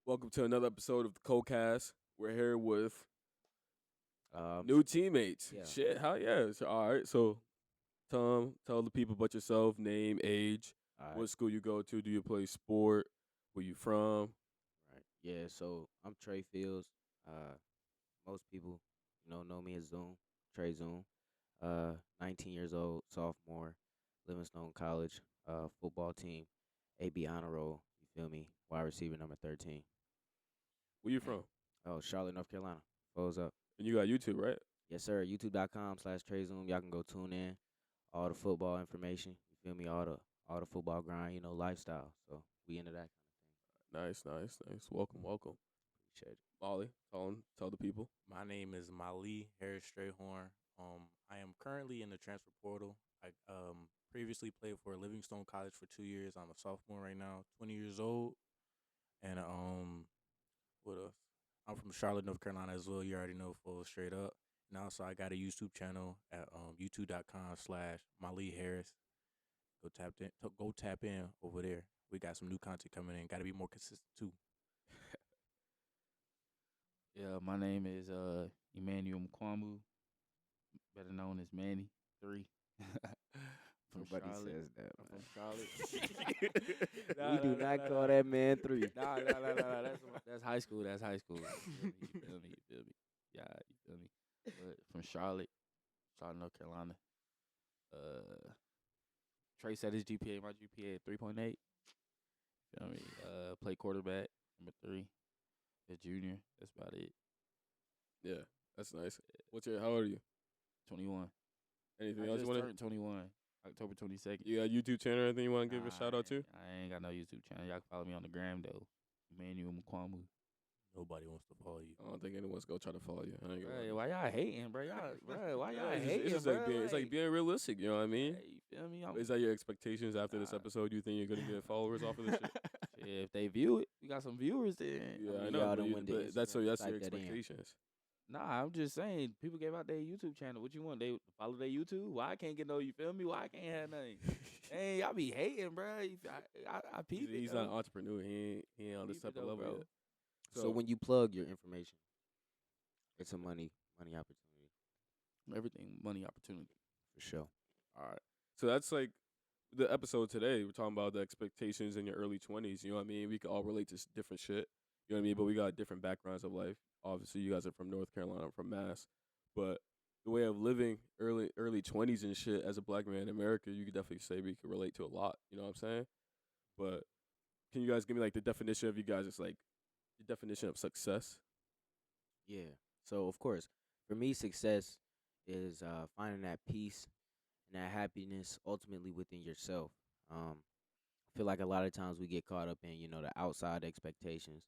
Welcome to another episode of the CoCast. We're here with Um, new teammates. yeah. Shit, hell yeah. All right, so tell the people about yourself, name, age, all right, what school you go to, do you play sport, where you from? right. Yeah, so I'm Trey Fields. Most people, know me as Zoom, Trey Zoom. 19 years old, sophomore, Livingstone College, football team, AB honor roll. You feel me? Wide receiver number 13. Where you from? Oh, Charlotte, North Carolina. Foes up. And you got YouTube, right? Yes, sir. YouTube.com/Trey Zoom. Y'all can go tune in. All the football information. You feel me? All the football grind. Lifestyle. So we into that kind of thing. Nice. Welcome. Appreciate it. Molly, tell the people. My name is Mali Harris Strayhorn. I am currently in the transfer portal. I previously played for Livingstone College for 2 years. I'm a sophomore right now, 20 years old, and what else? I'm from Charlotte, North Carolina as well. You already know, full straight up. And also, I got a YouTube channel at youtube.com/Mali Harris. Go tap in over there. We got some new content coming in. Got to be more consistent too. Yeah, my name is Emmanuel Mkwamu, better known as Manny 3. From Nobody Charlotte. says that, I'm man. from Charlotte. We do not call that man 3. Nah. That's high school. That's high school. You feel me? Yeah, you feel me? But from Charlotte, North Carolina. Trey said his GPA. My GPA 3.8. Feel me? Play quarterback, number 3. A junior. That's about it. Yeah, that's nice. How old are you? 21. Anything I else just you want turned 21, October 22nd. You got a YouTube channel or anything you want to give a Nah, shout out to? I ain't got no YouTube channel. Y'all can follow me on the gram though. Emmanuel Mkwamu. Nobody wants to follow you. I don't think anyone's gonna try to follow you. I ain't gonna lie. Bro, why y'all hating, bro? Why y'all hating, it's just bro? like it's like being realistic. You know what I mean? You feel me? Is that your expectations after this Nah. episode? You think you're gonna get followers off of this shit? Shit, if they view it, we got some viewers then. Yeah, I mean, know. y'all But, done you, went to but that's Instagram, your type that in. expectations. Nah, I'm just saying, people gave out their YouTube channel. What you want? They follow their YouTube? Why I can't get no? You feel me? Why I can't have nothing? Hey, y'all be hating, bro. I peep it. He's not an entrepreneur. He ain't on this Peep it type of though, level bro. yet. So when you plug your information, it's a money opportunity Everything, money, opportunity. for sure. all right, so that's like the episode today. We're talking about the expectations in your early 20s. You know what I mean? We can all relate to different shit. You know what I mean? But we got different backgrounds of life. Obviously, you guys are from North Carolina. I'm from Mass. But the way of living early 20s and shit as a black man in America, you could definitely say we could relate to a lot. You know what I'm saying? But can you guys give me like the definition of you guys? It's like the definition of success. Yeah. So of course, for me, success is finding that peace and that happiness ultimately within yourself. I feel like a lot of times we get caught up in the outside expectations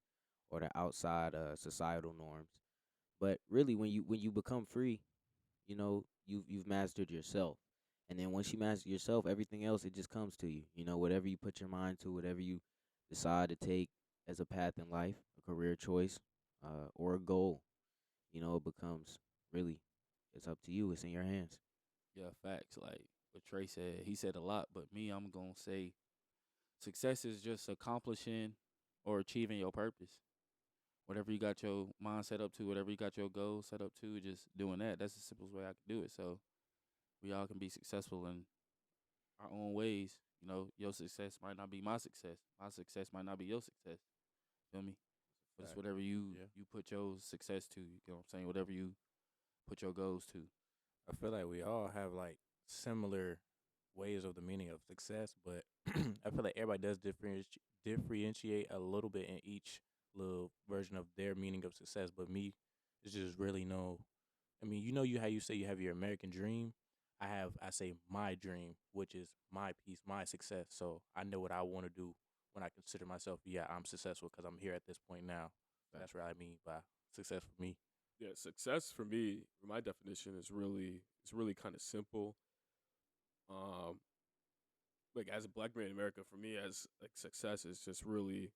or the outside societal norms. But really, when you become free, you've mastered yourself. And then once you master yourself, everything else it just comes to you. Whatever you put your mind to, whatever you decide to take as a path in life, a career choice, or a goal, it becomes really it's up to you. It's in your hands. Yeah, facts. Like what Trey said, he said a lot, but me, I'm gonna say success is just accomplishing or achieving your purpose. Whatever you got your mind set up to, whatever you got your goals set up to, just doing that. That's the simplest way I can do it. So we all can be successful in our own ways. Your success might not be my success. My success might not be your success. Feel me? But it's Fact. whatever you Yeah. you put your success to. You know what I'm saying? Whatever you put your goals to. I feel like we all have like similar ways of the meaning of success, but I feel like everybody does differentiate a little bit in each little version of their meaning of success. But me, it's just really no. I mean, how you say you have your American dream. I say my dream, which is my peace, my success. So I know what I want to do when I consider myself. Yeah, I'm successful because I'm here at this point now. That's what I mean by success for me. Yeah, success for me, my definition is really kind of simple. Um, like as a black man in America, for me, as like success is just really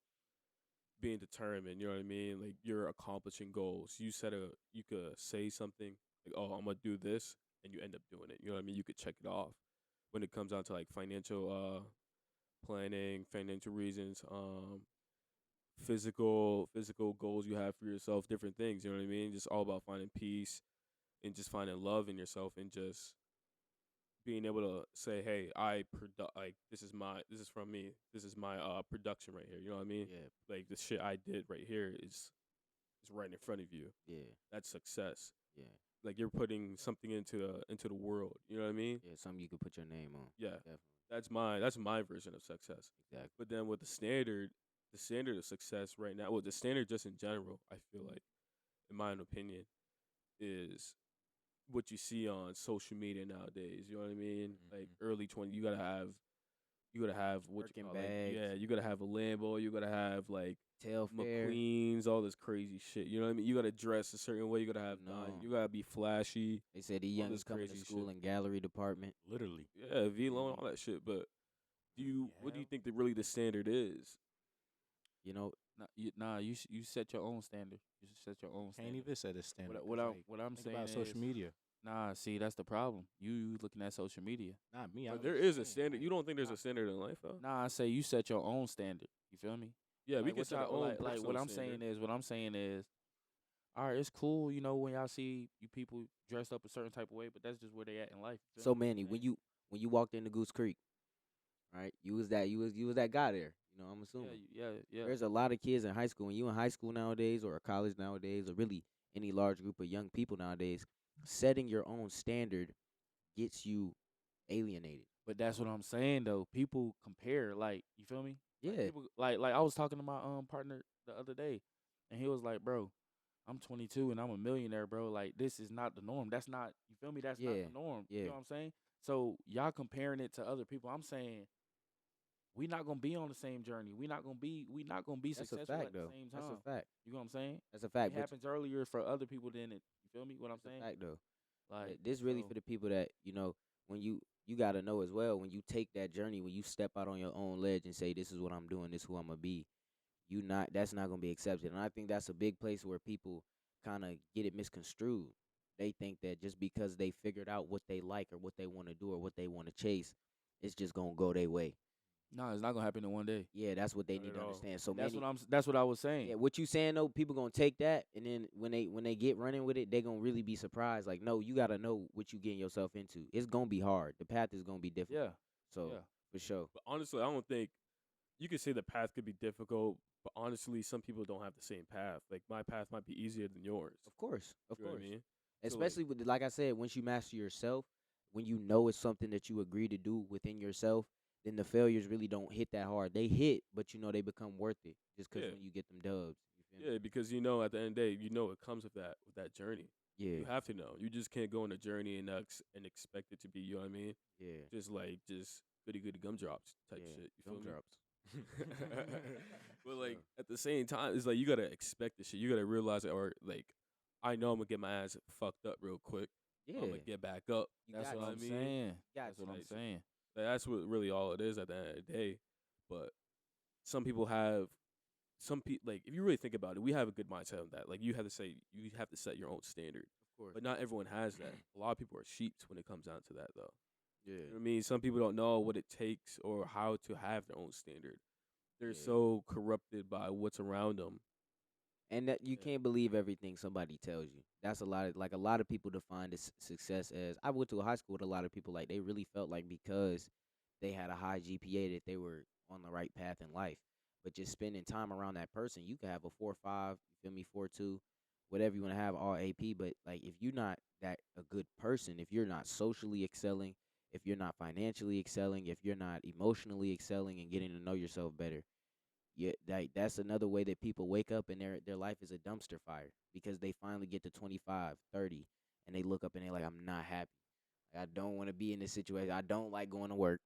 being determined. You know what I mean? Like you're accomplishing goals. You could say something like, "Oh, I'm gonna do this," and you end up doing it. You know what I mean? You could check it off. When it comes down to like financial planning, financial reasons, physical goals you have for yourself, different things. You know what I mean? Just all about finding peace and just finding love in yourself and just being able to say, "Hey, like this is from me. This is my production right here." You know what I mean? Yeah, Like the shit I did right here is right in front of you. yeah, That's success. yeah, Like you're putting something into the world. You know what I mean? yeah. Something you could put your name on. Yeah. Definitely. That's my version of success. Exactly. But then with the standard of success right now, well, the standard just in general, I feel like, in my own opinion, is what you see on social media nowadays. You know what I mean? Like Mhm. early 20, you gotta have what you Birkin call like bags. yeah, you gotta have a Lambo, you gotta have like Tail fair. McQueens, all this crazy shit. You know what I mean? You gotta dress a certain way. You gotta have No. you gotta be flashy. They said the All youngest this coming to crazy school shit. in gallery department. Literally. Yeah, V Feel loan, me? all that shit. But You what do you have? think that really the standard is? You know, You set your own standard. You should set your own Can't standard. even set a standard. What 'cause, I'm like, what I'm think saying about is social media. nah. See, that's the problem. You looking at social media. Not me. But I'm there just is a saying, standard. like, You don't think there's I- a standard in life though? Nah, I say you set your own standard. You feel me? Yeah, we Like can what set our y'all own like personal what I'm standard. saying is all right, it's cool, you know, when y'all see you people dressed up a certain type of way, but that's just where they at in life. You feel so me? What I'm Manny, saying? when you walked into Goose Creek, right? You was that guy there. You know, I'm Yeah, assuming. yeah. There's a lot of kids in high school. When you in high school nowadays, or college nowadays, or really any large group of young people nowadays, setting your own standard gets you alienated. But that's what I'm saying though. People compare, like, you feel me? Like Yeah, people like I was talking to my partner the other day, and he was like, "Bro, I'm 22 and I'm a millionaire, bro. Like this is not the norm. That's not you feel me? That's not yeah, the norm. You yeah. know what I'm saying? So y'all comparing it to other people. I'm saying we not gonna be on the same journey. We not gonna be That's a successful fact, at the though. same That's a time. fact. You know what I'm saying? That's a It fact. But happens earlier for other people than it. You feel me? What I'm that's a saying? fact, though. Like This really so. for the people that when you got to know as well, when you take that journey, when you step out on your own ledge and say, "This is what I'm doing. This is who I'm gonna be." That's not gonna be accepted. And I think that's a big place where people kind of get it misconstrued. They think that just because they figured out what they like or what they want to do or what they want to chase, it's just gonna go their way. No, it's not gonna happen in one day. Yeah, that's what they Not need at to all. understand. So That's many, what That's what I was saying. yeah, what you saying though, people gonna take that, and then when they get running with it, they gonna really be surprised. Like, no, you gotta know what you getting yourself into. It's gonna be hard. The path is gonna be difficult. Yeah, So yeah. for sure, But honestly, I don't think you could say the path could be difficult, but honestly, some people don't have the same path. Like my path might be easier than yours. of course, of You know what course. I mean? So like, Especially with like I said, once you master yourself, when you know it's something that you agree to do within yourself, then the failures really don't hit that hard. They hit, but they become worth it just because yeah, when you get them dubs. You feel me? yeah, because at the end of the day, it comes with that journey. Yeah, You have to know. You just can't go on a journey and expect it to be. You know what I mean? yeah, Just goody goody gumdrops type yeah. shit. You feel me? Gumdrops. But like Sure. at the same time, it's like you gotta expect the shit. You gotta realize it, or like I know I'm gonna get my ass fucked up real quick. Yeah, I'm gonna get back up. you That's got what to. I'm mean? saying. Got That's what to. I'm Like, saying. That's what really all it is at the end of the day. But some people have some people like if you really think about it, we have a good mindset on that. Like you have to set your own standard. Of course. But not everyone has that. A lot of people are sheeps when it comes down to that though. You know Yeah. what I mean? Some people don't know what it takes or how to have their own standard. They're Yeah. so corrupted by what's around them. And that you Yeah. can't believe everything somebody tells you. That's a lot of people define this success as. I went to a high school with a lot of people like they really felt like because they had a high GPA that they were on the right path in life. But just spending time around that person, you could have a 4.5, you feel me, 4.2, whatever you want to have, all AP. But like if you're not that a good person, if you're not socially excelling, if you're not financially excelling, if you're not emotionally excelling and getting to know yourself better, yeah, that's another way that people wake up and their life is a dumpster fire because they finally get to 25, 30, and they look up and they're like, I'm not happy. I don't want to be in this situation. I don't like going to work.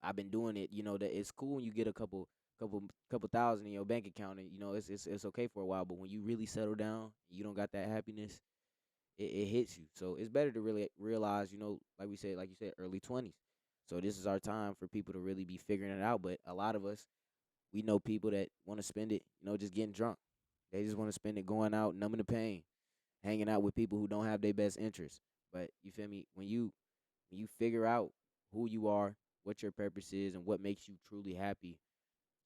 I've been doing it. That it's cool when you get a couple thousand in your bank account, and it's okay for a while. But when you really settle down, you don't got that happiness. It hits you. So it's better to really realize, like you said, early 20s. So this is our time for people to really be figuring it out. But a lot of us, we know people that want to spend it, just getting drunk. They just want to spend it going out, numbing the pain, hanging out with people who don't have their best interests. But you feel me? When you figure out who you are, what your purpose is, and what makes you truly happy,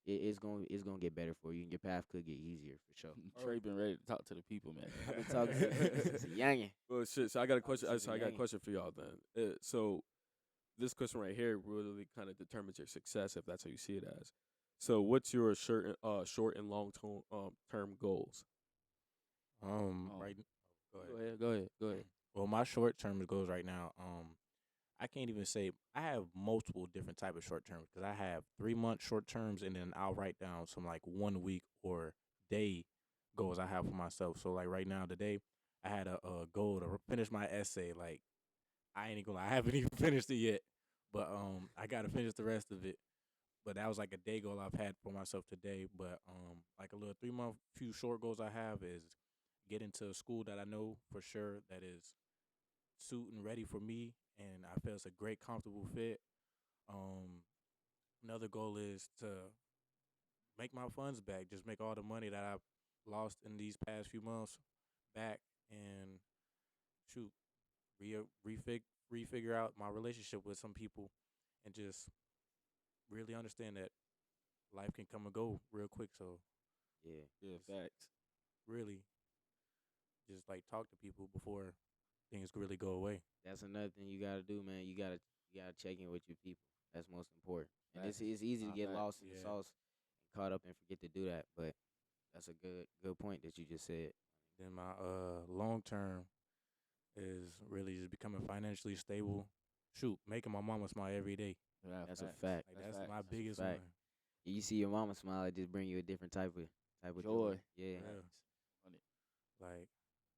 it's gonna get better for you, and your path could get easier for sure. Trey been ready to talk to the people, man. I've been talking since a youngin. Well, shit. So I got a question. since So a I got a youngin. question for y'all then. So this question right here really kind of determines your success if that's how you see it as. So what's your short and long term goals? Right. Go ahead. Go ahead. Well, my short term goals right now, I can't even say I have multiple different type of short terms because I have 3 month short terms and then I'll write down some like 1 week or day goals I have for myself. So like right now today, I had a goal to finish my essay. Like I ain't gonna lie, I haven't even finished it yet, but I gotta finish the rest of it. But that was like a day goal I've had for myself today. But like a little 3 month few short goals I have is get into a school that I know for sure that is suit and ready for me, and I feel it's a great, comfortable fit. Um, Another goal is to make my funds back, just make all the money that I've lost in these past few months back, and shoot, re refig refigure out my relationship with some people, and just really understand that life can come and go real quick. So Yeah, Yeah, facts. really, just like talk to people before things really go away. that's another thing you gotta do, man. You gotta check in with your people. That's most important. And Facts. it's easy to get Facts. lost in the Yeah. sauce and caught up and forget to do that. But that's a good point that you just said. Then my long term is really just becoming financially stable. Shoot, making my mama smile every day. Yeah, That's a facts. fact. Like that's facts. my That's a biggest fact. one. You see your mama smile, it just bring you a different type of joy. Joy. Yeah. Yeah. Funny. Like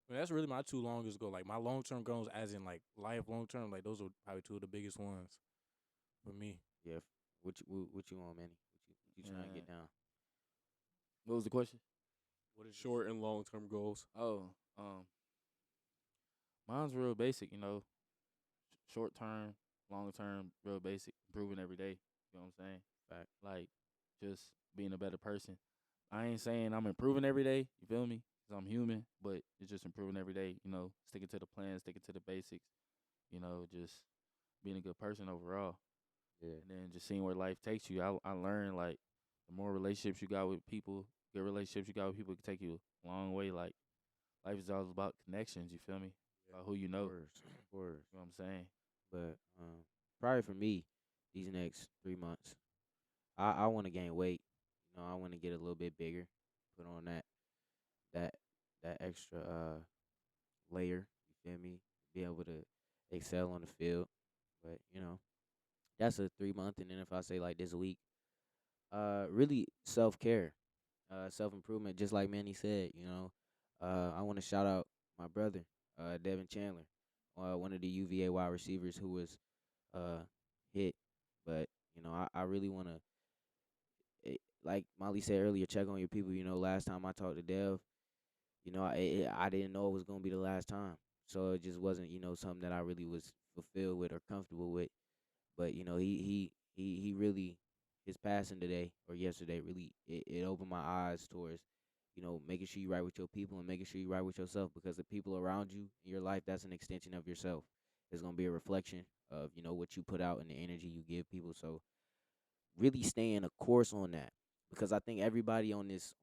that's really my two longest goals. Like my long term goals, as in like life long term, like those are probably two of the biggest ones for me. Yeah. What you want, Manny? What you trying to get Man. down? What was the question? What is Short and long term goals. Oh, mine's real basic, short term, long term, real basic, improving every day. You know what I'm saying? Fact. Like, just being a better person. I ain't saying I'm improving every day. You feel me? 'Cause I'm human, but it's just improving every day. Sticking to the plan, sticking to the basics. Just being a good person overall, Yeah. and then just seeing where life takes you. I learned like the more relationships you got with people, good relationships you got with people can take you a long way. Like life is all about connections. You feel me? About who you know. Of course. You know what I'm saying? But probably for me, these next 3 months, I want to gain weight. I want to get a little bit bigger, put on that that extra layer. You feel me? Be able to excel on the field. But that's a 3 month. And then if I say like this week, really self-care, self-improvement, just like Manny said. I want to shout out my brother, Devin Chandler, one of the UVA wide receivers who was uh hit. But I really want to, like Molly said earlier, check on your people. Last time I talked to Dev, I didn't know it was gonna be the last time, so it just wasn't something that I really was fulfilled with or comfortable with. But he really, his passing today or yesterday, really it opened my eyes towards making sure you right with your people and making sure you right with yourself, because the people around you in your life, that's an extension of yourself. It's gonna be a reflection of what you put out and the energy you give people. So really staying a course on that, because I think everybody on this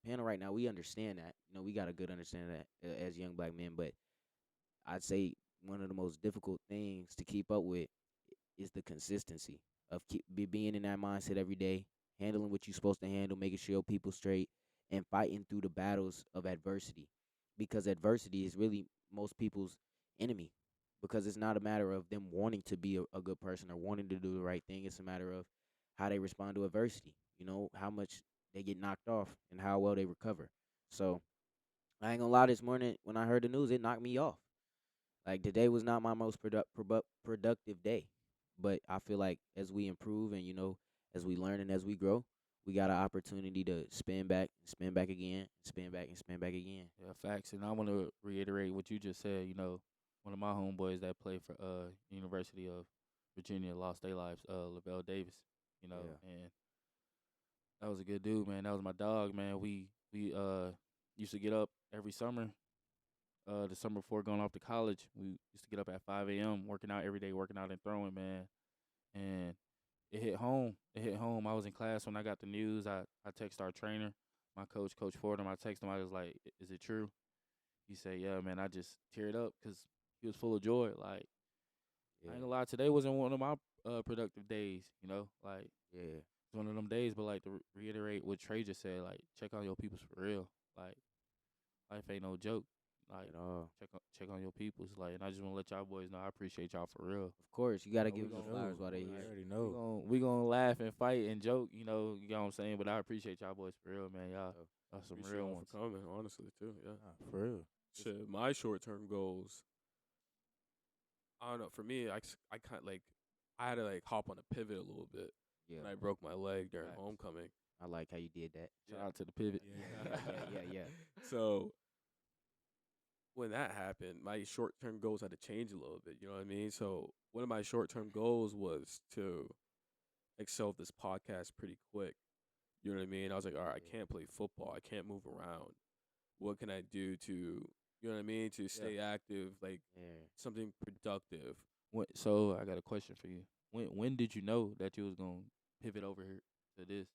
panel right now, we understand that. We got a good understanding of that as young black men. But I'd say one of the most difficult things to keep up with is the consistency of being in that mindset every day, handling what you're supposed to handle, making sure your people straight, and fighting through the battles of adversity. Because adversity is really most people's enemy. Because it's not a matter of them wanting to be a good person or wanting to do the right thing. It's a matter of how they respond to adversity. How much they get knocked off and how well they recover. So I ain't gonna lie, this morning when I heard the news, it knocked me off. Like today was not my most productive day, but I feel like as we improve and as we learn and as we grow, we got an opportunity to spin back again, spin back and spin back again. Yeah, facts. And I want to reiterate what you just said. One of my homeboys that played for University of Virginia lost their lives. Lavelle Davis. Yeah. And that was a good dude, man. That was my dog, man. We used to get up every summer. The summer before going off to college, we used to get up at 5 a.m. working out every day, working out and throwing, man. And it hit home. It hit home. I was in class when I got the news. I text our trainer, my coach, Coach Fordham. I text him. I was like, "Is it true?" He said, "Yeah, man." I just teared up because he was full of joy. Like I ain't Yeah, gonna lie, today wasn't one of my productive days. You know, like yeah, it's one of them days. But like to reiterate what Trey just said, like check on your peoples for real. Like life ain't no joke. Like at all. check on your peoples. Like, and I just want to let y'all boys know I appreciate y'all for real. Of course, you gotta Oh, give we them the know. flowers while they We here. already We know. gonna laugh and fight and joke, you know what I'm saying. But I appreciate y'all boys for real, man. Y'all some Appreciate real y'all ones. for coming, honestly, too. Yeah. Nah, for real. Shit, my short term goals. I don't know. For me, I kind of like I had to like hop on a pivot a little bit Yeah, when I broke my leg during Facts. homecoming. I like how you did that. Shout out to the pivot. Yeah. So when that happened, my short term goals had to change a little bit. You know what I mean? So one of my short term goals was to excel at this podcast pretty quick. You know what I mean? I was like, all right, I can't play football. I can't move around. What can I do to, you know what I mean, to stay active, like Yeah. something productive? So I got a question for you. When did you know that you was gonna pivot over here to this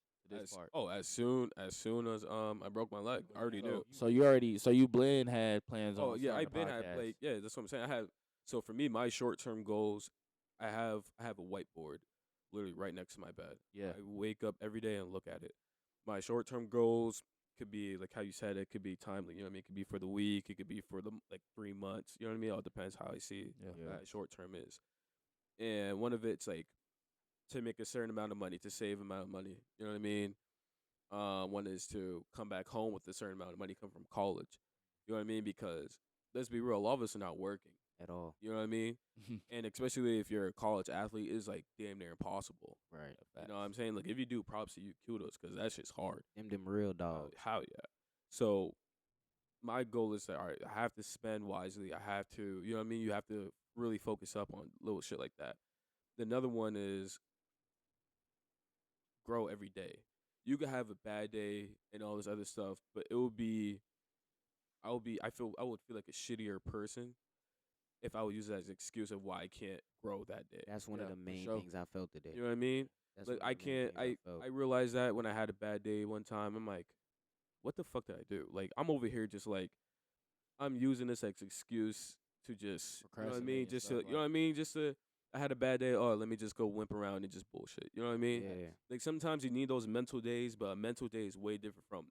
part? As soon as I broke my leg, I already knew. So you blend had plans on Oh yeah, starting I've a been had podcast. like yeah, that's what I'm saying. I have so for me, my short term goals, I have a whiteboard, literally right next to my bed. Yeah. I wake up every day and look at it. My short term goals could be like how you said it could be timely. You know what I mean? It could be for the week. It could be for the like 3 months. You know what I mean? It all depends how I see Yeah. Yeah. short term is. And one of it's like to make a certain amount of money, to save amount of money. You know what I mean? One is to come back home with a certain amount of money come from college. You know what I mean? Because let's be real, a lot of us are not working. At all. You know what I mean? And especially if you're a college athlete, it's like damn near impossible. Right. You know what I'm saying? Like if you do, props to you, kudos, because that shit's hard. Them real dogs. How yeah. So my goal is that all right, I have to spend wisely. I have to, you know what I mean? You have to really focus up on little shit like that. Another one is grow every day. You could have a bad day and all this other stuff, but it would be I would feel like a shittier person if I would use it as an excuse of why I can't grow that day. That's one of Yeah, the for main sure. things I felt today. You know what I mean? That's Like one I of the main can't things I felt. I realized that when I had a bad day one time, I'm like, what the fuck did I do? Like I'm over here just like I'm using this as excuse to just you know what I mean? Procrastinate and Just stuff to you know what I mean? Just to I had a bad day. Oh, let me just go wimp around and just bullshit. You know what I mean? Yeah. Like sometimes you need those mental days, but a mental day is way different from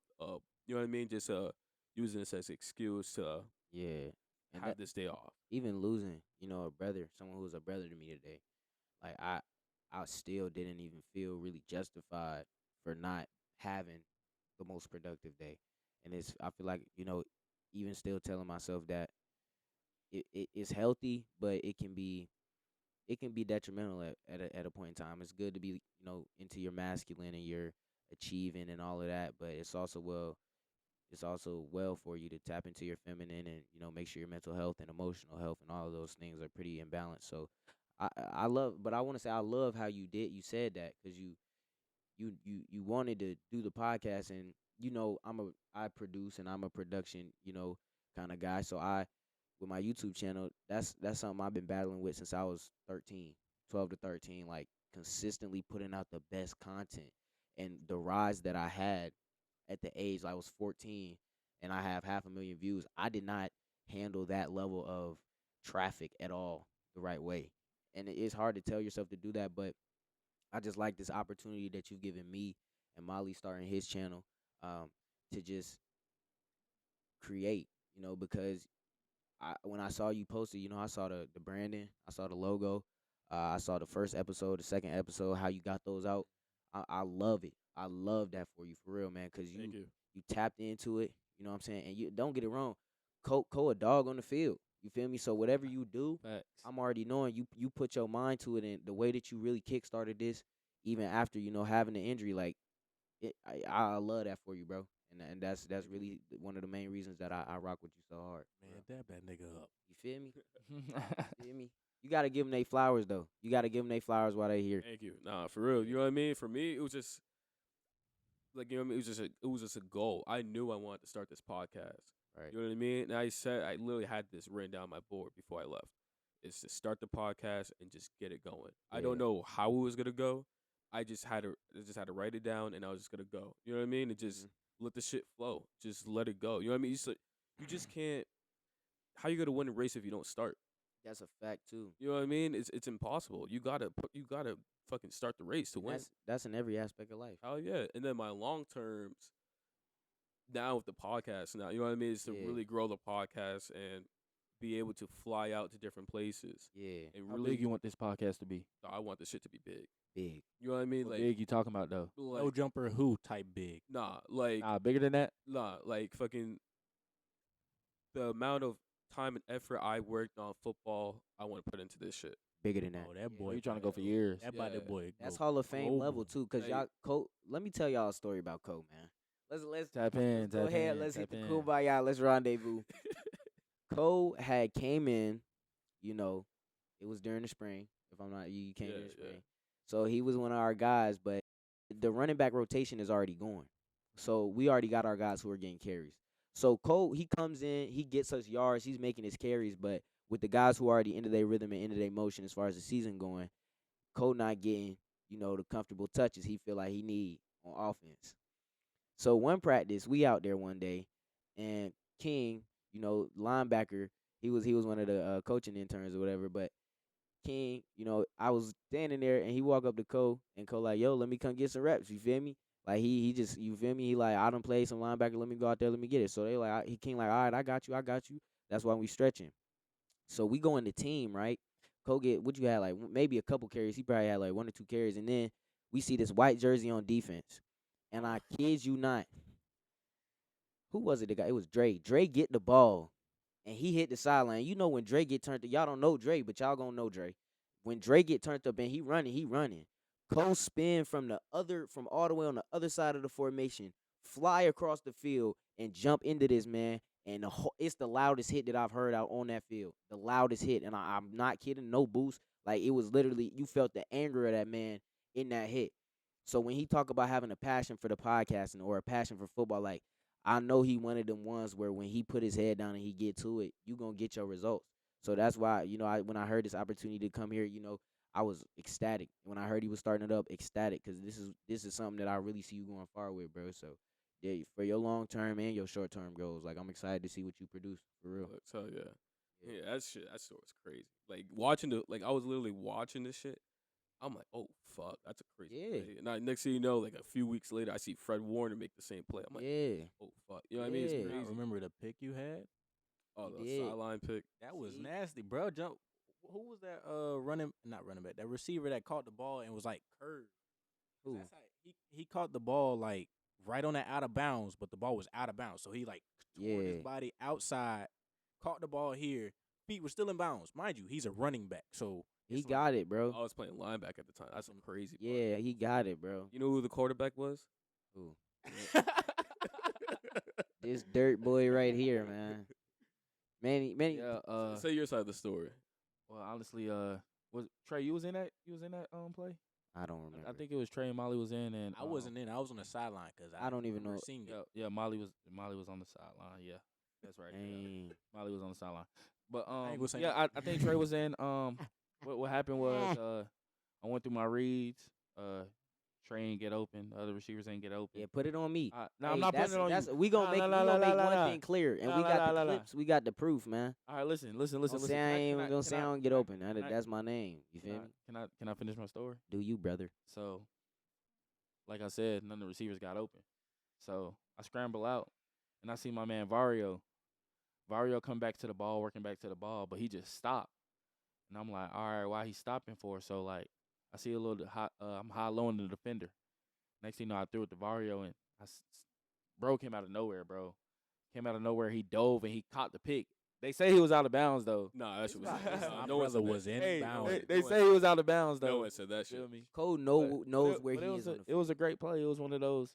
you know what I mean? Just using this as an excuse to Yeah. And have that, this day off. even losing, a brother, someone who was a brother to me today, like I still didn't even feel really justified for not having the most productive day. And I feel like, even still telling myself that it's healthy, but it can be detrimental at a point in time. It's good to be, into your masculine and your achieving and all of that, but it's also well for you to tap into your feminine and make sure your mental health and emotional health and all of those things are pretty imbalanced. So I love, but I want to say I love how you said that, because you wanted to do the podcast, and I produce and I'm a production kind of guy. So with my YouTube channel, that's something I've been battling with since I was 13, 12 to 13, like consistently putting out the best content. And the rise that I had at the age I was 14 and I have 500,000 views, I did not handle that level of traffic at all the right way. And it is hard to tell yourself to do that, but I just like this opportunity that you've given me and Molly starting his channel, to just create, because when I saw you posted, I saw the branding, I saw the logo, I saw the first episode, the second episode, how you got those out. I love it. I love that for you, for real, man, because Thank you. you tapped into it. You know what I'm saying? And you don't get it wrong. Co a dog on the field. You feel me? So whatever you do, Facts. I'm already knowing you put your mind to it, and the way that you really kickstarted this, even after having the injury, like I love that for you, bro. And that's really one of the main reasons that I rock with you so hard. Man, dab that nigga up. You feel me? Feel me? You gotta give them they flowers though. You gotta give them they flowers while they here. Thank you. Nah, for real. You know what I mean? For me, it was just like you know what I mean. It was just a goal. I knew I wanted to start this podcast. Right. You know what I mean? And I literally had this written down on my board before I left. It's to start the podcast and just get it going. I don't Yeah. know how it was gonna go, I just had to write it down, and I was just gonna go. You know what I mean? And just Mhm. let the shit flow. Just let it go. You know what I mean? You just can't. How you gonna win a race if you don't start? That's a fact too. You know what I mean? It's impossible. You gotta fucking start the race to And win. that's in every aspect of life. Hell yeah. And then my long terms now with the podcast now, you know what I mean, is to Yeah. really grow the podcast and be able to fly out to different places Yeah, and How really. big you want this podcast to be? I want this shit to be big. big. You know what I mean? What Like, big you talking about though? like No jumper who type big. Bigger than that. like fucking the amount of time and effort I worked on football, I want to put into this shit. Bigger than that. Oh, that boy. You trying to go for bad. years? That body Yeah. boy. That's go Hall of Fame global. level too, cause Like- y'all Cole. Let me tell y'all a story about Cole, man. Let's Tap in. go Tap ahead. in, Let's hit tap the in. kumbaya. Let's rendezvous. Cole had came in, you know, it was during the spring. If I'm not, you came in the Yeah, spring. yeah. So he was one of our guys, but the running back rotation is already going. So we already got our guys who are getting carries. So Cole, he comes in, he gets us yards, he's making his carries, but with the guys who already into their rhythm and into their motion as far as the season going, Cole not getting, the comfortable touches he feel like he need on offense. So one practice, we out there one day, and King, linebacker, he was one of the coaching interns or whatever. But King, I was standing there, and he walk up to Cole, and Cole like, yo, let me come get some reps. You feel me? Like he just, you feel me? He like, I done played some linebacker. Let me go out there. Let me get it. So they like, he King like, all right, I got you. That's why we stretching. So we go in the team, right? Cole get what you had like maybe a couple carries. He probably had like 1 or 2 carries, and then we see this white jersey on defense, and I kid you not, who was it? The guy? It was Dre. Dre get the ball, and he hit the sideline. You know when Dre get turned up, y'all don't know Dre, but y'all gonna know Dre. When Dre get turned up and he running. Cole spin from all the way on the other side of the formation, fly across the field and jump into this man. And it's the loudest hit that I've heard out on that field. The loudest hit, and I'm not kidding. No boost. Like it was literally, you felt the anger of that man in that hit. So when he talk about having a passion for the podcasting or a passion for football, like I know he one of them ones where when he put his head down and he get to it, you gonna get your results. So that's why, when I heard this opportunity to come here, I was ecstatic. When I heard he was starting it up, ecstatic, because this is something that I really see you going far with, bro. So yeah, for your long term and your short term goals, like I'm excited to see what you produce for real. Tell yeah. Yeah, that shit was crazy. Like watching I was literally watching this shit. I'm like, oh fuck, that's a crazy Yeah. play. And next thing you know, like a few weeks later, I see Fred Warner make the same play. I'm like, Yeah, oh fuck, you know what I mean? It's Yeah. crazy. I remember the pick you had? Oh, He the did. sideline pick. That was See? nasty, bro. Jump. Who was that? Not running back. That receiver that caught the ball and was like curved. Who? That's how he caught the ball like right on that out of bounds, but the ball was out of bounds. So he like tore his Yeah. body outside, caught the ball here. Feet were still in bounds, mind you. He's a running back, so He it's like- got it, bro. I was playing linebacker at the time. That's some crazy. part. Yeah, he got it, bro. You know who the quarterback was? Who? This dirt boy right here, man. Manny. Yeah. Say your side of the story. Well, honestly, was Trey? You was in that? You was in that play? I don't remember. I think it was Trey and Molly was in, and I wasn't in. I was on the sideline because I don't even know. Seeing it. Yeah, Molly was on the sideline. Yeah, that's right. Yeah. Dang. Molly was on the sideline. But ain't gonna say yeah, nothing. I think Trey was in. What happened was I went through my reads. Trey ain't get open. The other receivers ain't get open. Yeah, put it on me. No, I'm not putting it on you. We gonna Nah, make, nah, we nah, gonna nah, make nah, one nah. thing clear, and Nah, we nah, got nah, the nah, nah. clips. We got the proof, man. All right, listen. Don't say I ain't gonna say I don't get open. That's my name. You feel me? Can I finish my story? Do you, brother? So, like I said, none of the receivers got open. So I scramble out, and I see my man Vario. Vario come back to the ball, working back to the ball, but he just stopped. And I'm like, all right, why he stopping for? So like, I see a little high, I'm high low in the defender. Next thing you know, I threw it to Vario, and bro came out of nowhere, bro. Came out of nowhere. He dove and he caught the pick. They say he was out of bounds though. Nah, that shit was. My no one brother said that. was in Hey, bounds. they say he was out of bounds though. No one said that shit. Feel me? Cole But- knows but where it he was is a, on the It was field. a great play. It was one of those.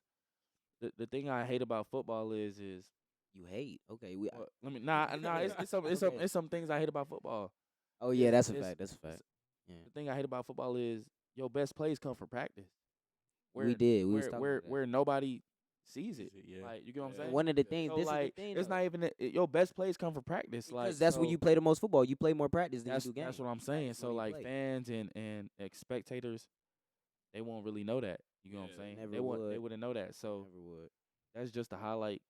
The thing I hate about football is You hate? Okay, well, let me nah. It's some things I hate about football. Oh yeah, that's a it's- fact. That's a fact. Yeah. The thing I hate about football is your best plays come from practice. We did. We was where talking where about that. where nobody sees it. Yeah. Like you get what I'm Yeah. saying? One of the Yeah. things. So This like is the thing. it's though. not even your best plays come from practice. Like Because that's when so you play the most football. You play more practice than that's you do games. that's what I'm saying. That's So when you like play. fans and spectators, they won't really know that. You know what I'm Yeah. saying? Never They would. wouldn't know that. So Never would. that's just to highlight.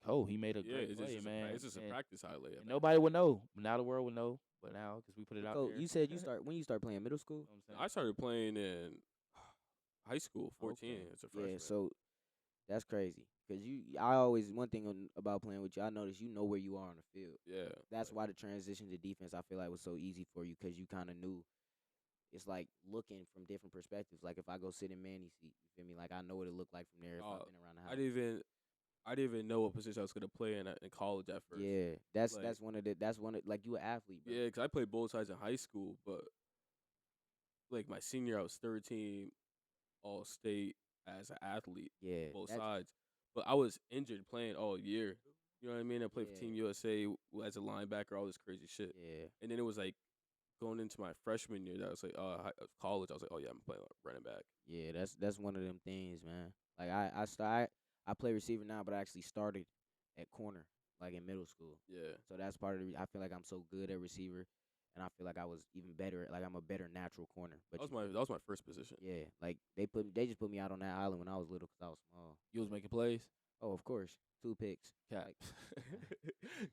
Oh, he made a Yeah, great it's play, just man. it's just a and, practice highlight. at and that nobody would know. Now the world would know. But now, because we put it out Coach, there, you said you start when you start playing middle school. you know what I'm point. saying? I started playing in high school, 14 Okay. as a freshman. Yeah, so that's crazy. Cause I always one thing about playing with you, I noticed you know where you are on the field. Yeah. That's why the transition to defense I feel like was so easy for you because you kind of knew. It's like looking from different perspectives. Like if I go sit in Manny's seat, you feel me? Like I know what it looked like from there if I've been around the house. I didn't even know what position I was gonna play in college at first. Yeah, that's Like- that's one of like you an athlete, bro. Yeah, because I played both sides in high school, but like my senior, I was 13 all state as an athlete, Yeah, both that's- sides. But I was injured playing all year. You know what I mean? I played for Yeah. Team USA as a linebacker, all this crazy shit. Yeah, And then it was like going into my freshman year that was like, college. I was like, oh yeah, I'm playing running back. yeah, that's one of them things, man. Like I play receiver now, but I actually started at corner, like in middle school. Yeah. So that's part of the. I feel like I'm so good at receiver, and I feel like I was even better. Like I'm a better natural corner. But That was my first position. yeah, like they just put me out on that island when I was little because I was small. You was making plays. Oh, of course, 2 picks. Cap.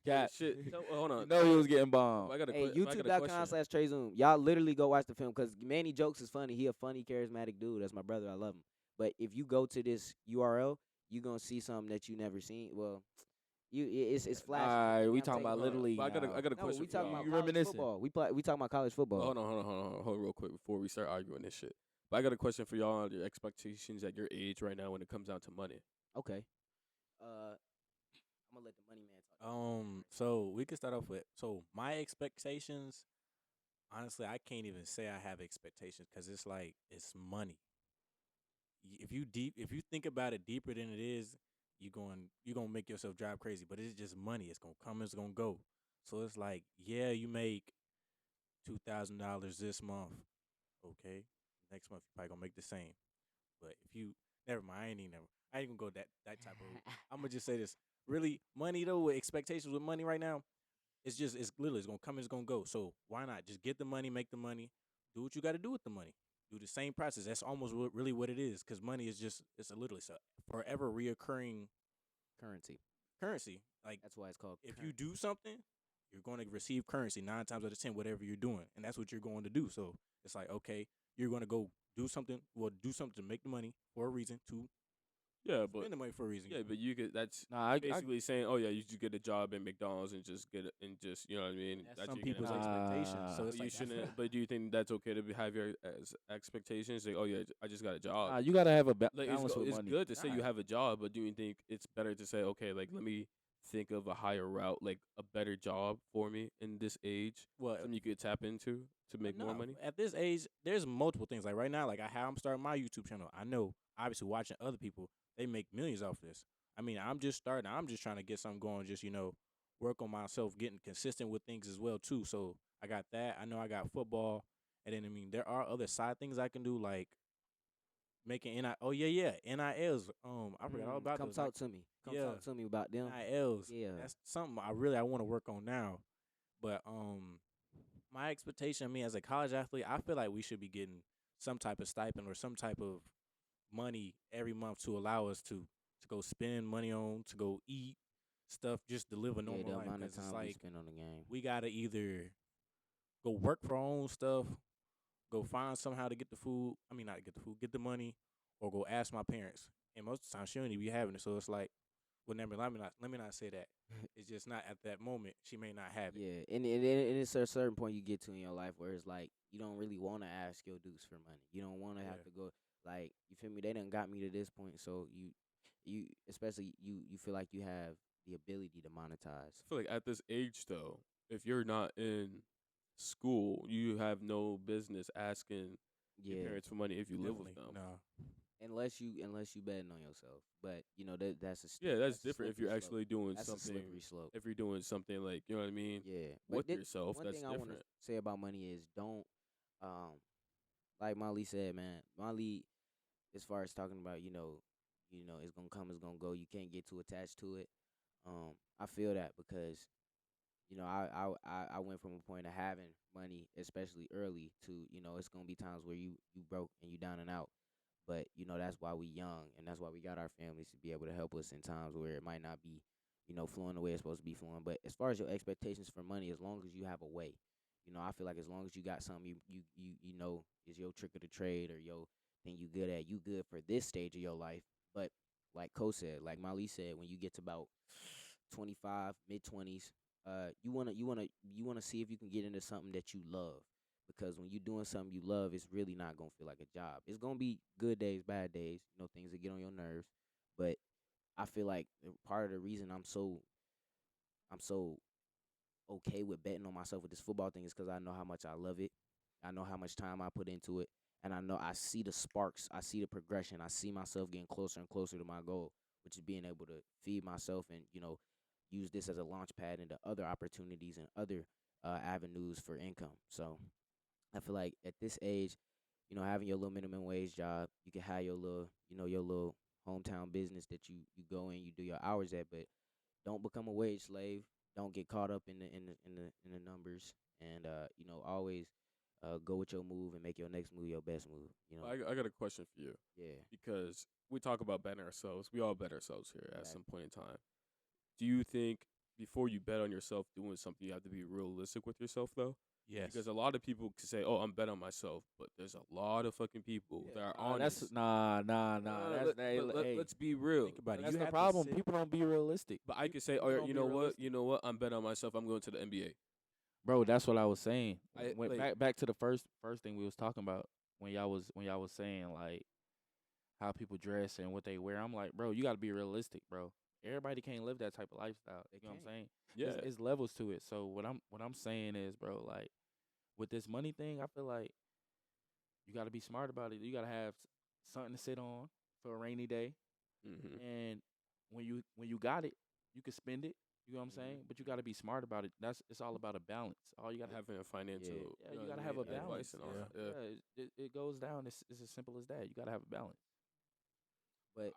Yeah, Cap. shit. Hold on. You know he was getting bombed. I got a Hey, que- I got a question. YouTube.com/Trey Zoom. Y'all literally go watch the film because Manny Jokes is funny. He a funny, charismatic dude. That's my brother. I love him. But if you go to this URL, you gonna see something that you never seen. Well, it's flash. All right, we I'm talking about taking- Little League. But I got now. a No, question. we for talking y'all. about You college reminiscing. football. We talking about college football. Hold on, real quick before we start arguing this shit. But I got a question for y'all on your expectations at your age right now when it comes down to money. Okay. I'm gonna let the money man talk. So we could start off with my expectations. Honestly, I can't even say I have expectations because it's like it's money. If you think about it deeper than it is, you're gonna make yourself drive crazy. But it's just money. It's gonna come. It's gonna go. So it's like, yeah, you make $2,000 this month. Okay, next month you probably gonna make the same. But if you never mind, I ain't gonna go that type of route. I'm gonna just say this. Really, money though, with expectations with money right now, it's literally it's gonna come, it's gonna go. So why not just get the money, make the money, do what you got to do with the money, do the same process. That's almost really what it is, because money is just it's a forever reoccurring currency. Like That's why it's called. if you do something, you're going to receive currency 9 times out of 10, whatever you're doing, and that's what you're going to do. So it's like, okay, you're going to go do something. Well, do something to make the money for a reason, to Yeah, but spend the money for a reason. yeah, but you could. That's Nah, I basically saying, oh yeah, you should get a job at McDonald's and just get it and just you know what I mean. That's some you can people's have. expectations. So Nah. it's But you like shouldn't. But do you think that's okay to have your expectations? Like, oh yeah, I just got a job. you gotta have a Like balance with it's money. good to say you Nah. have a job, but do you think it's better to say, okay, like let me think of a higher route, like a better job for me in this age, Well, something you could tap into to make more no, money? at this age. There's multiple things. Like right now, like I'm starting my YouTube channel. I know, obviously, watching other people, they make millions off this. I mean, I'm just starting. I'm just trying to get something going. Just work on myself, getting consistent with things as well too. So I got that. I know I got football, and then I mean there are other side things I can do, like making NIL. Oh yeah, NILs. I forgot all about Come those. talk to me. Come yeah. talk to me about them. NILs. Yeah. That's something I want to work on now. But my expectation of me as a college athlete, I feel like we should be getting some type of stipend or some type of money every month to allow us to go spend money on, to go eat stuff, just to live a Yeah, normal the life. amount 'Cause of it's time we like spend on the game. we gotta either go work for our own stuff, go find somehow to get the food. I mean, not get the food, get the money, or go ask my parents. And most of the time, she don't even be having it. So it's like, well, let me not say that. It's just not at that moment. She may not have it. Yeah, and it's a certain point you get to in your life where it's like you don't really want to ask your dudes for money. You don't want to have Yeah. to go like you feel me. They done got me to this point, so you especially you feel like you have the ability to monetize. I feel like at this age though, if you're not in school, you have no business asking your Yeah, parents for money if you live with Definitely. them. No. unless you betting on yourself. But you know that's a Yeah, that's a different if you're slippery slope. actually doing That's a something. slippery slope. If you're doing something like you know what I mean Yeah, with thi- yourself, one that's thing I want to different. say about money is don't, like Molly said, man. Molly, as far as talking about, it's gonna come, it's gonna go. You can't get too attached to it. I feel that because, I went from a point of having money, especially early, to it's gonna be times where you broke and you down and out. But that's why we young, and that's why we got our families to be able to help us in times where it might not be, flowing the way it's supposed to be flowing. But as far as your expectations for money, as long as you have a way, I feel like as long as you got something you is your trick of the trade or your thing you good at, you good for this stage of your life. But like Ko said, like Mali said, when you get to about 25, mid 20s, you wanna see if you can get into something that you love. Because when you're doing something you love, it's really not gonna feel like a job. It's gonna be good days, bad days, things that get on your nerves. But I feel like part of the reason I'm so okay with betting on myself with this football thing is because I know how much I love it. I know how much time I put into it, and I know I see the sparks. I see the progression. I see myself getting closer and closer to my goal, which is being able to feed myself and use this as a launch pad into other opportunities and other avenues for income. So I feel like at this age, having your little minimum wage job, you can have your little hometown business that you go in, you do your hours at, but don't become a wage slave. Don't get caught up in the numbers, and always go with your move and make your next move your best move. I got a question for you Yeah, because we talk about betting ourselves. We all bet ourselves here at some exactly. point in time. Do you think before you bet on yourself doing something, you have to be realistic with yourself though? Yes. Because a lot of people can say, "Oh, I'm betting on myself," but there's a lot of fucking people that are That's honest. nah. Hey, Let's be real. Think about it. that's You the have to problem. sit- People don't be realistic, But I could say, people "Oh, don't you be know what? realistic. You know what? I'm betting on myself. I'm going to the NBA." bro. That's what I was saying. I Went like, back to the first thing we was talking about when y'all was saying like how people dress and what they wear. I'm like, bro, you got to be realistic, bro. Everybody can't live that type of lifestyle. They You know what I'm can't. saying? yeah, It's levels to it. So what I'm saying is, bro, like with this money thing, I feel like you got to be smart about it. You got to have something to sit on for a rainy day, hmm and when you got it, you can spend it. You know what I'm Mhm. saying? But you got to be smart about it. It's all about a balance. All you got to having a financial, Yeah. yeah, you know you what got to I have mean, a balance. advice and all Yeah. that. Yeah. It goes down. It's as simple as that. You got to have a balance. But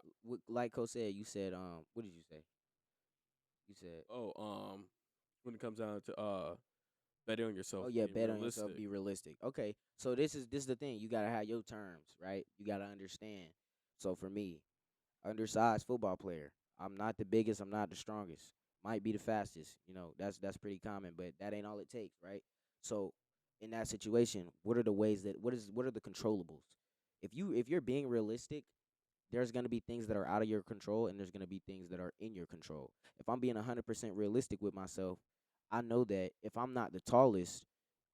like Coach said, you said what did you say? You said, Oh, when it comes down to betting on yourself, oh yeah, being bet on yourself, realistic. be realistic. Okay, so this is the thing. You gotta have your terms, right? You gotta understand. So for me, undersized football player. I'm not the biggest. I'm not the strongest. Might be the fastest. That's pretty common, but that ain't all it takes, right? So in that situation, what are the ways that what are the controllables? If you're being realistic, there's gonna be things that are out of your control, and there's gonna be things that are in your control. If I'm being 100% realistic with myself, I know that if I'm not the tallest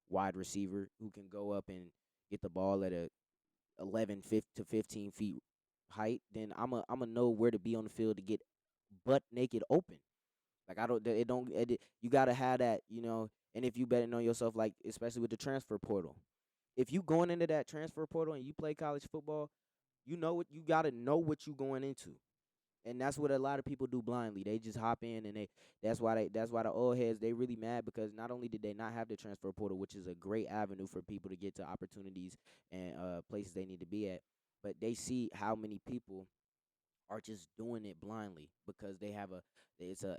wide receiver who can go up and get the ball at a 11 to 15 feet height, then I'm a know where to be on the field to get butt naked open. Like I don't, it don't, you gotta have that, And if you betting on yourself, like especially with the transfer portal, if you going into that transfer portal and you play college football, you know what you gotta know what you going into. And that's what a lot of people do blindly. They just hop in and that's why the old heads they really mad because not only did they not have the transfer portal, which is a great avenue for people to get to opportunities and places they need to be at, but they see how many people are just doing it blindly because they have a it's a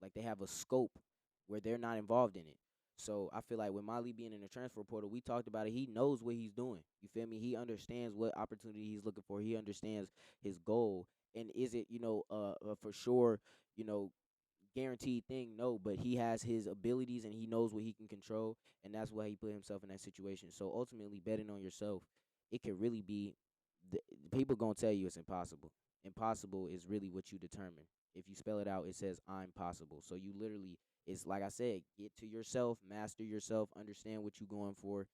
like they have a scope where they're not involved in it. So I feel like with Molly being in the transfer portal, we talked about it. He knows what he's doing. You feel me? He understands what opportunity he's looking for. He understands his goal. And is it for sure you know guaranteed thing? No, but he has his abilities and he knows what he can control, and that's why he put himself in that situation. So ultimately, betting on yourself, it could really be. The, people gonna tell you it's impossible. Impossible is really what you determine. If you spell it out, it says I'm possible. So you literally, it's like I said, get to yourself, master yourself, understand what you're going for,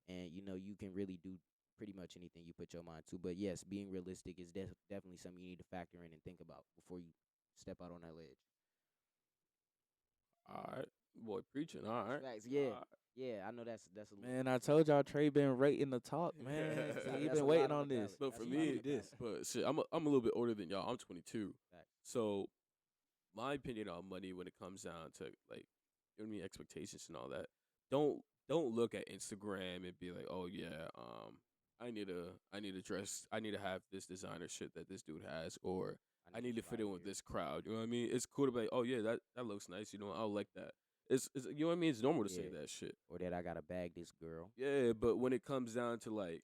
and you can really do pretty much anything you put your mind to. But yes, being realistic is definitely something you need to factor in and think about before you step out on that ledge. All right, boy, preaching. All right. Facts, yeah, All yeah. I know that's a little. Man, I told y'all Trey been rating the talk, man. That's- He that's been a waiting lot on on the this. ballot. But That's for a lot on me, the ballot. but shit, I'm a little bit older than y'all. I'm 22. Facts. So my opinion on money when it comes down to like, you know what I mean, expectations and all that. Don't look at Instagram and be like, oh yeah, I need to dress, I need to have this designer shit that this dude has, or I need to fit in with this crowd. You know what I mean? It's cool to be like, oh yeah, that looks nice. You know, I'll like that. It's you know what I mean. It's normal to say Yeah. that shit. Or that I gotta bag this girl. Yeah, but when it comes down to like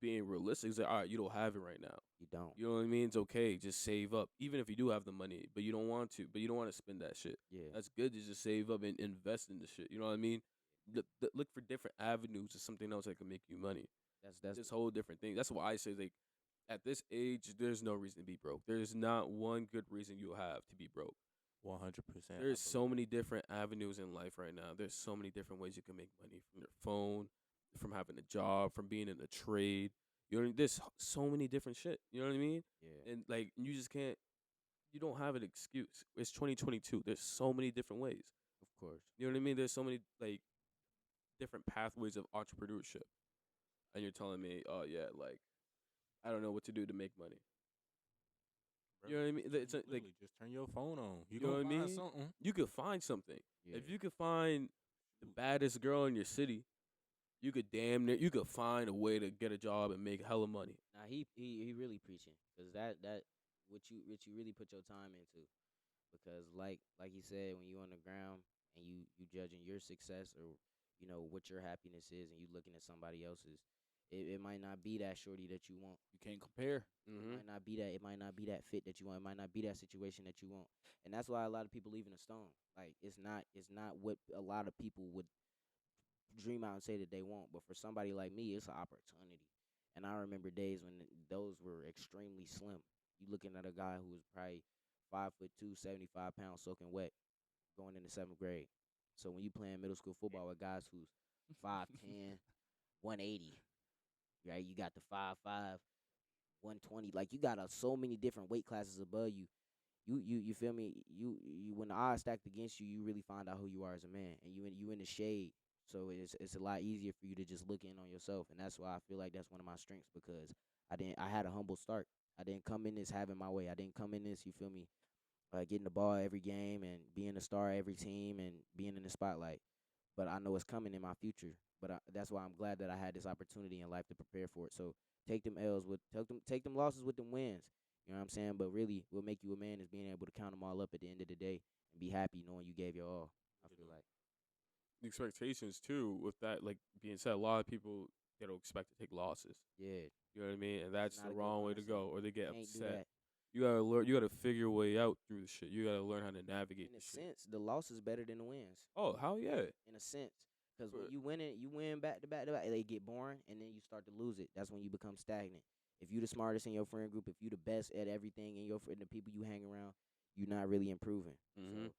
being realistic. It's like, all right, you don't have it right now. You don't. You know what I mean? It's okay. Just save up, even if you do have the money, but you don't want to. But you don't want to spend that shit. Yeah. That's good to just save up and invest in the shit. You know what I mean? Look for different avenues of something else that can make you money. That's This whole different thing. That's why I say, like, at this age, there's no reason to be broke. There's not one good reason you'll have to be broke. 100%. There's so many different avenues in life right now. There's so many different ways you can make money from your phone, from having a job, from being in a trade. You know, there's so many different shit. You know what I mean? yeah. And like, you just can't. You don't have an excuse. It's 2022. There's so many different ways. Of course. You know what I mean? There's so many like different pathways of entrepreneurship, and you're telling me, oh yeah, like I don't know what to do to make money. You know what I mean? It's like Literally, just turn your phone on. You You know gonna what I find mean? something. you could find something. Yeah. If you could find the baddest girl in your city, you could find a way to get a job and make hella money. Now he really preaching, because that what you really put your time into, because like he said, when you on the ground and you judging your success, or what your happiness is, and you looking at somebody else's, it might not be that shorty that you want. You can't compare. Mm-hmm. It might not be that fit that you want. It might not be that situation that you want. And that's why a lot of people leaving a stone. Like, it's not what a lot of people would dream out and say that they want. But for somebody like me, it's an opportunity. And I remember days when those were extremely slim. You looking at a guy who was probably 5'2", 75 pounds, soaking wet, going into 7th grade. So when you playing middle school football with guys who's 5'10", 180, right? You got the 5'5", 120. Like, you got so many different weight classes above you. You feel me? You when the odds stacked against you, you really find out who you are as a man, and you in the shade. So it's a lot easier for you to just look in on yourself, and that's why I feel like that's one of my strengths, because I had a humble start. I didn't come in this having my way. I didn't come in this, you feel me, getting the ball every game and being a star every team and being in the spotlight. But I know it's coming in my future. But that's why I'm glad that I had this opportunity in life to prepare for it. So take them L's take them losses with them wins. You know what I'm saying? But really, what make you a man is being able to count them all up at the end of the day and be happy knowing you gave your all. I feel like. The expectations too, with that like being said, a lot of people they don't expect to take losses. Yeah. You know what I mean? And that's not the a good wrong way to mindset. go, or they get Can't do upset. that. You gotta learn. You gotta figure your way out through the shit. You gotta learn how to navigate In a the shit. sense, the loss is better than the wins. Oh hell yeah! In a sense. Because when But- you win back to back to back, they get boring, and then you start to lose it. That's when you become stagnant. If you the smartest in your friend group, if you the best at everything in your and the people you hang around, you're not really improving. Mhm.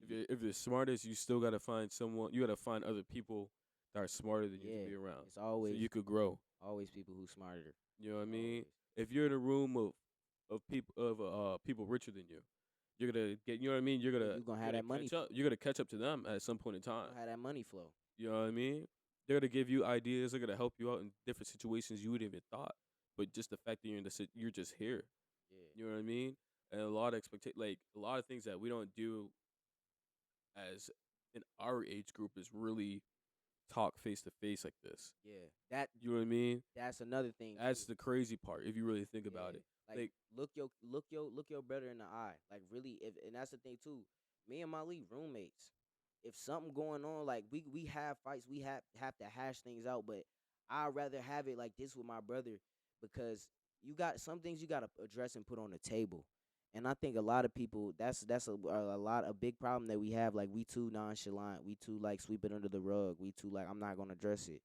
So If you're smartest, you still gotta find someone. You gotta find other people that are smarter than you Yeah, to be around, it's so always you could grow. always people who smarter. You know what I mean? Always. If you're in a room of people richer than you, you're gonna get. You know what I mean? You're gonna You gonna have that money. catch up. You're gonna catch up to them at some point in time. How that money flow. You know what I mean? They're gonna give you ideas. They're gonna help you out in different situations you wouldn't even thought. But just the fact that you're just here. Yeah. You know what I mean? And a lot of a lot of things that we don't do as in our age group is really talk face to face like this. Yeah. That You know what I mean? that's another thing. That's too. the crazy part if you really think about Yeah. it. Like, Like- look your brother in the eye. Like, really, and that's the thing too. Me and Malik roommates. If something going on, like we have fights, we have to hash things out. But I'd rather have it like this with my brother, because you got some things you got to address and put on the table. And I think a lot of people, that's a big problem that we have. Like, we too nonchalant, we too like sweep it under the rug, we too like, I'm not gonna address it.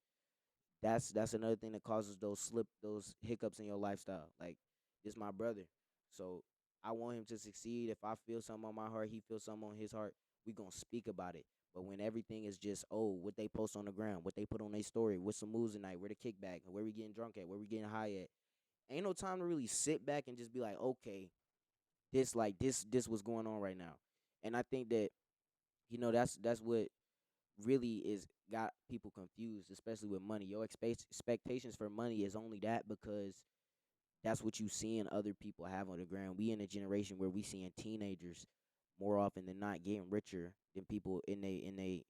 That's another thing that causes those hiccups in your lifestyle. Like, this my brother, so I want him to succeed. If I feel something on my heart, he feels something on his heart, we gonna speak about it. But when everything is just, what they post on the ground, what they put on their story, what's some moves tonight, where the kickback, where we getting drunk at, where we getting high at, ain't no time to really sit back and just be like, okay, this what's going on right now. And I think that that's what really is got people confused, especially with money. Your expectations for money is only that because that's what you seeing other people have on the ground. We in a generation where we seeing teenagers more often than not getting richer than people in they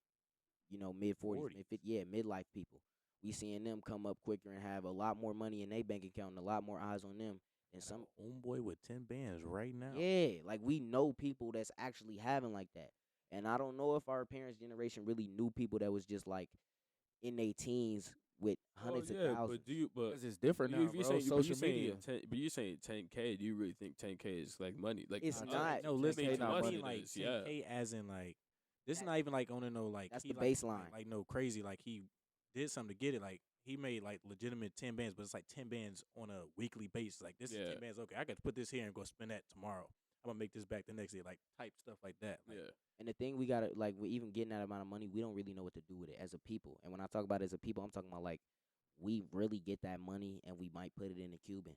mid 40s, 40s. midlife people. We seeing them come up quicker and have a lot more money in their bank account and a lot more eyes on them than some. Homeboy with 10 bands right now. Yeah, like, we know people that's actually having like that. And I don't know if our parents' generation really knew people that was just like in their teens with Well, hundreds of yeah, thousands. but do you? But 'Cause it's different now, if you bro. saying, Social media. but you're saying 10K. Do you really think 10K is like money? Like It's I not. No, 10K listen, K too not much I money. mean it like is, yeah. 10K as in like this is That- not even like on no like that's he the like baseline. like no crazy like he did something to get it like he made like legitimate 10 bands, but it's like 10 bands on a weekly basis. Like this is Yeah. 10 bands. Okay, I got to put this here and go spend that tomorrow. I'm gonna make this back the next day, like type stuff like that. Like, Yeah. And the thing we gotta like, we even getting that amount of money, we don't really know what to do with it as a people. And when I talk about it as a people, I'm talking about like we really get that money and we might put it in the Cuban.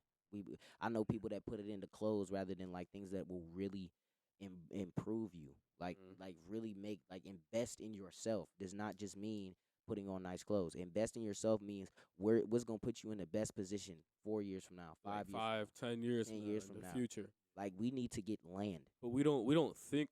I know people that put it into clothes rather than like things that will really improve you. Like Mhm. like really make like invest in yourself. Does not just mean putting on nice clothes. Invest in yourself means what's gonna put you in the best position 4 years from now, Like 5 years, from now. 10 years 10 from years now, from in the now. future. Like we need to get land. But we don't think.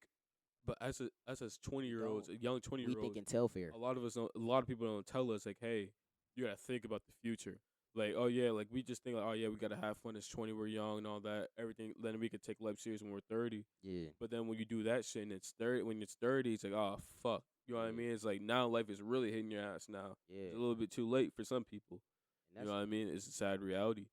But as 20-year-olds, don't. young We 20-year-olds, think in telfair. a lot of people don't tell us like, hey, you gotta think about the future. Like, oh yeah, like we just think like, oh yeah, we gotta have fun. It's 20, we're young and all that. Everything. Then we could take life serious when we're 30. Yeah. But then when you do that shit and it's 30, when it's 30, it's like, oh fuck. You know what I Yeah. mean? It's like now life is really hitting your ass now. Yeah. It's a little bit too late for some people. And You know what I mean? It's a sad reality.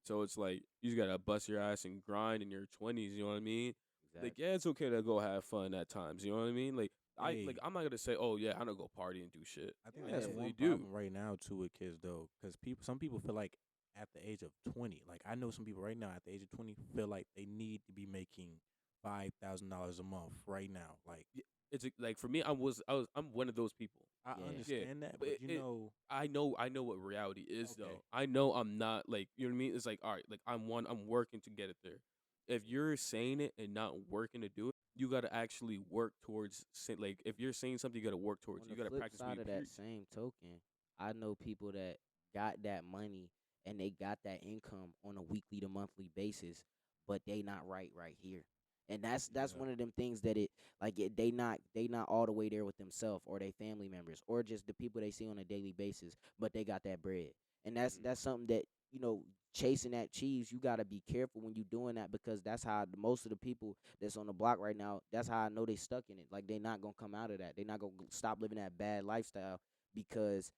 So it's like you just gotta bust your ass and grind in your 20s. You know what I mean? Like, exactly. yeah, it's okay to go have fun at times. You know what I mean? Like, Hey. I'm not gonna say, oh yeah, I'm gonna go party and do shit. I think Yeah. that's Definitely one do. problem right now too with kids though, because some people feel like at the age of 20, like I know some people right now at the age of 20 feel like they need to be making $5,000 a month right now. Like It's like for me, I'm one of those people. I Yeah. understand that, but but you know, I know what reality is Okay. though. I know I'm not like, you know what I mean. It's like, all right, like I'm working to get it there. If you're saying it and not working to do it, you gotta actually work towards. Like if you're saying something, you gotta work towards. On You the gotta flip practice what side you of that preach. same token, I know people that got that money and they got that income on a weekly to monthly basis, but they not right here. And that's Yeah. one of them things that they not all the way there with themselves or their family members or just the people they see on a daily basis, but they got that bread. And that's something that, chasing that cheese, you gotta be careful when you doing that, because that's how most of the people that's on the block right now, that's how I know they stuck in it. Like they not gonna come out of that. They not gonna stop living that bad lifestyle because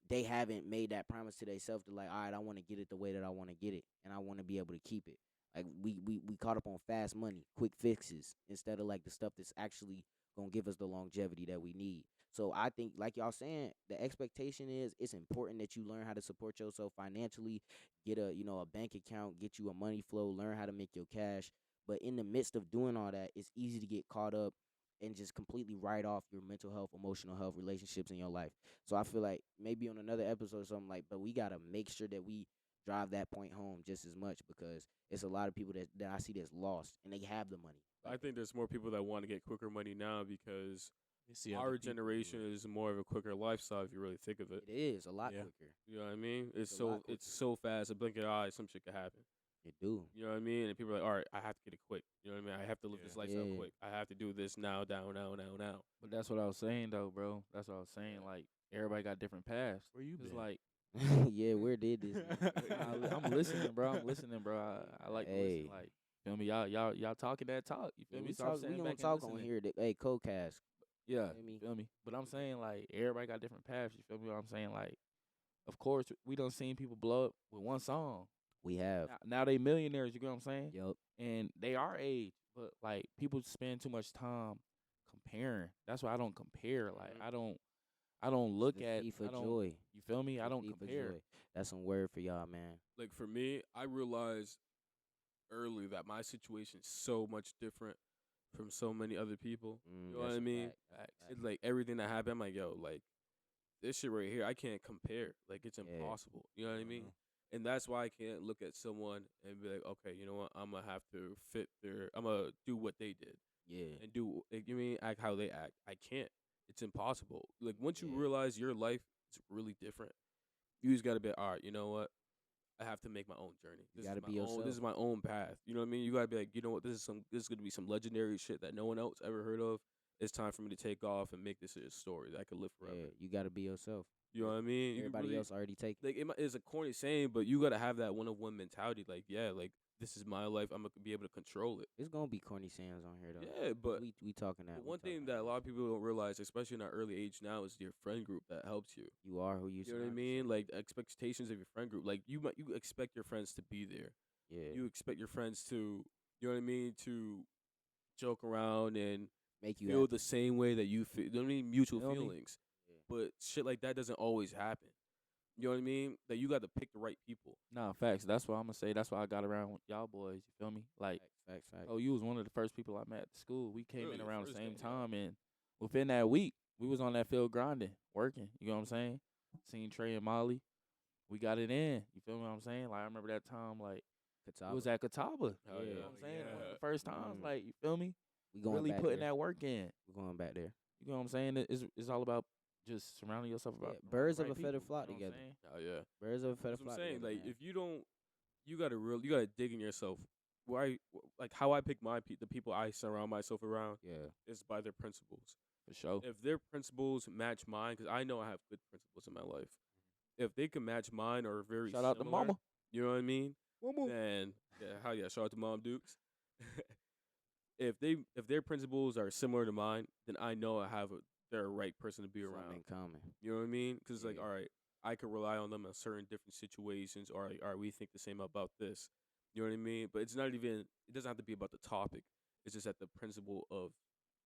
they haven't made that promise to themselves to like, all right, I want to get it the way that I want to get it, and I want to be able to keep it. Like we caught up on fast money, quick fixes, instead of like the stuff that's actually gonna give us the longevity that we need. So I think, like y'all saying, the expectation is it's important that you learn how to support yourself financially, get a bank account, get you a money flow, learn how to make your cash. But in the midst of doing all that, it's easy to get caught up and just completely write off your mental health, emotional health, relationships in your life. So I feel like maybe on another episode or something like, but we gotta make sure that we drive that point home just as much, because it's a lot of people that I see that's lost and they have the money. I think there's more people that want to get quicker money now because you see other our people do generation it. is more of a quicker lifestyle if you really think of it. It is a lot Yeah. quicker. You know what I mean? It's It's a lot it's so fast. A blink of your eye, some shit could happen. It do. You know what I mean? And people are like, all right, I have to get it quick. You know what I mean? I have to live Yeah. this lifestyle Yeah. quick. I have to do this now, now. But that's what I was saying though, bro. That's what I was saying. Like everybody got different paths. Where you It's been? like Yeah, where did this? I'm listening, bro. I'm listening, bro. I like to Hey. listen. Like feel me, y'all talking that talk. You feel me? we So I'm talk. sitting We back gonna and talk on listening. here. Hey, Codecast. Yeah, Feel me? feel me. But I'm saying like everybody got different paths. You feel me? What I'm saying like, of course we done seen people blow up with one song. We have. Now they millionaires. You get what I'm saying? Yup. And they are age, but like people spend too much time comparing. That's why I don't compare. Like I don't look The at. thief I of don't. joy. You feel me? I The don't thief of compare. joy. That's some word for y'all, man. Like for me, I realized early that my situation is so much different from so many other people. You know what That's I a mean? fact. It's like everything that happened, I'm like, yo, like this shit right here, I can't compare. Like it's Yeah. impossible. You know what I mean? And that's why I can't look at someone and be like, okay, you know what? I'm gonna have to I'm gonna do what they did Yeah. and do. Like, you mean act how they act? I can't. It's impossible. Like once you Yeah. realize your life is really different, you just gotta be all right. You know what? I have to make my own journey. You This gotta is my be own. This yourself. is my own path. You know what I mean? You gotta be like, you know what? This is gonna be some legendary shit that no one else ever heard of. It's time for me to take off and make this a story that I could live forever. Yeah. You gotta be yourself. You know what I mean? You can Everybody really- else already taken. like it's a corny saying, but you gotta have that one-on-one mentality. Like, yeah, like this is my life. I'm gonna be able to control it. It's gonna be corny Sam's on here though. Yeah, but we talking that. but we one talking thing that a lot of people don't realize, especially in our early age now, is your friend group that helps you. you are who you. You know what I surround mean? yourself Like the expectations of your friend group. Like you expect your friends to be there. with. Yeah, You expect your friends to, you know what I mean, to joke around and make you feel happy. the same way that you feel. You know what I mean? Mutual Feel me? feelings. Yeah. But shit like that doesn't always happen. You know what I mean? That you got to pick the right people. Nah, facts. That's what I'm gonna say. That's why I got around with y'all boys. You feel me? Like, Facts. oh, you was one of the first people I met at the school. We came Really, in the around the first same day, yeah. time, and within that week, we was on that field grinding, working. You know what I'm saying? Seen Trey and Molly. We got it in. You feel me what I'm saying? Like, I remember that time, like, Catawba. it was at Catawba. Hell Yeah. You yeah. know what I'm saying? One of Yeah. the first times, Mm. like, you feel me? we going Really back putting there. that work in. We going back there. You know what I'm saying? It's all about just surrounding yourself Yeah, about birds the of right a feather people, flock you know what I'm together. saying? Hell yeah. Birds of a feather That's what flock I'm saying. together. Like man. if you don't, you gotta dig in yourself. Like how I pick the people I surround myself around yeah, is by their principles. For sure. If their principles match mine, because I know I have good principles in my life. If they can match mine or are very Shout out to similar, Mama. you know what I mean? Mama. Then yeah, hell yeah, shout out to Mom Dukes. If their principles are similar to mine, then I know they're a right person to be something around. in common. You know what I mean? Because like, Yeah. all right, I could rely on them in certain different situations. Or all right, we think the same about this. You know what I mean? But it's not even. It doesn't have to be about the topic. It's just at the principle of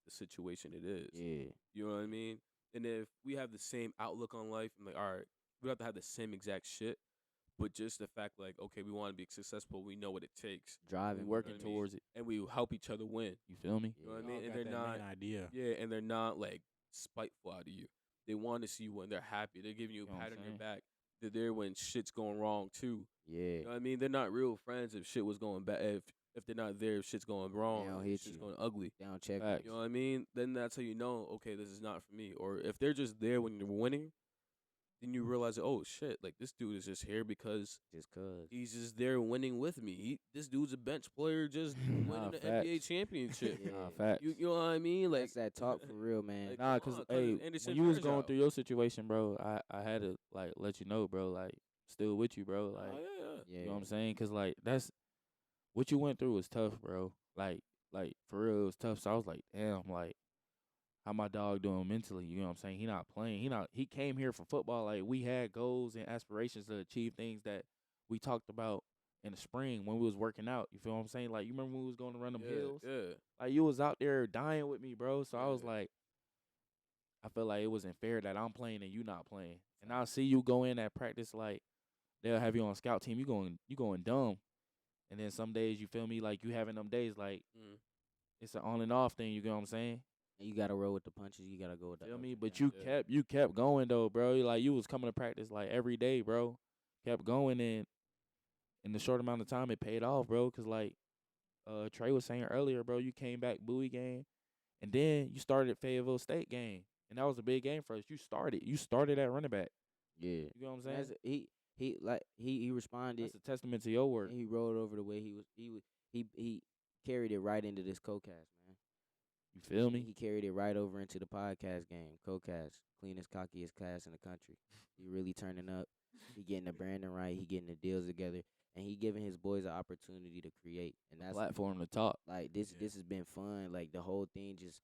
the situation it is. Yeah, You know what I mean? And if we have the same outlook on life, I'm like, all right, we don't have to have the same exact shit, but just the fact, like, okay, we want to be successful. We know what it takes, We driving. working what I mean? towards it. and we help each other win. You feel me? You know what I Yeah. mean? And Got they're that not. main idea. Yeah, and they're not like spiteful out of you. They want to see you when they're happy. They're giving you You know a what pat I'm on your saying? back. They're there when shit's going wrong too. Yeah, You know what I mean? They're not real friends if shit was going bad. If they're not there, if shit's going wrong, don't if hit shit's you. going ugly. down check. Facts. You know what I mean? Then that's how you know, okay, this is not for me. Or if they're just there when you're winning, then you realize, oh shit, like this dude is just here because Just cause. he's just there winning with me. This dude's a bench player just winning the NBA facts. championship. Yeah. Nah, facts. You know what I mean? Like That's that talk for real, man. Like, Nah, come cause on, hey, Anderson when you was going Varejao. through your situation, bro, I had to like let you know, bro, like still with you, bro, like Oh, yeah. yeah, you know what I'm saying? Cause like that's what you went through was tough, bro. Like for real, it was tough. So I was like, damn, like how my dog doing mentally? You know what I'm saying? He not playing. He came here for football. Like we had goals and aspirations to achieve things that we talked about in the spring when we was working out. You feel what I'm saying? Like you remember when we was going to run them hills? Yeah. Like you was out there dying with me, bro. So I was Yeah. like, I feel like it wasn't fair that I'm playing and you not playing. And I'll see you go in at practice like they'll have you on scout team. You going dumb. And then some days you feel me like you having them days like Mm. it's an on and off thing. You get what I'm saying? And you gotta roll with the punches. You gotta go with the Feel ups me? and But downs. Yeah. you kept going though, bro. Like you was coming to practice like every day, bro. Kept going and in the short amount of time it paid off, bro. Cause like Trey was saying earlier, bro, you came back Bowie game, and then you started Fayetteville State game, and that was a big game for us. You started at running back. Yeah, You know what I'm saying? That's- he responded. That's a testament to your work. And he rolled over the way he carried it right into this co-cast, man. You feel me? He carried it right over into the podcast game. Co-cast, cleanest, cockiest cast in the country. He really turning up. He getting the branding right. He getting the deals together, and he giving his boys an opportunity to create. And that's Platform to talk. like this. Yeah. This has been fun. Like the whole thing, just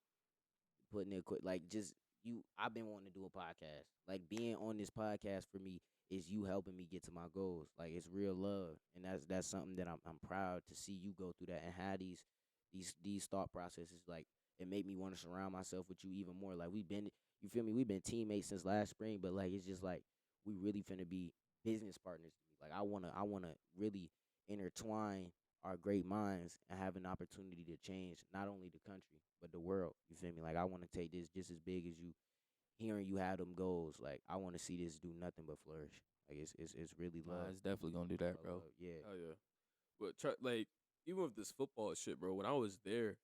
putting it quick. Like just you. I've been wanting to do a podcast. Like being on this podcast for me is you helping me get to my goals. Like it's real love, and that's something that I'm proud to see you go through that and have these thought processes. Like it made me want to surround myself with you even more. Like you feel me? We've been teammates since last spring, but like it's just like we really finna be business partners. Like I wanna really intertwine our great minds and have an opportunity to change not only the country but the world. You feel me? Like I want to take this just as big as you. Hearing you have them goals, like I want to see this do nothing but flourish. Like it's really Nah, love. it's definitely gonna do that, Love, bro. love, yeah. Oh yeah. But like even with this football shit, bro, when I was there,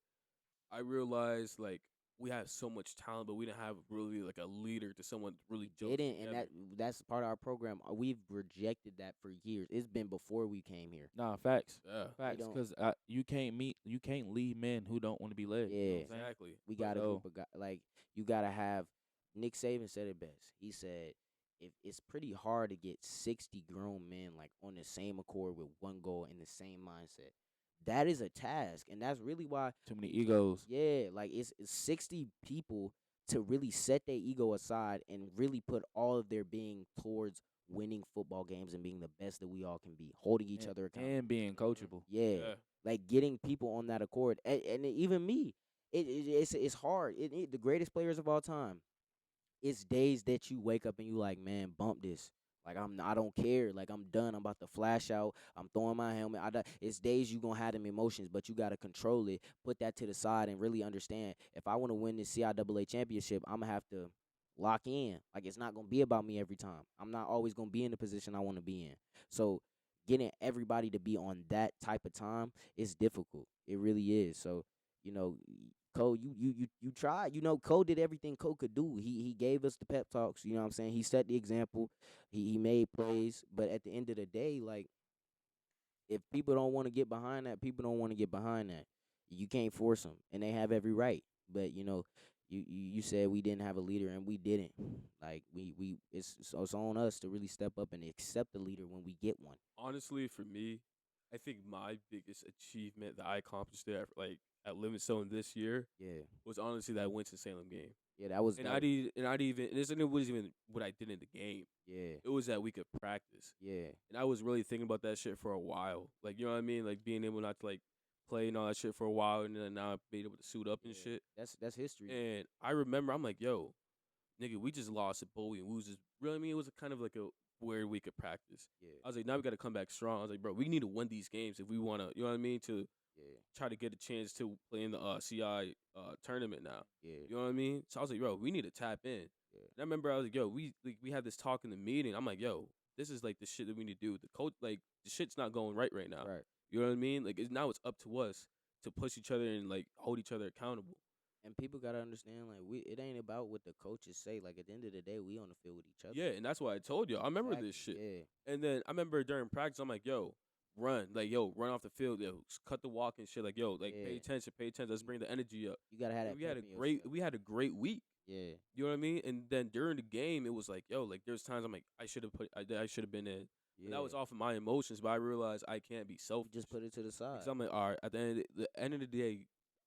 I realized like we had so much talent, but we didn't have really like a leader to someone to really They jump didn't, and together. that's part of our program. We've rejected that for years. It's been before we came here. Nah, facts. Yeah. Facts. don't- Because you can't lead men who don't want to be led. You know what I'm saying? Exactly. We got a So- group of guys. Like you gotta have. Nick Saban said it best. He said, if it's pretty hard to get 60 grown men like on the same accord with one goal and the same mindset. That is a task, and that's really why. Too many egos. Yeah, like it's 60 people to really set their ego aside and really put all of their being towards winning football games and being the best that we all can be, holding each other accountable. And being coachable. Yeah, Yeah. like getting people on that accord, and even me, it's hard. The greatest players of all time. It's days that you wake up and you like, man, bump this. Like I don't care. Like I'm done. I'm about to flash out. I'm throwing my helmet. It's days you gonna have them emotions, but you gotta control it. Put that to the side and really understand. If I want to win this CIAA championship, I'm gonna have to lock in. Like it's not gonna be about me every time. I'm not always gonna be in the position I want to be in. So getting everybody to be on that type of time is difficult. It really is. So you know, Cole, you tried. You know, Cole did everything Cole could do. He gave us the pep talks. You know what I'm saying? He set the example. He made plays. But at the end of the day, like if people don't want to get behind that, people don't want to get behind that. You can't force them, and they have every right. But you know, you said we didn't have a leader, and we didn't. Like it's on us to really step up and accept the leader when we get one. Honestly, for me, I think my biggest achievement that I accomplished there, like at Livingstone this year, Yeah, was honestly that Winston Salem game. yeah, that was. And that, I did, and I didn't even. And it wasn't even what I did in the game. yeah, It was that we could practice, yeah, and I was really thinking about that shit for a while. Like you know what I mean? Like being able not to like play and all that shit for a while, and then now being able to suit up and yeah. shit. That's history. And I remember I'm like, yo, nigga, we just lost at Bowie, and we was just really. I mean, it was kind of like a where we could practice. Yeah, I was like, now we got to come back strong. I was like, bro, we need to win these games if we want to, you know what I mean, to yeah, try to get a chance to play in the CI tournament now. yeah, You know what I mean? So I was like, bro, we need to tap in. Yeah. And I remember I was like, yo, we had this talk in the meeting. I'm like, yo, this is like the shit that we need to do. The coach, like, the shit's not going right now. right. You know what I mean? Like, now it's up to us to push each other and like hold each other accountable. And people gotta understand, like it ain't about what the coaches say. Like at the end of the day, we on the field with each other. Yeah, and that's why I told you. I remember this shit. Yeah, And then I remember during practice, I'm like, yo, run. Like, yo, run off the field. Yo, cut the walk and shit. Like, yo, like, Yeah. pay attention. Let's bring the energy up. you gotta have that. We had a pep in great yourself. we had a great week. Yeah, You know what I mean? And then during the game, it was like, yo, like there's times I'm like, I should have been in. yeah. And that was off of my emotions, but I realized I can't be You selfish. just put it to the side. Because I'm like, all right, at the end of the day,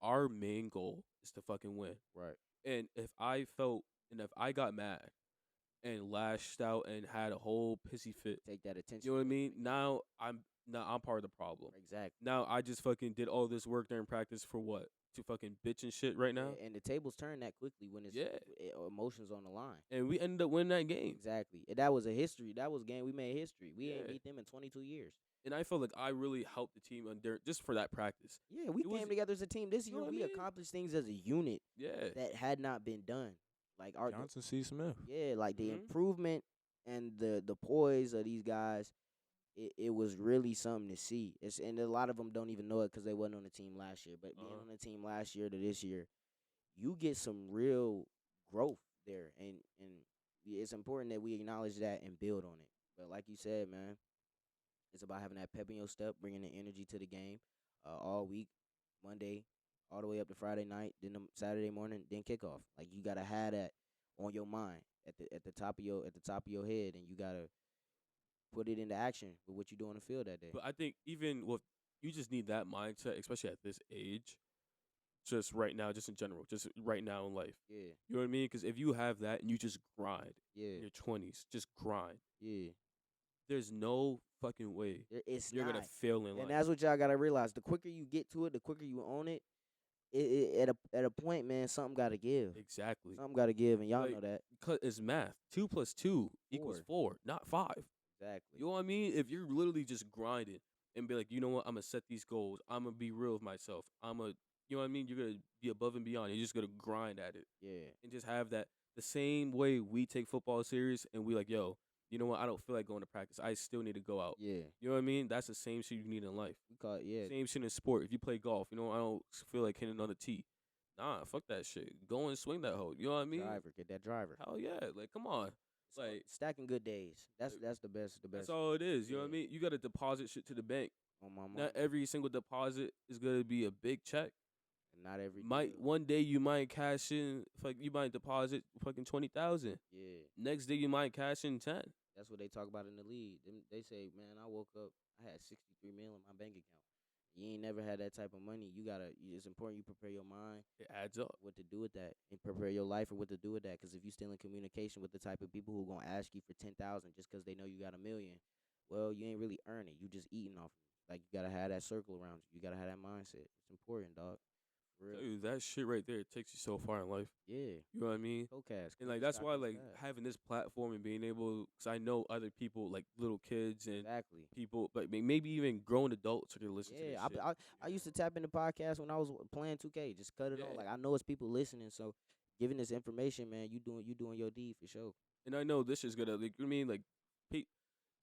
our main goal is to fucking win. Right. And if I got mad and lashed out and had a whole pissy fit, Take that attention. you know what I mean? Now I'm part of the problem. Exactly. Now I just fucking did all this work during practice for what? To fucking bitch and shit right now? Yeah, and the tables turn that quickly when it's Yeah. emotions on the line. And we ended up winning that game. Exactly. And that was a history. That was game we made history. We ain't Yeah. beat them in 22 years. And I felt like I really helped the team under just for that practice. Yeah, we It was- came together as a team this You year. know what I We mean? accomplished things as a unit Yeah. that had not been done. Like our Johnson C. Smith. yeah, like the Mhm. improvement and the poise of these guys. It was really something to see. And a lot of them don't even know it because they wasn't on the team last year. But being on the team last year to this year, you get some real growth there, and it's important that we acknowledge that and build on it. But like you said, man, it's about having that pep in your step, bringing the energy to the game all week, Monday, all the way up to Friday night, then Saturday morning, then kickoff. Like you gotta have that on your mind at the top of your head, and you gotta put it into action with what you do on the field that day. But I think even with you just need that mindset, especially at this age, just right now, just in general, just right now in life. Yeah, You know what I mean? Because if you have that and you just grind in yeah, your 20s, just grind, yeah. there's no fucking way It's you're not. going to fail in And life. that's what y'all gotta realize. The quicker you get to it, the quicker you own it. At a point, man, something gotta give. Exactly. Something gotta give, and y'all Like, know that. Because it's math. 2 plus 2 equals 4, not 5. Exactly. You know what I mean? If you're literally just grinding and be like, you know what, I'm gonna set these goals. I'm gonna be real with myself. You know what I mean? You're gonna be above and beyond. You're just gonna grind at it Yeah. and just have that the same way we take football serious and we like, yo, you know what? I don't feel like going to practice. I still need to go out. Yeah. You know what I mean? That's the same shit you need in life. We call it, yeah. Same shit in sport. If you play golf, you know, I don't feel like hitting on the tee. Nah, fuck that shit. Go and swing that hoe. You know what I mean? Driver, get that driver. Hell yeah. Like, come on. Like, Stacking good days. That's the best. The that's best. all it is. You know what I Yeah. mean? You got to deposit shit to the bank. On my mind. Not every single deposit is going to be a big check. Not every Might deal. one day you might cash in, you might deposit fucking 20,000. Yeah, Next day you might cash in 10. that's what they talk about in the league. They say, man, I woke up, I had 63 mil in my bank account. You ain't never had that type of money. It's important you prepare your mind It adds up. what to do with that and prepare your life for what to do with that. Because if you still in communication with the type of people who gonna ask you for 10,000 just because they know you got a million, well, you ain't really earn it. You just eating off. Like you gotta have that circle around you. You gotta have that mindset. It's important, dog. For real. Dude, that shit right there takes you so far in life. Yeah. You know what I mean? Cocast. And like that's why like having this platform and being able, because I know other people like little kids and exactly. people, like maybe even grown adults are gonna listen to this Yeah, shit. I used to tap into podcasts when I was playing 2K. Just cut it on. Yeah. Like I know it's people listening, so giving this information, man, you doing your deed for sure. And I know this is gonna, like, you know what I mean, like,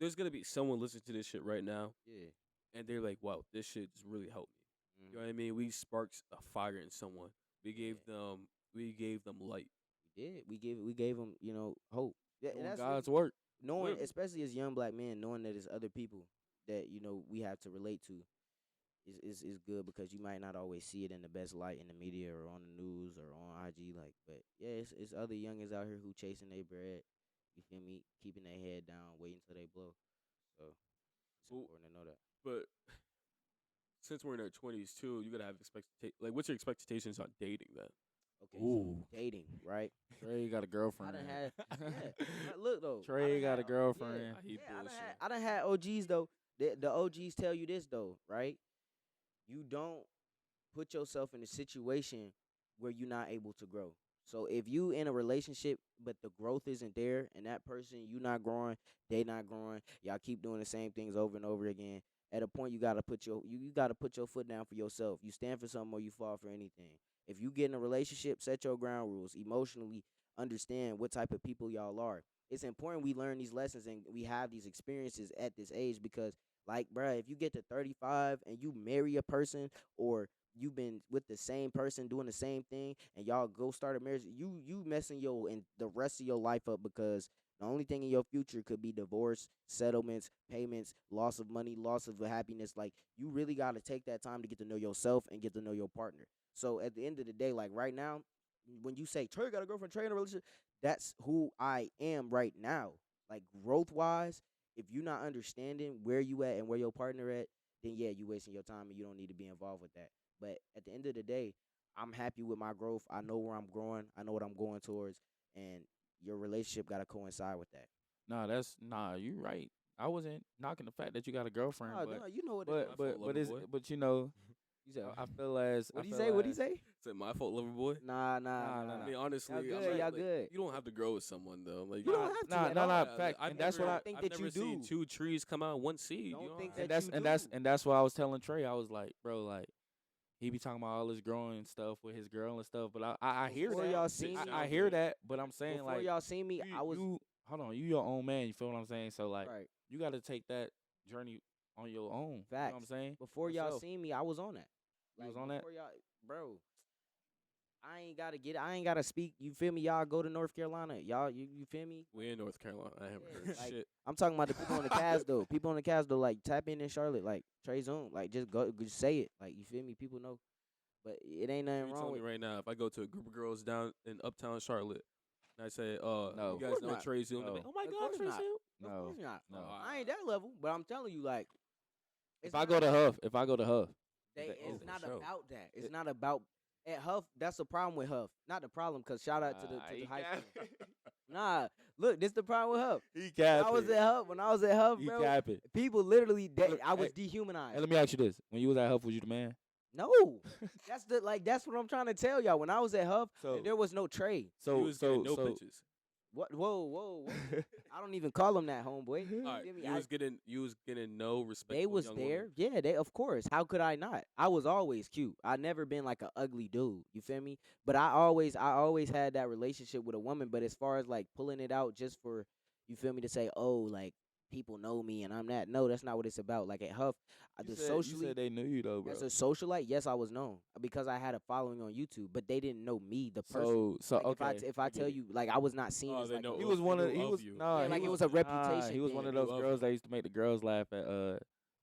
there's gonna be someone listening to this shit right now, Yeah. and they're like, "Wow, this shit just really helped me." You know what I mean? We sparked a fire in someone. We gave them light. We did. We gave them, hope. Yeah, and Doing that's God's really- work. knowing, Literally. especially as young black men, knowing that there's other people that we have to relate to, is good because you might not always see it in the best light in the media or on the news or on IG. Like, but yeah, it's other youngins out here who chasing their bread. You feel me? Keeping their head down, waiting till they blow. So it's Well, important to know that. But since we're in our 20s too, you gotta have what's your expectations on dating then? Okay, Ooh. so dating, right? Trey got a I girlfriend. done had, yeah. Look though, I Trey done got a had- girlfriend. Yeah, I hate yeah, bullshit. I done had OGs though. The OGs tell you this though, right? You don't put yourself in a situation where you're not able to grow. So if you in a relationship but the growth isn't there and that person you not growing, they not growing, y'all keep doing the same things over and over again. At a point you gotta put you gotta put your foot down for yourself. You stand for something or you fall for anything. If you get in a relationship, set your ground rules. Emotionally understand what type of people y'all are. It's important we learn these lessons and we have these experiences at this age because, like, bruh, if you get to 35 and you marry a person or you've been with the same person doing the same thing and y'all go start a marriage, you messing and the rest of your life up because the only thing in your future could be divorce, settlements, payments, loss of money, loss of happiness. Like you really got to take that time to get to know yourself and get to know your partner. So at the end of the day, like right now, when you say Trey got a girlfriend, Trey in a relationship, that's who I am right now. Like growth wise, if you're not understanding where you at and where your partner at, then yeah, you wasting your time and you don't need to be involved with that. But at the end of the day, I'm happy with my growth. I know where I'm growing. I know what I'm going towards, and your relationship got to coincide with that. You right. I wasn't knocking the fact that you got a girlfriend, Nah, but nah, you know what? My it fault, but lover boy. but you know, you said. I feel as What I do you feel say? What do you as- say? Is it my fault, lover boy? Nah. I mean, honestly, Y'all I'm good, not, y'all like, good. You don't have to grow with someone though. Like You don't have to. Nah, at nah, all. nah. Yeah, Fact, I've and that's never, what I think I've that never you seen do. two trees come out one seed. Don't You know think what I'm that saying? you do. and that's why I was telling Trey. I was like, bro, like he be talking about all this growing stuff with his girl and stuff, but I hear Before that. y'all seen me, I hear that, but I'm saying before like y'all seen me, I was you hold on, you your own man. You feel what I'm saying? So like right. you got to take that journey on your own. You know what I'm Facts. saying? Before y'all Yourself. seen me, I was on that. You was on that? before y'all, bro. I ain't gotta speak. You feel me? Y'all go to North Carolina. Y'all, you feel me? We in North Carolina. I haven't Yeah, heard like, shit. I'm talking about the people on the cast though. People on the cast though, like tap in Charlotte, like Trey Zoom, like just go, just say it. Like you feel me? People know, but it ain't nothing You wrong telling with. me right now, if I go to a group of girls down in Uptown Charlotte, and I say, No. you Of guys course know not. Trey Zoom? No. They're like, oh my Of God, course Trey not. Zoom. Of No, course not. no. I ain't that level, but I'm telling you, like, If I go to Huff, it's for not sure. about that. It's not about at Huff. That's the problem with Huff. Not the problem, cause shout out to the high school. Nah, look, this the problem with Huff. He When I was at Huff, He bro, capping. people literally, Look, I was hey, dehumanized. Hey, let me ask you this: when you was at Huff, was you the man? No, that's what I'm trying to tell y'all. When I was at Huff, So- there was no trade. He was getting no pitches. What? Whoa. I don't even call them that, homeboy. All right, Feel me? you was getting no respect. They from was young there. women. Yeah, they of course. How could I not? I was always cute. I never been like an ugly dude. You feel me? But I always had that relationship with a woman. But as far as like pulling it out just for you feel me to say, oh, like people know me and I'm that. No, that's not what it's about. Like at Huff, You the said, socially you said they knew you though, bro. as a socialite, yes, I was known because I had a following on YouTube. But they didn't know me, the person. So Like, okay. if I tell you, like I was not seen Oh, as they like know a- He was one of They he knew was of you. nah, Yeah, he like it was was a reputation He was thing. one of They those knew of girls you. that used to make the girls laugh at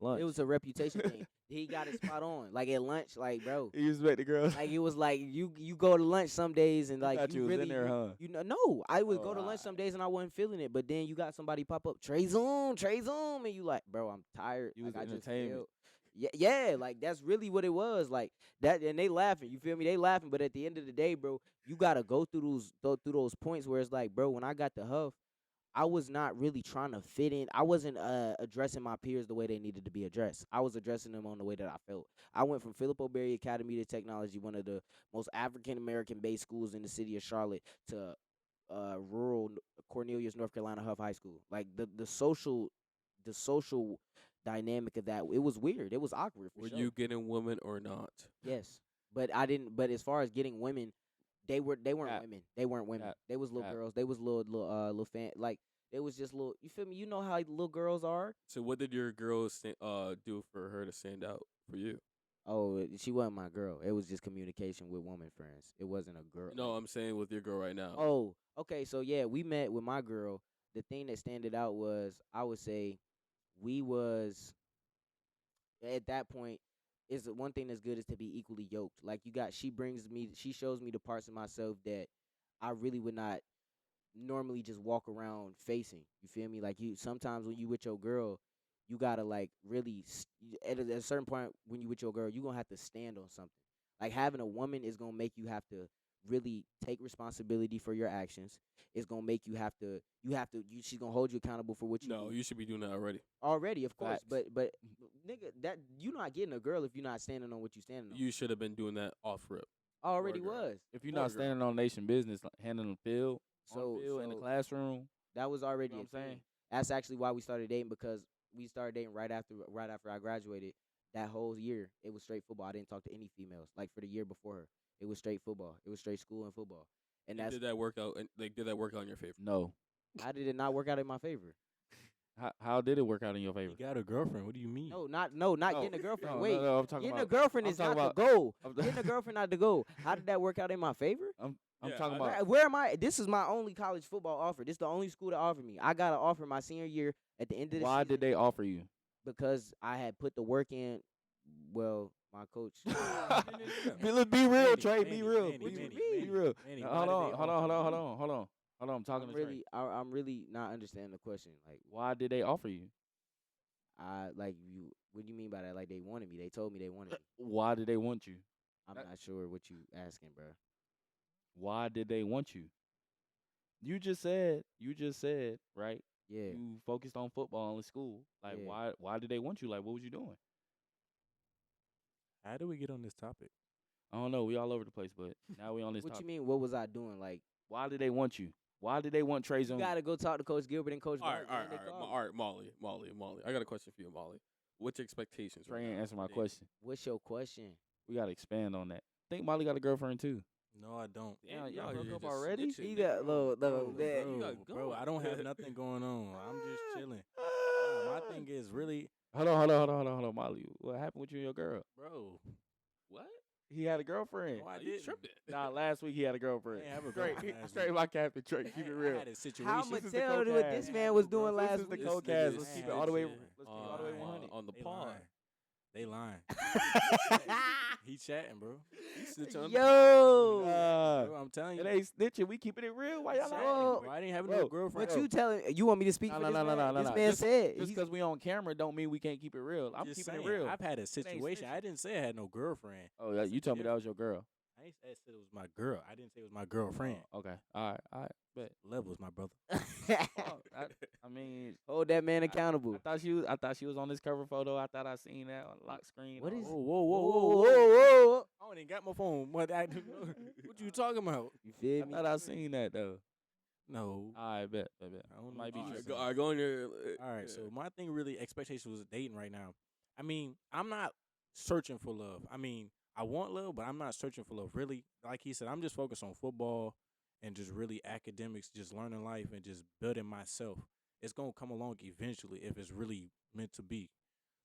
Lunch. It was a reputation thing. He got it spot on. Like at lunch, like bro. You respect the girls. Like it was like you go to lunch some days and like thought you you was in really there, huh? you know no I would Oh, go to lunch alright. some days and I wasn't feeling it, but then you got somebody pop up Trey Zoom, and you like, bro, I'm tired. You like, was I just entertainment. failed. Yeah, like that's really what it was. Like that, and they laughing. You feel me? They laughing, but at the end of the day, bro, you gotta go through those points where it's like, bro, when I got the huff, I was not really trying to fit in. I wasn't addressing my peers the way they needed to be addressed. I was addressing them on the way that I felt. I went from Philip O'Berry Academy to Technology, one of the most African American based schools in the city of Charlotte, to rural Cornelius, North Carolina Huff High School. Like the social dynamic of that, it was weird. It was awkward. For Were sure. you getting women or not? Yes, but I didn't. But as far as getting women, they weren't Cap. women. They weren't women. Cap. They was little Cap. girls. They was little fan. Like it was just little. You feel me? You know how little girls are. So what did your girl do for her to stand out for you? Oh, she wasn't my girl. It was just communication with woman friends. It wasn't a girl. No, I'm saying with your girl right now. Oh, okay. So yeah, we met with my girl. The thing that standed out was, I would say, we was at that point, is the one thing that's good is to be equally yoked. Like she shows me the parts of myself that I really would not normally just walk around facing. You feel me? Like you sometimes when you with your girl, you gotta like really at a certain point when you with your girl, you gonna have to stand on something. Like having a woman is gonna make you have to really take responsibility for your actions. It's gonna make you have to. She's gonna hold you accountable for what you No, do. you should be doing that already. Already, of course, Facts. but nigga, that you not getting a girl if you're not standing on what you standing on. You should have been doing that off rip. Already girl. was. If you're Poor not girl. standing on nation business, like handling the field, So, in the so classroom, that was already You know a what I'm thing. saying? That's actually why we started dating, because we started dating right after I graduated. That whole year, it was straight football. I didn't talk to any females. Like for the year before her, it was straight football. It was straight school and football. And that's Did that work out? And did that work out in your favor? no. how did it not work out in my favor? How did it work out in your favor? You got a girlfriend. What do you mean? No, not No, getting a girlfriend. No, Wait, no, I'm talking getting a about. girlfriend I'm is not talking the about- goal. I'm, Getting a girlfriend not the goal. How did that work out in my favor? I'm Yeah, talking I- about. Where am I? This is my only college football offer. This is the only school that offered me. I got an offer my senior year at the end of the Why season did they offer you? because I had put the work in. Well, my coach. Let's be real, Trey. Be Manny, real. Manny, Be Manny, be real. Manny, Hold why on, did they hold on, offer hold on, you? hold on, hold on, hold on. I'm talking I'm to Trey. really, I'm really not understanding the question. Like, Why did they offer you? like you. What do you mean by that? Like they wanted me. They told me they wanted me. Why did they want you? I'm That- not sure what you asking, bro. Why did they want you? You just said, right? Yeah. You focused on football in school. Like, Yeah. why did they want you? Like, what was you doing? How did we get on this topic? I don't know. We all over the place, but now we on this What topic. you mean? What was I doing? Like, Why did they want you? Why did they want Trey you Zoom? gotta go talk to Coach Gilbert and Coach. All right, Martin, all right, man. all They right, called me. all right, Molly. I got a question for you, Molly. What's your expectations? Trey right ain't now answer my for dating? question. What's your question? We gotta expand on that. I think Molly got a girlfriend too. No, I don't. Yeah, Damn, y'all you're broke up just already? snitching, He nigga. got little, Bro, man. you got bro, going. I don't have nothing going on. I'm just chilling. My thing is really, Hold on, Molly. What happened with you and your girl? bro. What? He had a girlfriend. No, I You didn't. tripping? Nah, last week he had a girlfriend. I ain't have a Straight, girlfriend last straight week. my captain. Straight, keep it I real. had a situation. How I'ma This is the tell what co-cast. this man was doing This last is the week? co-cast. nigga Let's is keep it all the way. snitching Let's keep it all the way 100. on the They pod. lying. They lying. He chatting, bro. He snitch on Yo, Bro, I'm telling you. It ain't snitching. We keeping it real. Why y'all Chatting, lying? bro. I didn't have Bro, no girlfriend. what you telling? You want me to speak No, for no, this no, no, man? no, This no. man Just- said Just he's- because we on camera don't mean we can't keep it real. I'm Just keeping saying, it real. I've had a situation. snitching. I didn't say I had no girlfriend. Oh, yeah, you told me that was your girl. I ain't said it was my girl. I didn't say it was my girlfriend. Oh, okay. All right. Bet. Levels, my brother. Fuck, I mean, hold that man accountable. I thought she was on this cover photo. I thought I seen that on lock screen. What all is- over. Whoa. I don't even got my phone. What you talking about? You feel I me? thought I seen that though. No. All right, bet. I don't Might be know. All true. right, go, all right, go on your. All right, so my thing really expectation was dating right now. I mean, I'm not searching for love. I mean, I want love, but I'm not searching for love. Really, like he said, I'm just focused on football and just really academics, just learning life and just building myself. It's gonna come along eventually if it's really meant to be.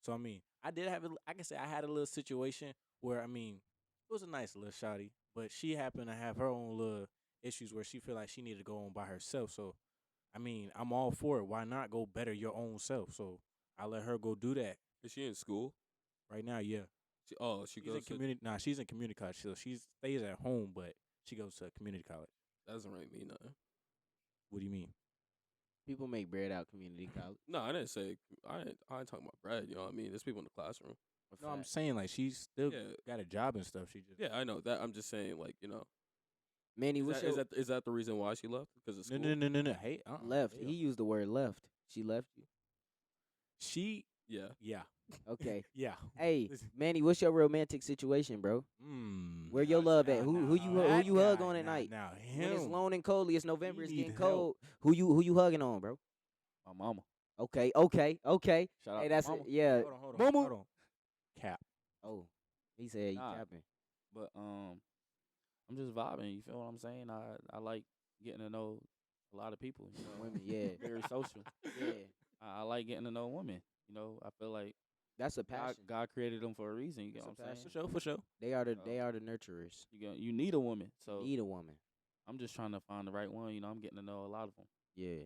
So I mean, I did have I can say I had a little situation where I mean, it was a nice little shawty, but she happened to have her own little issues where she feel like she needed to go on by herself. So I mean, I'm all for it. Why not go better your own self? So I let her go do that. Is she in school? Right now, yeah. She She's goes in to. community. Nah, she's in community college. So she stays at home, but she goes to community college. That doesn't really mean nothing. What do you mean? People make bread out community college. No, I didn't say. I ain't talking about bread. You know what I mean? There's people in the classroom. A No, I'm fact. saying like she's still Yeah. got a job and stuff. She just Yeah, I know that. I'm just saying, like, you know, Manny, what's your is that the reason why she left? Because of no school. no. Hey, left? hell. He used the word left. She left you. She Yeah. yeah Okay. yeah. Hey, Listen. Manny, what's your romantic situation, bro? Mm. Where your love at? Who you hug on at now, night? Now When it's him. lone and cold, it's November, it's need getting help. cold. Who you hugging on, bro? My mama. Okay. Shout out Hey, to that's mama. yeah. Hold on. Mama. Hold on. Cap. Oh, he said you Nah. capping. But I'm just vibing. You feel what I'm saying? I like getting to know a lot of people. You know, Women, yeah, very social. yeah. I like getting to know women. You know, I feel like That's a passion. God created them for a reason. You get That's what a I'm passion. saying? For sure. They are the nurturers. You need a woman. So Need a woman. I'm just trying to find the right one. You know, I'm getting to know a lot of them. Yeah,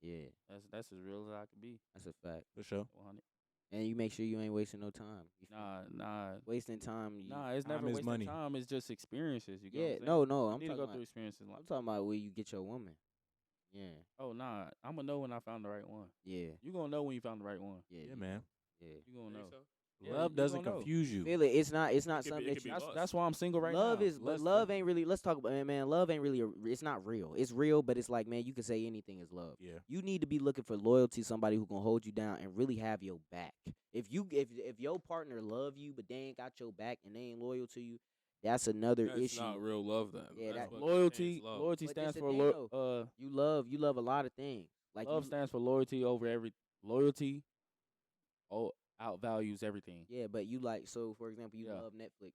yeah. That's as real as I could be. That's a fact. For sure. 100. And you make sure you ain't wasting no time. You feel me? Nah. Wasting time. It's Time never is wasting money. time. It's just experiences. You get Yeah, what I'm saying? no. You I'm need to talking go about. through experiences. I'm talking about where you get your woman. Yeah, Oh nah, I'm gonna know when I found the right one. yeah, You gonna know when you found the right one. yeah, Yeah, man. yeah. You gonna know. So? Yeah, Love you doesn't gonna know. confuse you. Feel it. It's not It something could that be you. lust. That's why I'm single right Love now. is, but Lust love ain't really. Let's talk about man. Love ain't really. It's not real. It's real, but it's like man, you can say anything is love. Yeah. You need to be looking for loyalty, somebody who can hold you down and really have your back. If your partner love you but they ain't got your back and they ain't loyal to you, that's another That's issue. not real love then. Yeah, That's that- what Loyalty. contains love. Loyalty But stands this for the thing, You love a lot of things. Like love you, stands for loyalty over every loyalty. Outvalues everything. yeah, but you like so for example, you Yeah. love Netflix,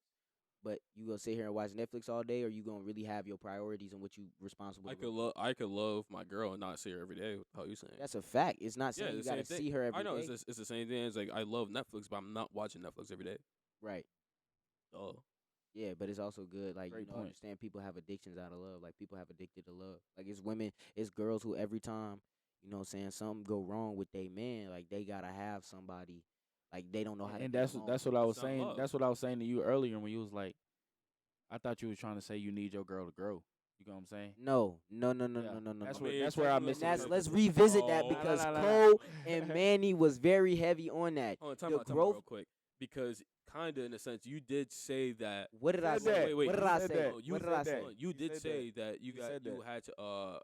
but you gonna sit here and watch Netflix all day, or you gonna really have your priorities and what you responsible? I could love my girl and not see her every day. How you saying? That's a fact. It's not saying you the gotta same thing. see her every day. I know it's the same thing. It's like I love Netflix, but I'm not watching Netflix every day. Right. Oh, Yeah, but it's also good. Like Great you know, point. understand people have addictions out of love. Like people have addicted to love. Like it's women, it's girls who every time, you know, what I'm saying something go wrong with they man, like they gotta have somebody. Like they don't know how. And to get along that's with what I it. was It's not saying. love. That's what I was saying to you earlier when you was like, I thought you was trying to say you need your girl to grow. You know what I'm saying? No. Yeah. That's No. where that's where I technically missed And it. let's revisit that Oh. because Nah. Cole and Manny was very heavy on that. hold on, The time out growth- real quick because kind of in a sense you did say that. What did I said say? that. Wait, What did you I said say? that. You What did said I say? that. You You did said say that you You got said you that. had to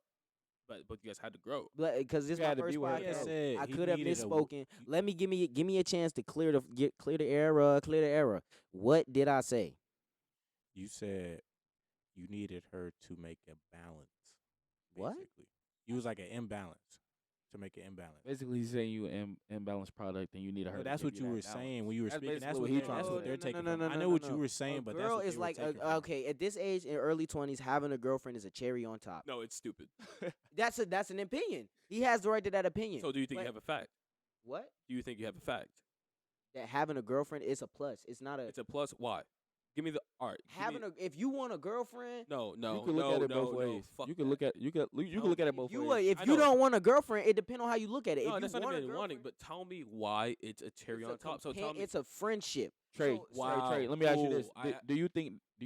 but you guys had to grow. Because this is You my had to first be where podcast. it's at. I He could have needed a- misspoken. Let me give me a chance to clear the error. What did I say? You said you needed her to make a balance. What? Basically. You was like an imbalance to make an imbalance. Basically, he's saying you an imbalanced product and you need a her. No, to that's give what you that were balance. saying when you were That's speaking. basically what he trying That's to what say. they're taking No, from. no, I no, know no, what no. you were saying, A but girl that's what is they were like taking from. okay. At this age, in early 20s, having a girlfriend is a cherry on top. No, it's stupid. That's an opinion. He has the right to that opinion. So do you think But- you have a fact? What? Do you think you have a fact? That having a girlfriend is a plus. It's not a It's a plus. Why? Give me the art. if you want a girlfriend. No. You can look at it both ways. Fuck You can that. look at you can Tell look at me it both If you ways. if I you know. don't want a girlfriend, it depends on how you look at it. No, if that's you not want even a wanting. girlfriend, But tell me why it's a cherry it's on a top. So compa- tell me. it's a friendship. Trey, So- Wow, Trey, let me ask you this: cool. Do you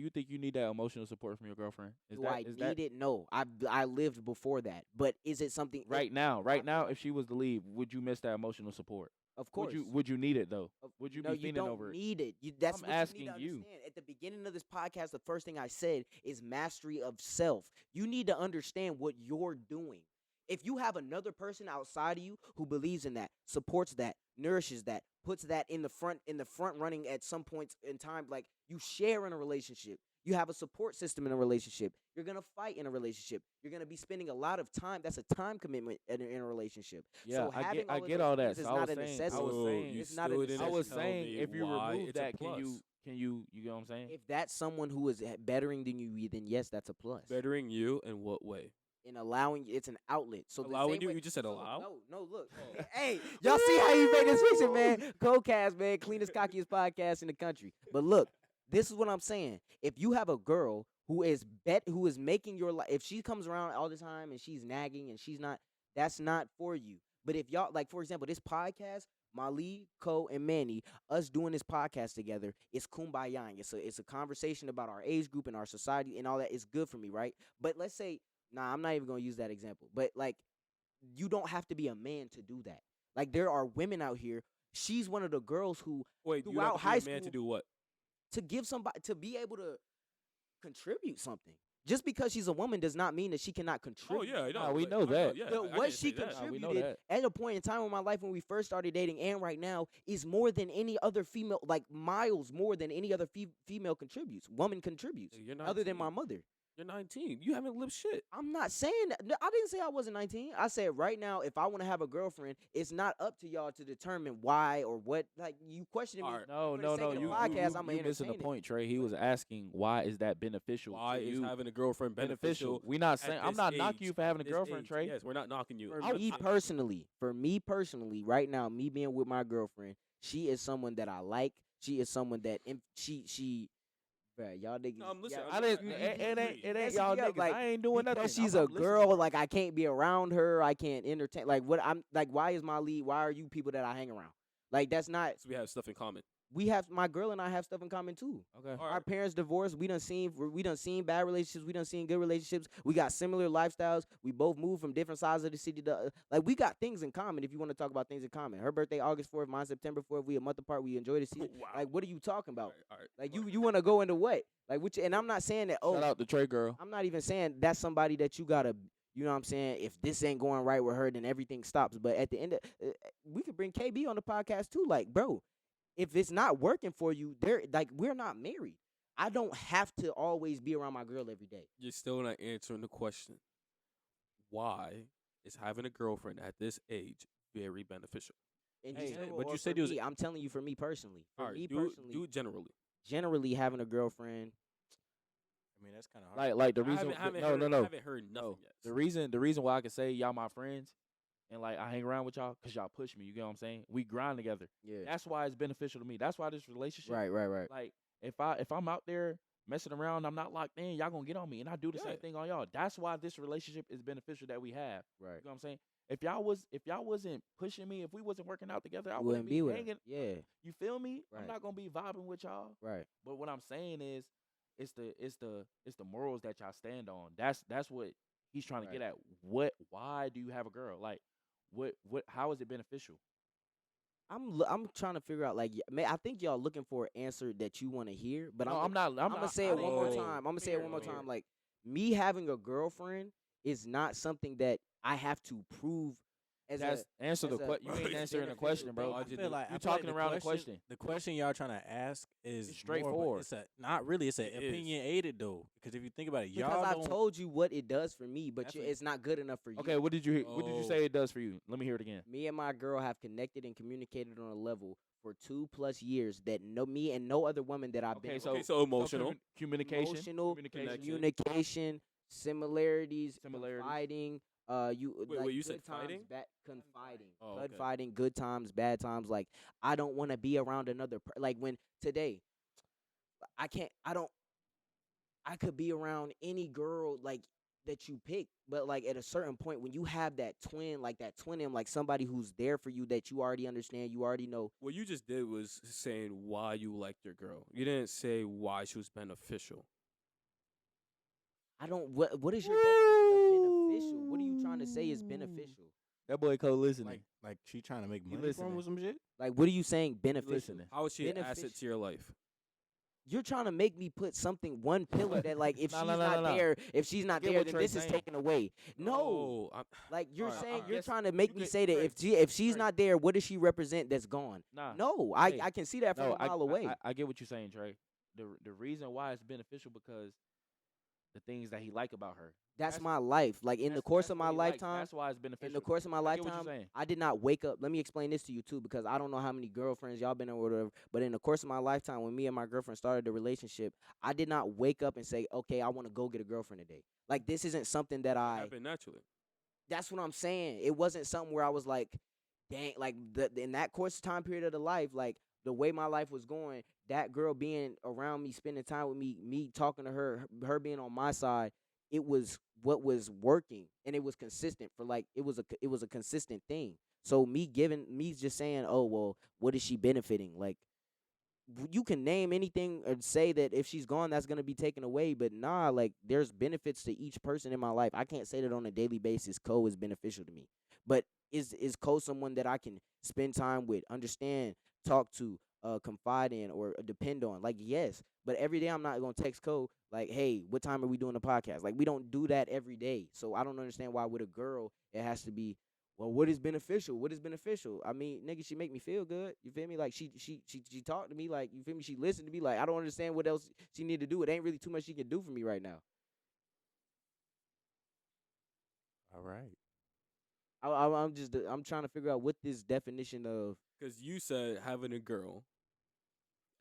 think you need that emotional support from your girlfriend? Do I need it? No, I lived before that. But is it something Right now, if she was to leave, would you miss that emotional support? Of course. Would you need it though? Of- Would you no, be you feeling don't over it? need it. That's I'm what you asking need to you. understand. At the beginning of this podcast, the first thing I said is mastery of self. You need to understand what you're doing. If you have another person outside of you who believes in that, supports that, nourishes that, puts that in the front running at some points in time, like you share in a relationship. You have a support system in a relationship. You're going to fight in a relationship. You're going to be spending a lot of time. That's a time commitment in a relationship. Yeah, So I having get all of those all that. things is So I not was a saying, necessity. I was saying, you It's not a still didn't necessity. I was tell saying, me if you why remove it's a that, plus. you know what I'm saying? If that's someone who is bettering than you, then yes, that's a plus. Bettering you in what way? In allowing, it's an outlet. So the Allowing same you? way- You just said so- allow? No, look. Oh. Hey, y'all see how you make this fiction, man? Cocast, man, cleanest, cockiest podcast in the country. But look, this is what I'm saying. If you have a girl who is making your life, if she comes around all the time and she's nagging and she's not, that's not for you. But if y'all, like for example, this podcast, Mali, Ko, and Manny, us doing this podcast together, it's kumbayaing. It's a conversation about our age group and our society and all that. It's good for me, right? But let's say, nah, I'm not even gonna use that example. But like, you don't have to be a man to do that. Like, there are women out here. She's one of the girls who Wait, you throughout have to high be a man to school do what? to give somebody to be able to contribute something. Just because she's a woman does not mean that she cannot Oh contribute. yeah, I know. we like, know I that. Yeah, But I what didn't she say that. we know contributed that. at a point in time in my life when we first started dating and right now is more than any other female, like miles more than any other female contributes. Woman contributes, You're other than my 19. mother. You're 19. You haven't lived shit. I'm not saying that. No, I didn't say I wasn't 19. I said right now, if I want to have a girlfriend, it's not up to y'all to determine why or what. Like, you questioning me. Alright. No, For the no, sake no. of the You podcast, I'ma you missing the entertain it. point, Trey. He was asking why is that beneficial? Why to is you? having a girlfriend beneficial? We not at saying I'm this not knocking you age, for having a at this girlfriend, age? Trey. Yes, we're not knocking you. For I'm me just- personally, right now, me being with my girlfriend, she is someone that I like. She is someone that she. Bruh, y'all niggas. No, I'm listening. yeah, I didn't. you- It you ain't. It ain't messing y'all me up, niggas. like, I ain't doing nothing. because she's I'm a listening. girl, like I can't be around her. I can't entertain. Like, what I'm like, why is my lead? Why are you people that I hang around? Like, that's not. So we have stuff in common. We have my girl and I have stuff in common too. Okay. All Our right. parents divorced. We done seen bad relationships. We done seen good relationships. We got similar lifestyles. We both moved from different sides of the city. Like, we got things in common. If you want to talk about things in common, her birthday August 4th, mine September 4th. We a month apart. We enjoy the season. Wow. Like, what are you talking about? All right. Like, you want to go into what? Like, which? And I'm not saying that. Oh, Shout out to Trey girl. I'm not even saying that's somebody that you gotta. You know what I'm saying? If this ain't going right with her, then everything stops. But at the end of, we could bring KB on the podcast too. Like, bro, if it's not working for you, we're not married. I don't have to always be around my girl every day. You're still not answering the question. Why is having a girlfriend at this age very beneficial? In Hey, general, but or you said for you was- me, I'm telling you, for me personally, All for right, me do personally, it generally. generally having a girlfriend. I mean, that's kind of hard. Like the I reason. haven't No, heard, no, I no. haven't heard nothing No. yet. The reason why I can say y'all my friends and like I hang around with y'all because y'all push me. You get what I'm saying? We grind together. Yeah. That's why it's beneficial to me. That's why this relationship. Right. Like if I'm out there messing around, I'm not locked in. Y'all gonna get on me, and I do the Yeah. same thing on y'all. That's why this relationship is beneficial that we have. Right. You know what I'm saying? If y'all wasn't pushing me, if we wasn't working out together, I You wouldn't be with her. hanging. Yeah. You feel me? Right. I'm not gonna be vibing with y'all. Right. But what I'm saying is, it's the morals that y'all stand on. That's what he's trying to Right. get at. Why do you have a girl? Like, how is it beneficial? I'm trying to figure out, like, I think y'all looking for an answer that you want to hear, but No, I'm I'm gonna say it one more Oh. time. I'm gonna say it one more Here. time. Like, me having a girlfriend is not something that I have to prove as That's answer the as a- question. You ain't It's answering the beneficial question, bro. thing. I Why'd you feel do- like you I feel talking like around the question. The question y'all trying to ask is It's more of a- straightforward. It's not really. It's an It is. opinionated though, because if you think about it, because y'all I've don't. told you what it does for me, but That's it's not good enough for you. Okay, what did you say Oh. it does for you? Let me hear it again. Me and my girl have connected and communicated on a level for 2+ years that me and no other woman that I've Okay, been so, Okay, so emotional. communication, emotional, communication. communication, similarities, Similarities. confiding. Wait, you said good times, fighting? confiding, Oh, okay. confiding, good times, bad times. Like, I don't want to be around another. Like, when today, I can't. I could be around any girl like that you pick, but like at a certain point when you have that twin, like that twin in, like somebody who's there for you that you already understand, you already know. What you just did was saying why you liked your girl. You didn't say why she was beneficial. I don't. What is your definition of beneficial? What are you trying to say is beneficial? That boy co listening. Like she trying to make He money from listening. with some shit. Like, what are you saying beneficial? listening. How is she an asset Beneficial. to your life? You're trying to make me put one pillar that, like, if No, she's no, no, not no, no. there, if she's not Get there, what then Trey's this is saying. taken away. No, No, like you're Alright, saying, alright. you're Yes, trying to make you me could- say that Trey, if she's Trey. not there, what does she represent that's gone? Nah. No, Hey, I can see that from No, a mile away. I get what you're saying, Trey. The reason why it's beneficial because the things that he like about her. that's that's- my life. Like, in the That's- course that's of what my he likes. lifetime, That's why it's beneficial. in the course of my I get what you're lifetime, saying. I did not wake up. Let me explain this to you too, because I don't know how many girlfriends y'all been in or whatever. But in the course of my lifetime, when me and my girlfriend started the relationship, I did not wake up and say, "Okay, I want to go get a girlfriend today." Like, this isn't something that it I. happened naturally. That's what I'm saying. It wasn't something where I was like, dang, like in that course time period of the life, like the way my life was going, that girl being around me, spending time with me talking to her being on my side, it was what was working, and it was consistent for like it was a consistent thing. So me just saying, oh well, what is she benefiting? Like you can name anything and say that if she's gone, that's gonna be taken away. But nah, like there's benefits to each person in my life. I can't say that on a daily basis. Cole is beneficial to me, but is Cole someone that I can spend time with, understand, talk to, confide in, or depend on? Like yes, but every day I'm not gonna text Cole like, hey, what time are we doing the podcast? Like we don't do that every day. So I don't understand why with a girl it has to be, well, what is beneficial? What is beneficial? I mean, nigga, she make me feel good. You feel me? Like she talked to me. Like you feel me? She listened to me. Like I don't understand what else she need to do. It ain't really too much she can do for me right now. All right. I'm trying to figure out what this definition of. Because you said having a girl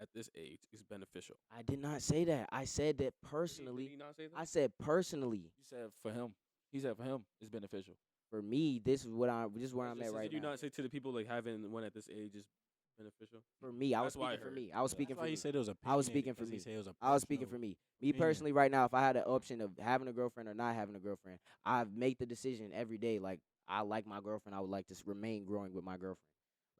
at this age is beneficial. I did not say that. I said that Did personally. he not say that? I said personally. You said for him. He said for him it's beneficial. For me, this is where I'm at right Did you now. not say to the people like having one at this age is beneficial? For me, I was That's what I speaking for heard. me. I was That's speaking That's for why me. he said it was I was opinionated, speaking for 'cause he me. said it was a I was speaking personal for me. Me opinion. personally, right now, if I had the option of having a girlfriend or not having a girlfriend, I've made the decision every day. Like I like my girlfriend. I would like to remain growing with my girlfriend.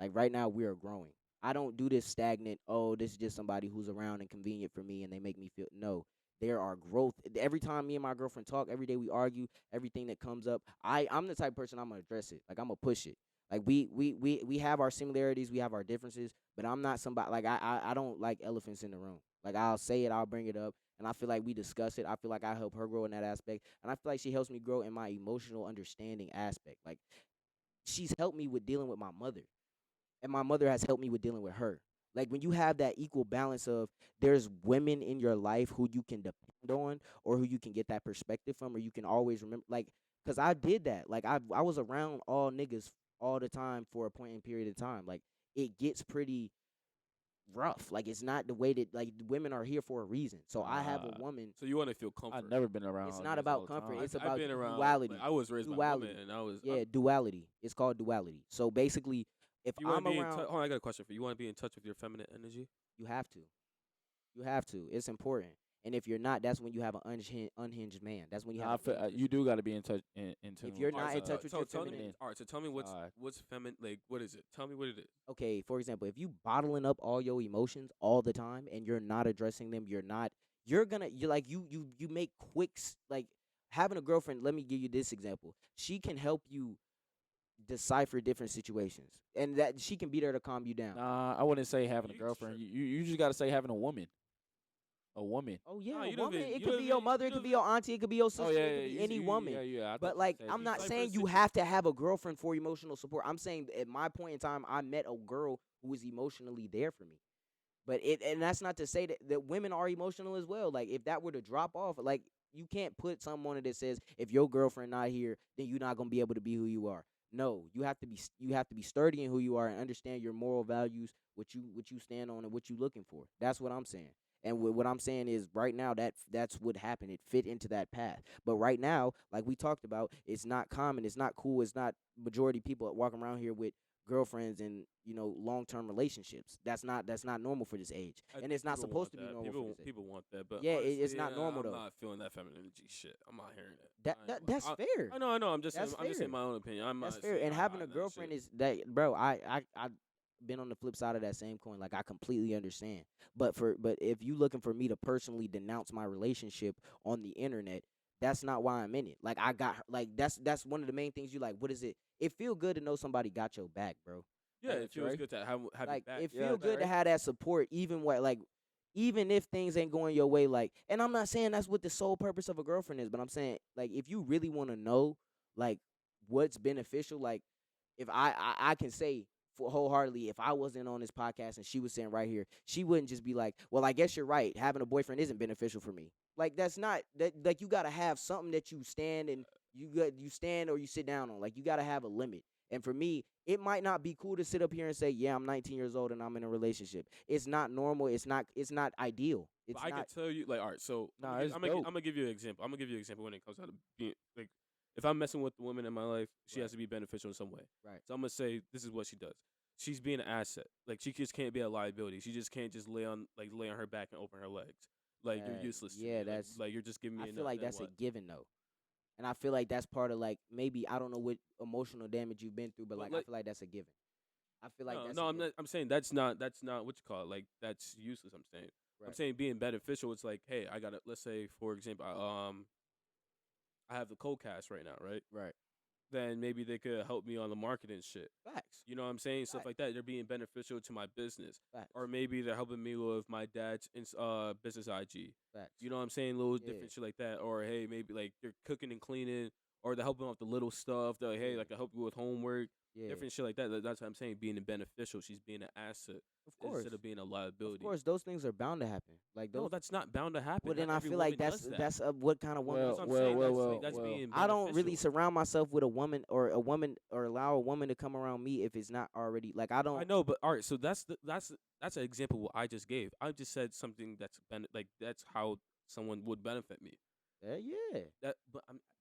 Like right now, we are growing. I don't do this stagnant. Oh, this is just somebody who's around and convenient for me, and they make me feel. No, there are growth. Every time me and my girlfriend talk, every day we argue. Everything that comes up, I'm the type of person I'm gonna address it. Like I'm gonna push it. Like we have our similarities, we have our differences, but I'm not somebody like I don't like elephants in the room. Like I'll say it, I'll bring it up, and I feel like we discuss it. I feel like I help her grow in that aspect, and I feel like she helps me grow in my emotional understanding aspect. Like she's helped me with dealing with my mother, and my mother has helped me with dealing with her. Like when you have that equal balance of there's women in your life who you can depend on or who you can get that perspective from or you can always remember like cuz I did that. Like I was around all niggas all the time for a point in period of time. Like it gets pretty rough. Like it's not the way that like women are here for a reason. So I have a woman. So you want to feel comfort. I've never been around. It's all not niggas about all the comfort, time. it's I've about been around. duality. Like, I was raised by a Duality. woman, and I was. Yeah, duality. It's called duality. So basically if You want I'm to be around hold on, I got a question for you. You want to be in touch with your feminine energy? you have to. You have to. It's important. And if you're not, that's when you have an unhinged man. That's when you Nah, have. you do got to be in touch in tune. If you're with not your, in touch with your tell me, feminine- all right. So tell me what's side. feminine. Like what is it? Tell me what it is. Okay, for example, if you bottling up all your emotions all the time and you're not addressing them, you make like having a girlfriend. Let me give you this example. She can help you decipher different situations, and that she can be there to calm you down. Nah, I wouldn't say having a You girlfriend. tripping. You just got to say having a woman. A woman. Oh yeah, Nah, a you don't woman. even- It you could don't be your even- mother. you It could don't be your auntie. It could be your sister. Oh yeah, it could be any woman. Yeah. I thought But you like, said I'm you not decipher saying you situ- have to have a girlfriend for emotional support. I'm saying at my point in time, I met a girl who was emotionally there for me. But and that's not to say that women are emotional as well. Like if that were to drop off, like you can't put something on it that says if your girlfriend not here, then you're not gonna be able to be who you are. No, you have to be sturdy in who you are and understand your moral values, what you stand on and what you looking for. That's what I'm saying. And what I'm saying is right now that's what happened. It fit into that path. But right now, like we talked about, it's not common. It's not cool. It's not majority people walking around here with girlfriends and long-term relationships. That's not normal for this age, I and think it's not people supposed want to be that. normal People for this age. people want that, but Yeah, it's honestly, not normal, I'm though. not feeling that feminine energy shit. I'm not hearing it. That's fair. I know. I'm just That's saying fair. my own opinion. I'm That's not fair. saying And I having a that girlfriend shit. is that, bro. I been on the flip side of that same coin. Like I completely understand. But if you looking for me to personally denounce my relationship on the internet, that's not why I'm in it. Like I got like that's one of the main things you like. What is it? It feel good to know somebody got your back, bro. Yeah, Like, it feels Trey? good to have your Like back. it Yeah, feel good to Trey. have that support, even if things ain't going your way. Like, and I'm not saying that's what the sole purpose of a girlfriend is, but I'm saying like if you really want to know like what's beneficial, like if I can say for wholeheartedly, if I wasn't on this podcast and she was sitting right here, she wouldn't just be like, well, I guess you're right. Having a boyfriend isn't beneficial for me. Like that's not that. Like you gotta have something that you stand and you stand or you sit down on. Like you gotta have a limit. And for me, it might not be cool to sit up here and say, yeah, I'm 19 years old and I'm in a relationship. It's not normal. It's not ideal. It's But I can not. tell you, like, all right. So Nah, I'm it's gonna, dope. I'm gonna give you an example. I'm gonna give you an example when it comes out to being like, if I'm messing with the woman in my life, she has to be beneficial in some way. Right. So I'm gonna say this is what she does. She's being an asset. Like she just can't be a liability. She just can't just lay on her back and open her legs. Like you're useless. To Yeah, me. Like, that's. like you're just giving me. I a feel nut, like then that's what? a given though. And I feel like that's part of like maybe I don't know what emotional damage you've been through, but like I feel like that's a given. I feel like that's no, a I'm given. not. I'm saying that's not what you call it. Like that's useless. I'm saying. I'm Right. saying being beneficial. It's like, hey, I gotta. Let's say, for example, I have the cold cast right now, right? Right. Then maybe they could help me on the marketing shit. Facts. You know what I'm saying? Stuff Facts. like that. They're being beneficial to my business. Facts. Or maybe they're helping me with my dad's business IG. Facts. You know what I'm saying? Little Yeah. different shit like that. Or hey, maybe like they're cooking and cleaning, or they're helping with the little stuff. They're like, hey, Yeah. like I help you with homework, Yeah. different shit like that. That's what I'm saying. Being beneficial. She's being an asset Of course. instead of being a liability. Of course, those things are bound to happen. Like those. No, that's not bound to happen. Well, then Not I every feel like woman does that. that's what kind of woman. That's what I'm Well, saying. well, That's well. being I don't really beneficial. surround myself with a woman or allow a woman to come around me if it's not already like I don't. I know, but all right. So that's an example of what I just gave. I just said something that's that's how someone would benefit me. Yeah.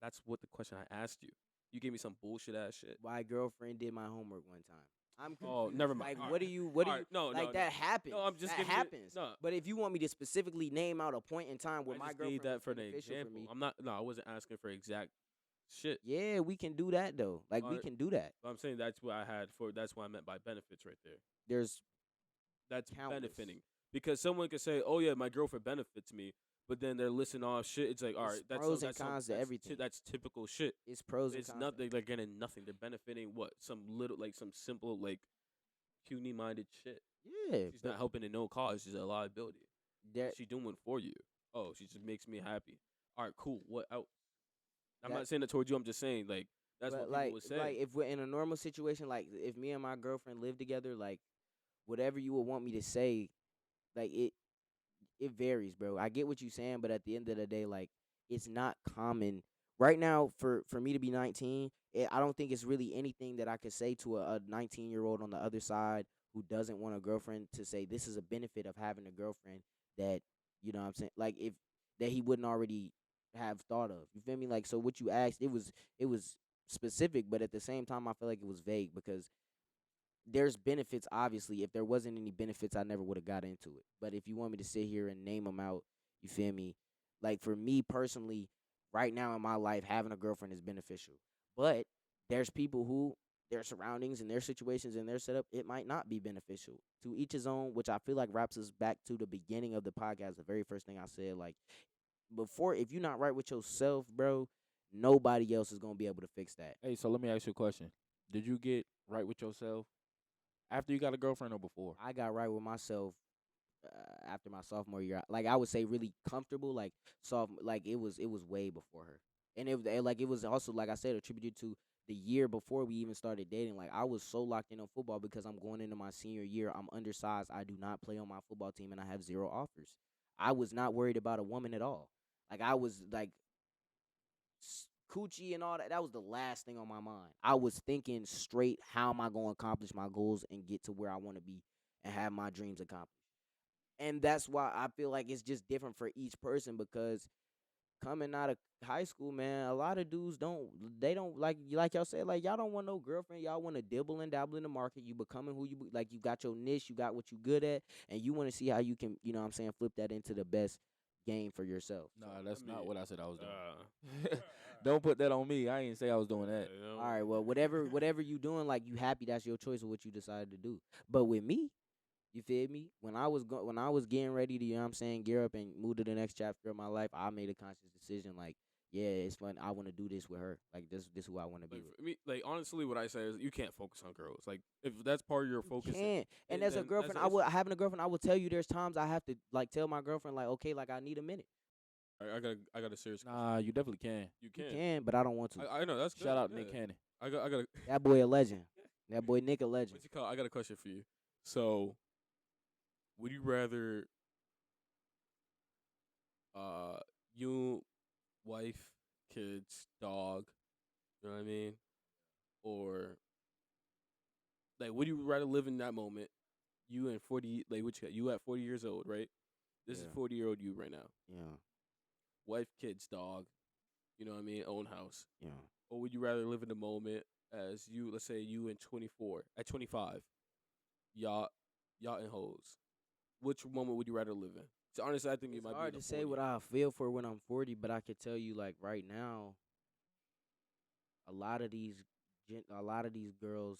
That's what the question I asked you. You gave me some bullshit ass shit. My girlfriend did my homework one time. I'm Oh, confused. never mind. Like, All what do right. you? What do All you? right. No, like no, that no. happens. No, I'm just that giving you- happens. no. But if you want me to specifically name out a point in time where I my just girlfriend gave that was for the beneficial example. for me, I'm not. No, I wasn't asking for exact shit. yeah, we can do that though. Like we Alright. can do that. But I'm saying that's what I had for. That's what I meant by benefits right there. There's That's Countless. benefiting because someone could say, "Oh yeah, my girlfriend benefits me," but then they're listing off shit. It's like, all It's right, that's pros and that's cons to that's everything. That's typical shit. it's pros and It's cons. nothing. They're getting nothing. They're benefiting what? Some little, like some simple, like puny minded shit. Yeah, She's but not helping in no cause. She's a liability. that She doing for you. Oh, she just makes me happy. All right, cool. What else? I'm That- not saying that towards you. I'm just saying like that's but what like people would say. like if we're in a normal situation, like if me and my girlfriend live together, like whatever you would want me to say, like it varies, bro. I get what you're saying, but at the end of the day, like it's not common right now for me to be 19. I don't think it's really anything that I could say to a 19-year-old on the other side who doesn't want a girlfriend to say this is a benefit of having a girlfriend that you know what I'm saying, like if that he wouldn't already have thought of. You feel me? Like so, what you asked, it was specific, but at the same time, I feel like it was vague because there's benefits. Obviously, if there wasn't any benefits, I never would have got into it. But if you want me to sit here and name them out, you feel me? Like for me personally, right now in my life, having a girlfriend is beneficial. But there's people who their surroundings and their situations and their setup, it might not be beneficial. To each his own, which I feel like wraps us back to the beginning of the podcast, the very first thing I said. Like before, if you're not right with yourself, bro, nobody else is gonna be able to fix that. Hey, so let me ask you a question. Did you get right with yourself after you got a girlfriend or before? I got right with myself after my sophomore year. Like I would say, really comfortable. Like like it was way before her, and it was also like I said attributed to the year before we even started dating. Like I was so locked in on football because I'm going into my senior year. I'm undersized. I do not play on my football team, and I have 0 offers. I was not worried about a woman at all. Like I was like coochie and all that. That was the last thing on my mind. I was thinking straight, how am I going to accomplish my goals and get to where I want to be and have my dreams accomplished? And that's why I feel like it's just different for each person because coming out of high school, man, a lot of dudes don't like y'all said, like y'all don't want no girlfriend. Y'all want to dibble and dabble in the market. You becoming who like you got your niche, you got what you good at, and you want to see how you can, you know what I'm saying, flip that into the best game for yourself. Nah, that's not what I said I was doing. uh, Don't put that on me. I ain't say I was doing that. you know, All right, well, whatever you doing, like you happy, that's your choice of what you decided to do. But with me, you feel me? When I was getting ready to, you know what I'm saying, gear up and move to the next chapter of my life, I made a conscious decision, like, yeah, it's fun. I want to do this with her. Like this who I want to be like with. for me, like honestly, what I say is you can't focus on girls. Like if that's part of your focus, Can't. And then- as a then girlfriend, having a girlfriend, I will tell you there's times I have to like tell my girlfriend like, okay, like I need a minute. I got a serious. Nah, you definitely can. You You can. can, but I don't want to. I know that's good. Shout out yeah. Nick Cannon. I got. That boy a legend. That boy Nick a legend. What's it called? I got a question for you. So, would you rather, you, wife, kids, dog, you know what I mean, or like, would you rather live in that moment? You and 40, like, what you got? You at 40 years old, right? This is Yeah. 40-year-old you right now. Yeah, Wife, kids, dog, you know what I mean, own house. yeah. Or would you rather live in the moment as you, let's say you in 24, at 25, yacht and hoes? Which moment would you rather live in? So honestly, I think you It's might hard be in to the say 40. what I feel for when I'm 40, but I could tell you like right now, a lot of these a lot of these girls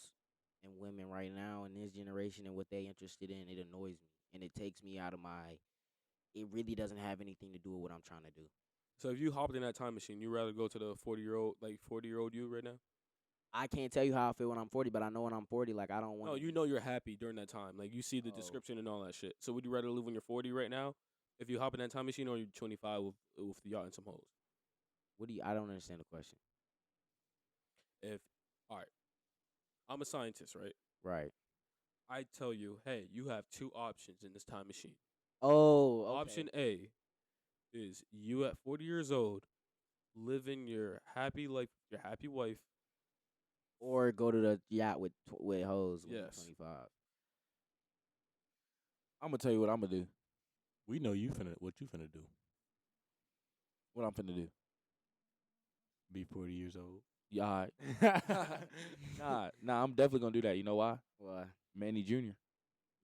and women right now in this generation and what they interested in, it annoys me and it takes me out of my. It really doesn't have anything to do with what I'm trying to do. So if you hopped in that time machine, you rather go to the 40-year-old you right now? I can't tell you how I feel when I'm 40, but I know when I'm 40, like I don't want. No, you know you're happy during that time. Like you see the Oh. description and all that shit. So would you rather live when you're 40 right now, if you hop in that time machine, or you're 25 with the yacht and some hoes? What do you? I don't understand the question. If all right, I'm a scientist, right? Right. I tell you, hey, you have two options in this time machine. Oh, okay. Option A is you at 40 years old, living your happy life, your happy wife. Or go to the yacht with hoes when you're Yes. 25. I'm gonna tell you what I'm gonna do. We know what you finna do. What I'm finna do. Be 40 years old. Yeah, all right. nah, I'm definitely gonna do that. You know why? Why? Manny Jr.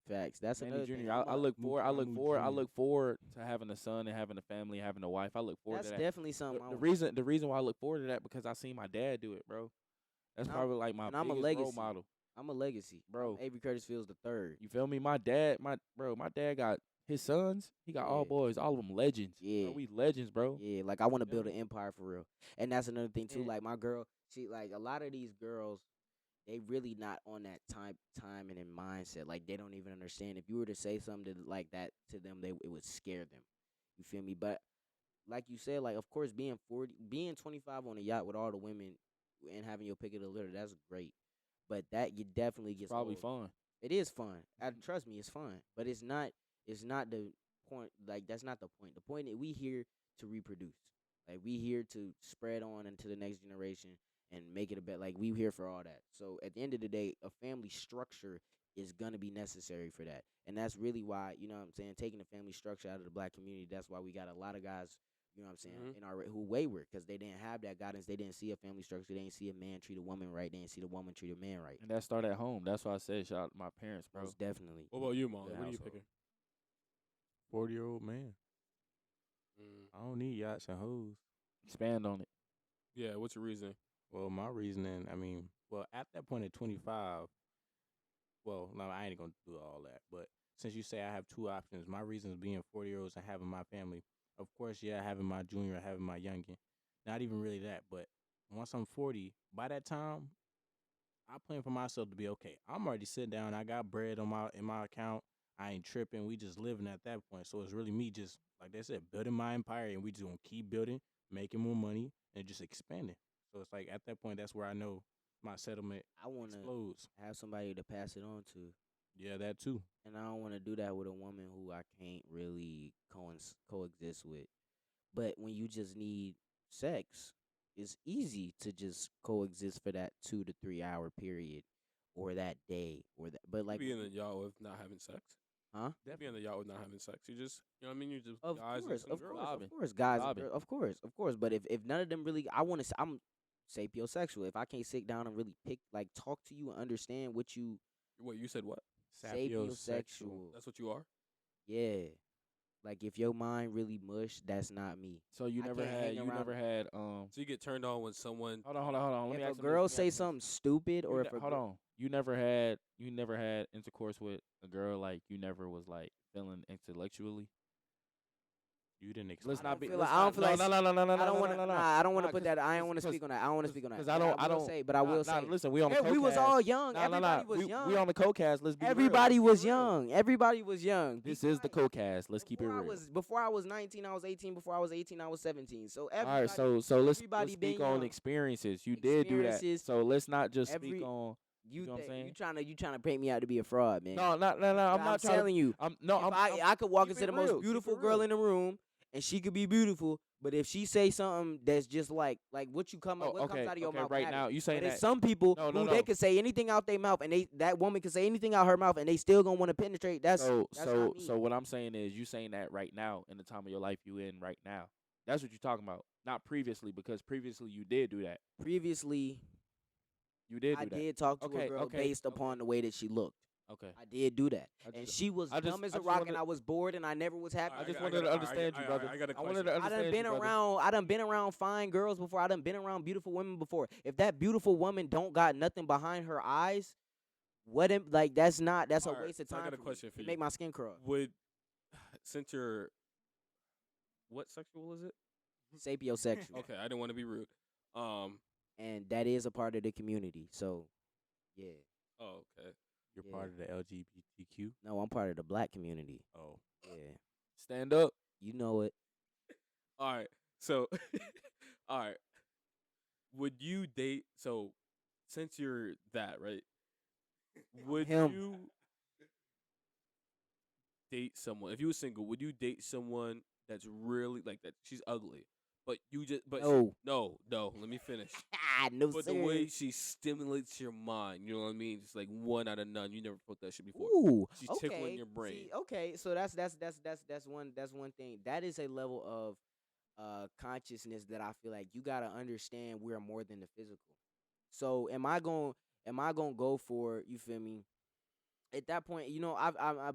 Facts. That's Manny another Jr. thing. I look forward. I look Mukamu forward. I Jr.. look forward to having a son and having a family, having a wife. I look forward That's to that. definitely something. The reason why I look forward to that because I seen my dad do it, bro. That's And probably like my and I'm a biggest role legacy. model. I'm a legacy, Bro. Avery Curtis Fields the third. You feel me? My dad got his sons. He got all Yeah. boys, all of them legends. Yeah. Bro, we legends, bro. Yeah, like I want to Feel build me? an empire for real. And that's another thing too. Yeah. Like my girl, she like a lot of these girls, they really not on that time and in mindset. Like they don't even understand. If you were to say something like that to them, it would scare them. You feel me? But like you said, like of course being 25 on a yacht with all the women and having your pick of the litter, that's great. But that you definitely It's gets probably old. fun. It is fun. Trust me, it's fun. But it's not. It's not the point. Like that's not the point. The point is we here to reproduce. Like we here to spread on into the next generation and make it a better. Like we here for all that. So at the end of the day, a family structure is gonna be necessary for that. And that's really why you know what I'm saying. Taking the family structure out of the black community. That's why we got a lot of guys. You know what I'm saying? Mhm. In our who wayward because they didn't have that guidance. They didn't see a family structure. They didn't see a man treat a woman right. They didn't see the woman treat a man right. And that start at home. That's why I said shout out to my parents, bro. Most definitely. What about you, Mom? Good What are you household. picking? 40-year-old man. I don't need yachts and hoes. Expand on it. Yeah, what's your reasoning? Well, my reasoning, I mean, at that point at 25, well, no, I ain't going to do all that. But since you say I have two options, my reasons being 40-year-olds and having my family, of course, yeah, having my junior, having my youngin. Not even really that, but once I'm 40, by that time, I plan for myself to be okay. I'm already sitting down. I got bread in my account. I ain't tripping. We just living at that point. So it's really me just, like they said, building my empire, and we just gonna keep building, making more money, and just expanding. So it's like at that point, that's where I know my settlement I want to explodes. have somebody to pass it on to. Yeah, that too. And I don't want to do that with a woman who I can't really coexist with. But when you just need sex, it's easy to just coexist for that 2 to 3 hour period or that day or that. But like, Be in the yacht with not having sex. huh? Be in the yacht with not having sex. You just, you know what I mean? You just Of guys course, and some of girls. course, guys, and Bobbing. girls, of course. But if none of them really, I'm sapiosexual. If I can't sit down and really talk to you and understand what you Wait, you said what? sapiosexual, That's what you are? yeah. Like if your mind really mush, that's not me. So you I never can't had hang you around- never had So you get turned on when someone. hold on. Let me If a ask him girl this. say something stupid, or if a hold on. You never had intercourse with a girl like you never was like feeling intellectually. You didn't Let's explain. not be. feel let's like- I don't not- feel like no. I don't want to. no. Nah, I don't want to Nah, put that. I don't want to 'cause- speak on that. I don't want to speak on that. Because I don't. But I will say. Listen, we on the We was co-cast. all young. Nah, Everybody was young. We on the co-cast. Let's be real. Everybody Let's was be real. young. Everybody was young. This is the co-cast. Let's keep it real. Before I was 19, I was 18. Before I was 18, I was 17. So All everybody. right, so let's everybody speak been on young. experiences. You did do that. Experiences. So let's not just Every- speak on. You know what I'm saying? you trying to paint me out to be a fraud, man. No. I'm not trying telling you. I'm no. If I'm, I could walk keep into it the real, most keep beautiful it girl real. in the room, and she could be beautiful, but if she say something that's just like what you come Oh, what comes okay, out of your okay. mouth Right matters. now, you saying But there's that. some people No, who no. they could say anything out their mouth, and that woman could say anything out her mouth, and they still gonna want to penetrate. That's not me. So what I'm saying is you saying that right now in the time of your life you in right now. That's what you're talking about. Not previously, because previously you did do that. Previously, You did do I that. did talk to Okay, a girl okay, based okay. upon the way that she looked. Okay. I did do that, I and just- she was I just- dumb as I a just rock, wanted- and I was bored, and I never was happy. I just wanted to understand you, brother. I got a I wanted to question. I done understand been you, brother. around. I done been around fine girls before. I done been around beautiful women before. If that beautiful woman don't got nothing behind her eyes, like that's not. That's a Alright, waste of so I time. got a for me. question for It you. make my skin crawl. Would since you're what sexual is it? Sapiosexual, Okay, I didn't want to be rude. and that is a part of the community. So, yeah. Oh, okay. You're Yeah. part of the LGBTQ. No, I'm part of the black community. Oh, Yeah, Stand up. you know it. All right. So, all right. Would you date? So, since you're that right, would him. you date someone? If you were single, would you date someone that's really like that? She's ugly, but you just but No. no. Let me finish. No, But sir. the way she stimulates your mind, you know what I mean? Just like one out of none. You never felt that shit before. Ooh, She's okay. tickling your brain. See, okay, so that's one thing. That is a level of consciousness that I feel like you gotta understand we're more than the physical. So am I gonna go for, you feel me? At that point, you know,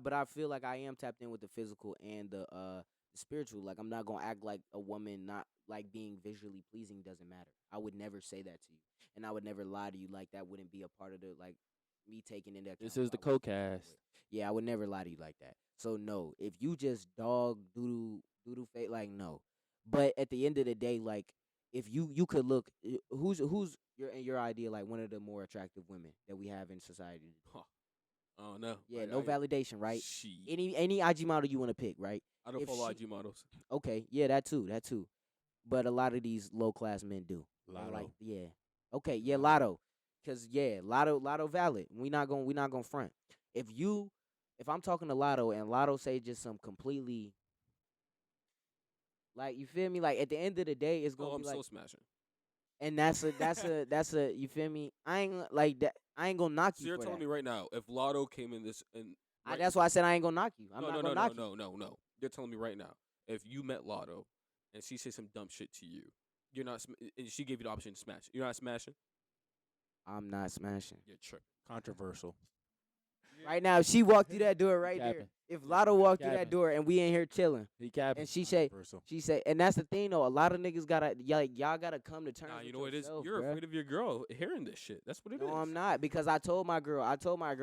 but I feel like I am tapped in with the physical and the spiritual. Like I'm not gonna act like a woman not like being visually pleasing doesn't matter. I would never say that to you, and I would never lie to you. Like that wouldn't be a part of the like me taking into account. This is who the I was dealing co-cast. with. Yeah, I would never lie to you like that. So no, if you just dog doodoo face, like no. But at the end of the day, like if you could look, who's your idea like one of the more attractive women that we have in society? Huh. I don't know. Yeah, Like, no validation, right? She. Any IG model you want to pick, right? I don't if follow she- IG models. Okay, yeah, that too. But a lot of these low class men do. They're Lotto. like, yeah, okay, yeah, Lotto, cause yeah, Lotto valid. We not gonna front. If I'm talking to Lotto and Lotto say just some completely, like, you feel me? Like at the end of the day, it's gonna Oh, be I'm like, so smashing. and that's a you feel me? I ain't like that. I ain't gonna knock So you you're for telling that. me right now, if Lotto came in this and That's why I said I ain't gonna knock you. I'm no, not no, gonna no, knock no, you. no. You're telling me right now, if you met Lotto and she said some dumb shit to you, you're not, and she gave you the option to smash. You're not smashing. I'm not smashing. You're tripping. Controversial. Right now, if she walked through that door right there. capping. If Lotto walked through that capping. door and we in here chilling, He capping. and she say, Controversial. and that's the thing though. A lot of niggas gotta, y'all gotta come to terms. Nah, with you know what it is? yourself, You're bruh. afraid of your girl hearing this shit. That's what it is. No, I'm not, because I told my girl,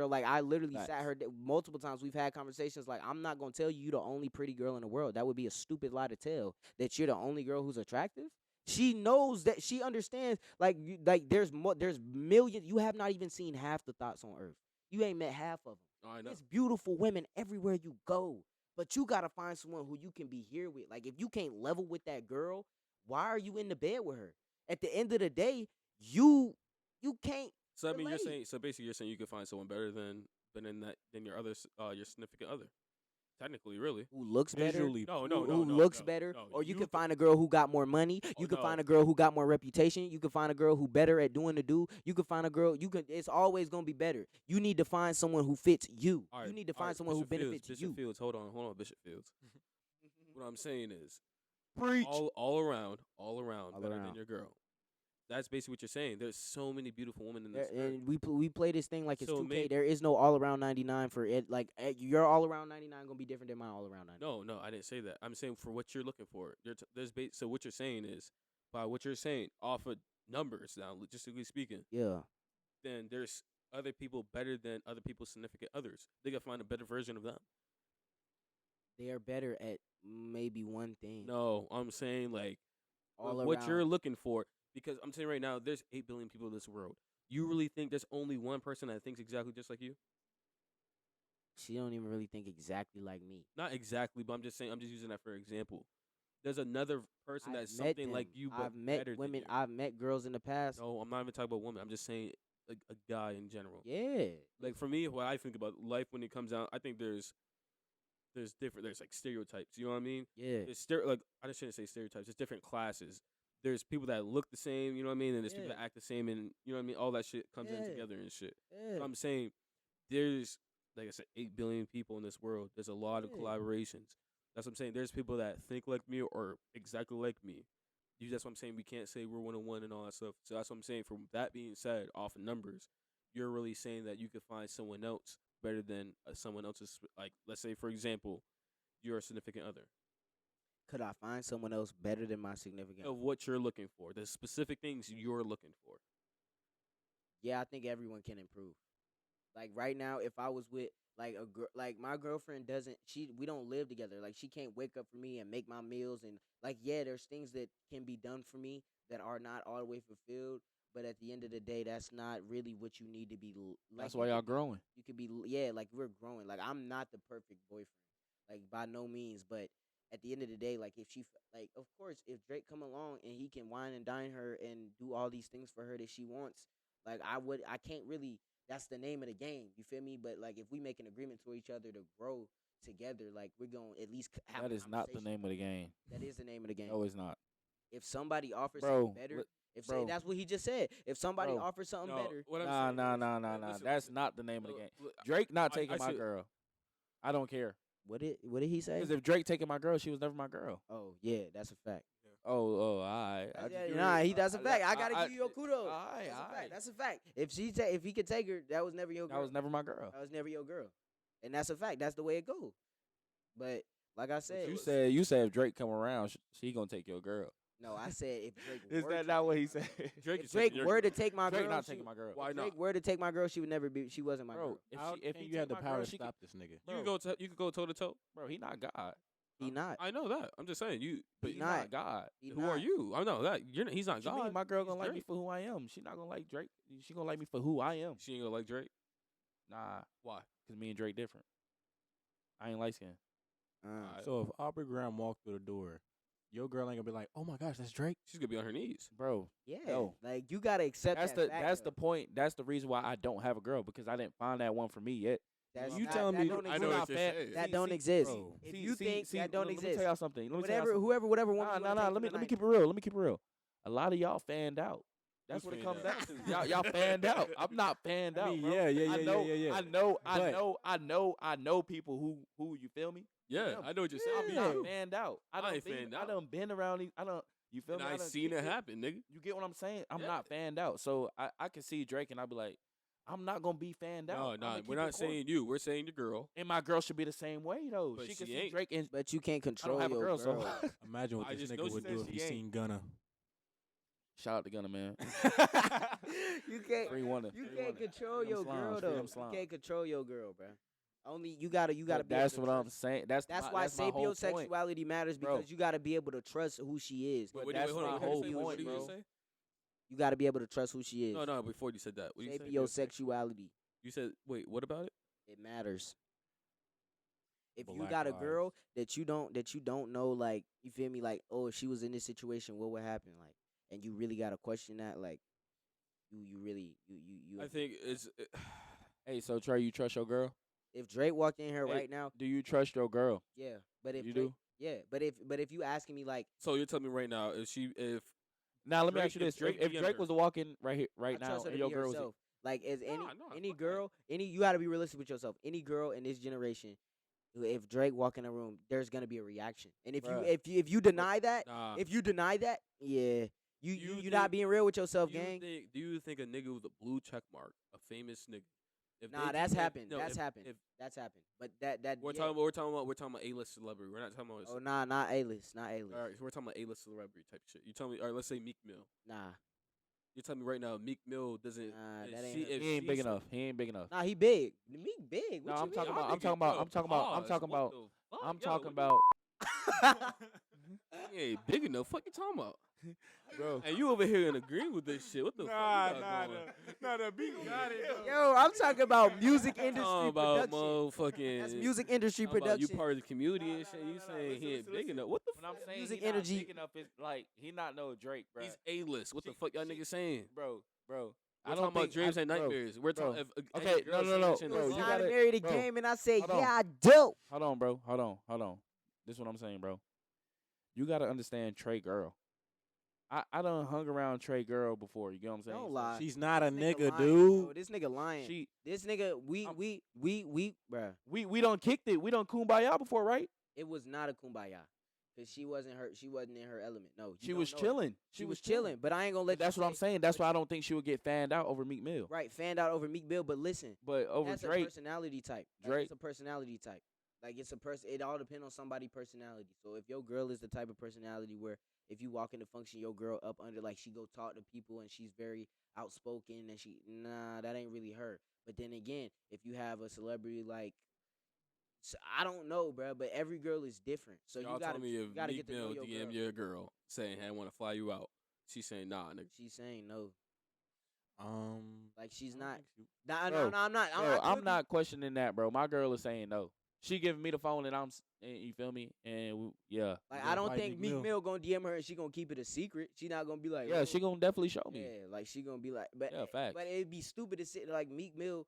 like I literally Facts. sat her multiple times. We've had conversations like, I'm not gonna tell you the only pretty girl in the world. That would be a stupid lie to tell, that you're the only girl who's attractive. She knows that, she understands. Like there's millions. You have not even seen half the thoughts on earth. You ain't met half of them. Oh, I know. There's beautiful women everywhere you go, but you gotta find someone who you can be here with. Like if you can't level with that girl, why are you in the bed with her? At the end of the day, you can't. So I mean, you're relate. saying, so basically, you're saying you could find someone better than your other your significant other. Technically, really. Who looks better? Visually. Who looks better, no. or you You can find a girl who got more money. Oh, You can no. find a girl who got more reputation. You can find a girl who better at doing the do. You can find a girl. It's always gonna be better. You need to find someone who fits you. All right, You need to all find right, someone who Bishop benefits Fields, you. Bishop Fields, hold on, Bishop Fields. What I'm saying is, Preach. all around, better around. than your girl. That's basically what you're saying. There's so many beautiful women in There- this earth. and we play this thing like it's So 2K. maybe- There is no all around 99 for it. Like your all around 99 gonna be different than my all around 99. No, I didn't say that. I'm saying for what you're looking for. So what you're saying is, by what you're saying, off of numbers now, logistically speaking, Yeah. then there's other people better than other people's significant others. They can find a better version of them. They are better at maybe one thing. No, I'm saying like all what around. you're looking for. Because I'm saying right now, there's 8 billion people in this world. You really think there's only one person that thinks exactly just like you? She don't even really think exactly like me. Not exactly, but I'm just saying. I'm just using that for example. There's another person I've that's met something like them. you, but I've met better women. Than you. I've met girls in the past. No, I'm not even talking about women. I'm just saying a guy in general. Yeah. Like for me, what I think about life when it comes down, I think there's different. There's like stereotypes. You know what I mean? Yeah. There's like I just shouldn't say stereotypes. There's different classes. There's people that look the same. You know what I mean? And there's people Yeah. that act the same, and you know what I mean. All that shit comes in Yeah. together and shit. Yeah. So I'm saying there's, like I said, 8 billion people in this world. There's a lot of Yeah. collaborations. That's what I'm saying. There's people that think like me or exactly like me. That's what I'm saying. We can't say we're 1-on-1 and all that stuff. So that's what I'm saying. From that being said, off of numbers, you're really saying that you could find someone else better than someone else's? Like, let's say, for example, you're a significant other. Could I find someone else better than my significant? Of what you're looking for, the specific things you're looking for. Yeah, I think everyone can improve. Like right now, if I was with like a girl, like my girlfriend doesn't, we don't live together. Like she can't wake up for me and make my meals and like yeah, there's things that can be done for me that are not all the way fulfilled. But at the end of the day, that's not really what you need to be. Like That's why y'all growing. You could be yeah, like we're growing. Like I'm not the perfect boyfriend, like by no means. But at the end of the day, like if like of course if Drake come along and he can wine and dine her and do all these things for her that she wants, like I can't really. That's the name of the game. You feel me? But like if we make an agreement to each other to grow together, like we're gonna at least have. That a is not the conversation. name of the game. That is the name of the game. No, it's not. If somebody offers Bro, something better, bro. that's what he just said. If somebody Bro. offers something better, What I'm Nah, saying nah, is- nah, nah, nah. listen, That's listen. not the name of the game. Look, Drake not I taking my see- girl. I don't care. what did he say? Because if Drake taking my girl, she was never my girl. Oh yeah, that's a fact. Oh, all right. That's a fact. I gotta give you your kudos. Alright, That's a alright. fact. That's a fact. If he could take her, that was never your girl. That was never my girl. That was never your girl, and that's a fact. That's the way it goes. But like I said, You said if Drake come around, she gonna take your girl. no. I said if Drake Is were that to not what take he my said? girl- Drake if is Drake taking your were to girl. take my Drake girl, not she taking my girl. Why if not? Drake were to take my girl, she would never be. She wasn't my Bro, girl. if How she if can he you have take the my power girl, to she stop this nigga? You could go toe to toe. Bro, he not God. He not. I know that. I'm just saying you. But He's not. not God. He who not. are you? I know that he's not What you God. mean my girl He's gonna like me Drake. for who I am? She not gonna like Drake. She gonna like me for who I am. She ain't gonna like Drake. Nah, Why? cause me and Drake different. I ain't light skinned. Alright. So if Aubrey Graham walked through the door, your girl ain't gonna be like, "Oh my gosh, that's Drake." She's gonna be on her knees. Bro, Yeah, No. like you gotta accept that's that the fact, that's though. the point. That's the reason why I don't have a girl because I didn't find that one for me yet. That's You not- telling that me- don't I know exist. what you're saying. That See, don't see, exist. bro. If See- you see- think see, that don't let me exist, tell y'all something. Let me tell y'all something. whoever woman. Nah, you nah, wanna nah. take Let me tonight. keep it real. Let me keep it real. A lot of y'all fanned out. That's Who's what it fanned comes out? down to. Y'all fanned out. I'm not fanned out. I mean, bro. yeah. I know people who you feel me. Yeah, Yeah. I know what you're saying. I'm Me not too. fanned out. I ain't fanned I out. done been around these. You feel And me? I done seen kicked it happen, nigga. You get what I'm saying? I'm Yeah. not fanned out. So I can see Drake and I'll be like, I'm not gonna be fanned out. No, I'ma no, keep we're it not cordial. saying you. We're saying your girl. And my girl should be the same way though. But she can she see ain't. Drake and But you can't I don't control have a your girl, girl. so Imagine what I this just know nigga she would said do if she he ain't. seen Gunna. shout out to Gunna, man. you can't. Free Wonder. You Free can't Wonder. control Free your them girl slimes, free though. them You slimes. can't control your girl, bro. Only you gotta be. But able that's to what I'm trust- saying. That's why that's my whole point. sapiosexuality matters Bro. because you gotta be able to trust who she is. But Wait, that's hold my on. whole What did you say? point, What did you bro. just say? You gotta be able to trust who she is. No, before you said that. What did you say? Sapiosexuality. You said, wait, what about it? It matters. If you Black got a lives. girl that you don't know, like you feel me, like oh, if she was in this situation, what would happen, like, and you really gotta question that, like, you really you. I think it's. Hey, so Trey, you trust your girl? If Drake walked in here Hey, right now, Do you trust your girl? yeah, but if You Drake, do? yeah, but if you asking me like, So you're telling me right now, if Now let me Drake- ask you if this: Drake if be Drake under- was walking right here, I right now, trust her and to your be girl was herself. Like as Nah, nah, any fuck that. girl, you gotta be realistic with yourself. Any girl in this generation, if Drake walk in a room, there's gonna be a reaction. And Bruh. if you deny that, nah, if you deny that, yeah, You you not think- being real with yourself, gang. do you think a nigga with a blue check mark, a famous nigga? If Nah, they that's keep- if- happened. no, That's if- happened. If That's happened. But that we're yeah. talking about A-list celebrity. We're not talking about. Oh nah, not A-list, not A-list. All right, so we're talking about A-list celebrity type shit. You tell me. All right, let's say Meek Mill. Nah, You tell me right now, Meek Mill doesn't. Nah, if that ain't she- her. if He ain't big she's- enough. He ain't big enough. nah, he big. Meek big. No, What I'm you talking mean? about. I'm talking about. I'm talking about. I'm talking about. He ain't big enough. Fuck you talking about, Bro. And you over here and agreeing with this shit. What the fuck? You got going? the beat got it. Yo, I'm talking about music industry Talking about production. motherfucking. That's music industry talking about production. You part of the community and shit. You saying he ain't big enough? What the When I'm fuck? saying Music he not energy. big enough, is like he not no Drake, bro. He's A-list. What the She- fuck y'all she- niggas saying? bro. We're talking about dreams and nightmares. We're bro. talking. Okay, no, You bro, was you trying gotta- to marry the bro, game, and I say, hold on. yeah, I do. Hold on, bro. Hold on. This is what I'm saying, bro. You gotta understand Trey girl. I done hung around Trey girl before. You get what I'm saying? Don't So lie. She's not a This nigga, lying, dude. bro. This nigga lying. She This nigga, I'm- we, bruh. we done kicked it. We done kumbaya before, right? It was not a kumbaya. Cause she wasn't in her element. No, you She don't was know her. chilling. She was chilling, but I ain't gonna let. That's you what I'm say- saying. That's why I don't think she would get fanned out over Meek Mill. Right, fanned out over Meek Mill, but listen, But over that's a Drake, personality type. Like, Drake- it's a personality type. Like it's a person. It all depends on somebody's personality. So if your girl is the type of personality where if you walk into function, your girl up under like she go talk to people and she's very outspoken and that ain't really her. But then again, if you have a celebrity like. So I don't know, bro, but every girl is different. So Y'all you gotta, tell me you if gotta Meek get to know Mill your DM girl. your girl saying, "Hey, I want to fly you out." She's saying, "Nah, nigga." She's saying no. Like she's I don't not. think she- Nah, Bro, no, I'm not. bro, I I'm could be- not questioning that, bro. My girl is saying no. She giving me the phone and and you feel me? And yeah, Like You I gonna don't fight think Meek Meek Mill? Mill gonna DM her and she gonna keep it a secret. She not gonna be like, yeah, "Oh." she gonna definitely show me. Yeah, like she gonna be like, but Yeah, facts. But it'd be stupid to sit like Meek Mill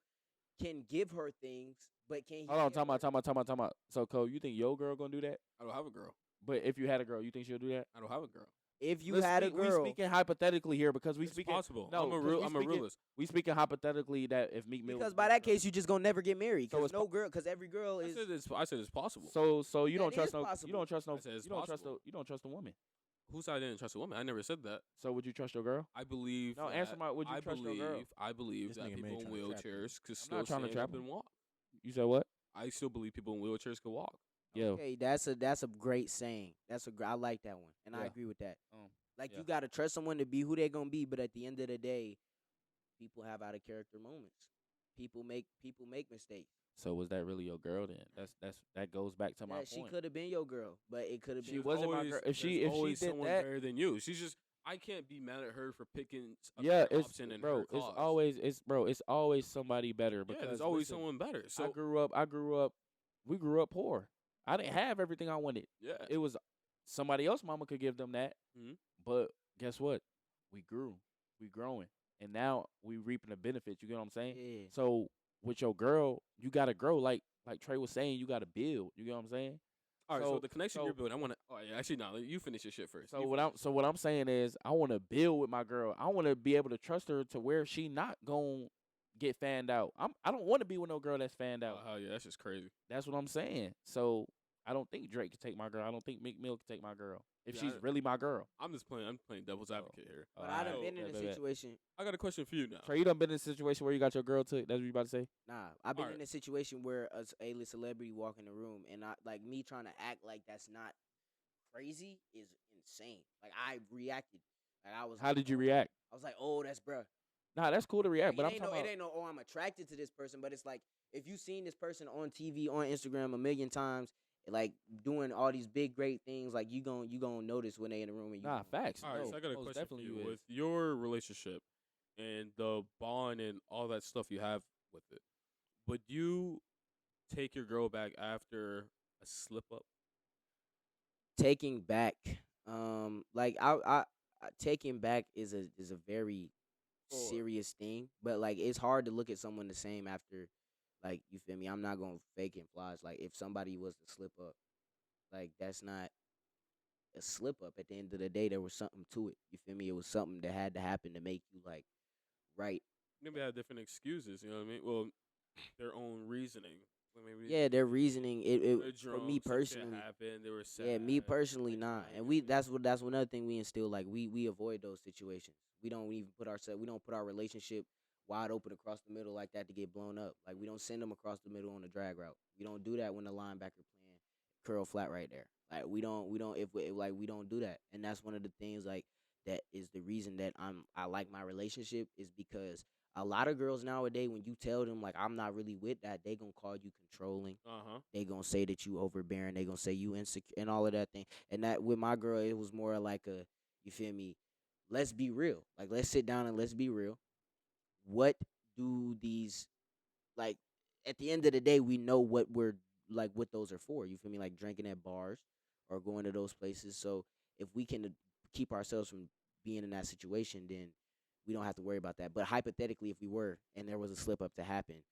can give her things, but can he? Hold on, give her- talking about. So, Cole, you think your girl gonna do that? I don't have a girl. But if you had a girl, you think she'll do that? I don't have a girl. If you Let's had a speak- girl, we speaking hypothetically here because we It's speaking possible. No, I'm a 'cause real. we I'm a speaking- realist. We speaking hypothetically that if Meek Mill because was by with that a girl- case you just gonna never get married. So Because it's no girl, because every girl I is. said it's possible. so you don't That trust is no possible. you don't trust no I said it's you don't trust possible. you don't trust a woman. Who said I didn't trust a woman? I never said that. So would you trust your girl? I believe. No, that, answer my. Would you I trust believe. your girl? I believe This that nigga people May in tryna trap you. wheelchairs could I'm still not trying to stand trap up and him. walk. You said what? I still believe people in wheelchairs could walk. Yeah. Okay, that's a great saying. I like that one, and I Yeah. agree with that. Like yeah. you gotta trust someone to be who they're gonna be, but at the end of the day, people have out of character moments. People make mistakes. So was that really your girl then? That goes back to my That she point. could have been your girl, but it could have She been. wasn't my girl. If she always did someone that, better than you. She's just. I can't be mad at her for picking a yeah, better it's option in bro. her It's cause. it's always somebody better because Yeah, there's always listen, someone better. So we grew up poor. I didn't have everything I wanted. yeah, It was somebody else mama could give them that. Mhm. But guess what? We grew. We growing. And now we reaping the benefits. You get what I'm saying? Yeah. So with your girl, you gotta grow. Like Trey was saying, you gotta build. You get what I'm saying? all right. So, so- the connection so- you're building, I want to. Oh yeah, actually, no. You finish your shit first. So You what I'm saying is I wanna build with my girl. I wanna be able to trust her to where she not gonna get fanned out. I don't wanna be with no girl that's fanned out. Oh yeah, that's just crazy. That's what I'm saying. So I don't think Drake could take my girl. I don't think Meek Mill could take my girl. If Yeah, she's I- really my girl. I'm playing devil's advocate here. But I done Alright. been in a bet, bet. situation. I got a question for you now. Trey, you done been in a situation where you got your girl took. That's what you about to say? Nah, I've been in Alright. a situation where a A-list celebrity walk in the room, and I like me trying to act like that's not crazy is insane. Like I reacted. Like I was. How like, did you oh. react? I was like, oh, that's bruh. Nah, that's cool to react, Like, but it I'm ain't talking no, about it ain't no. Oh, I'm attracted to this person, but it's like if you seen this person on TV, on Instagram a million times, like doing all these big great things, like you gonna notice when they in the room and you. nah, facts. All right, No, so I got a most question for definitely you. is. With your relationship and the bond and all that stuff you have with it, would you take your girl back after a slip up? Taking back, like I taking back is a very Or- serious thing, but like it's hard to look at someone the same after, like you feel me. I'm not gonna fake and flies. Like if somebody was to slip up, like that's not a slip up. At the end of the day, there was something to it. You feel me? It was something that had to happen to make you like right. Maybe they have different excuses. You know what I mean? Well, their own reasoning. Well, maybe Yeah, their reasoning. they're For drunk, me some shit personally. happened. They were sad. Yeah, me personally, they nah. drank, And we they- that's another thing we instill. Like we avoid those situations. We don't even we don't put our relationship wide open across the middle like that to get blown up. Like we don't send them across the middle on the drag route. We don't do that when the linebacker playing curl flat right there. Like we don't if we don't do that. And that's one of the things like that is the reason that I like my relationship is because a lot of girls nowadays when you tell them like I'm not really with that, they gonna call you controlling. Uh-huh. They gonna say that you overbearing. They gonna say you insecure and all of that thing. And that with my girl, it was more like a, you feel me? Let's be real. Like let's sit down and let's be real. What do these, like, at the end of the day, we know what we're like. What those are for. You feel me? Like drinking at bars or going to those places. So if we can keep ourselves from being in that situation, then we don't have to worry about that. But hypothetically, if we were and there was a slip up to happen,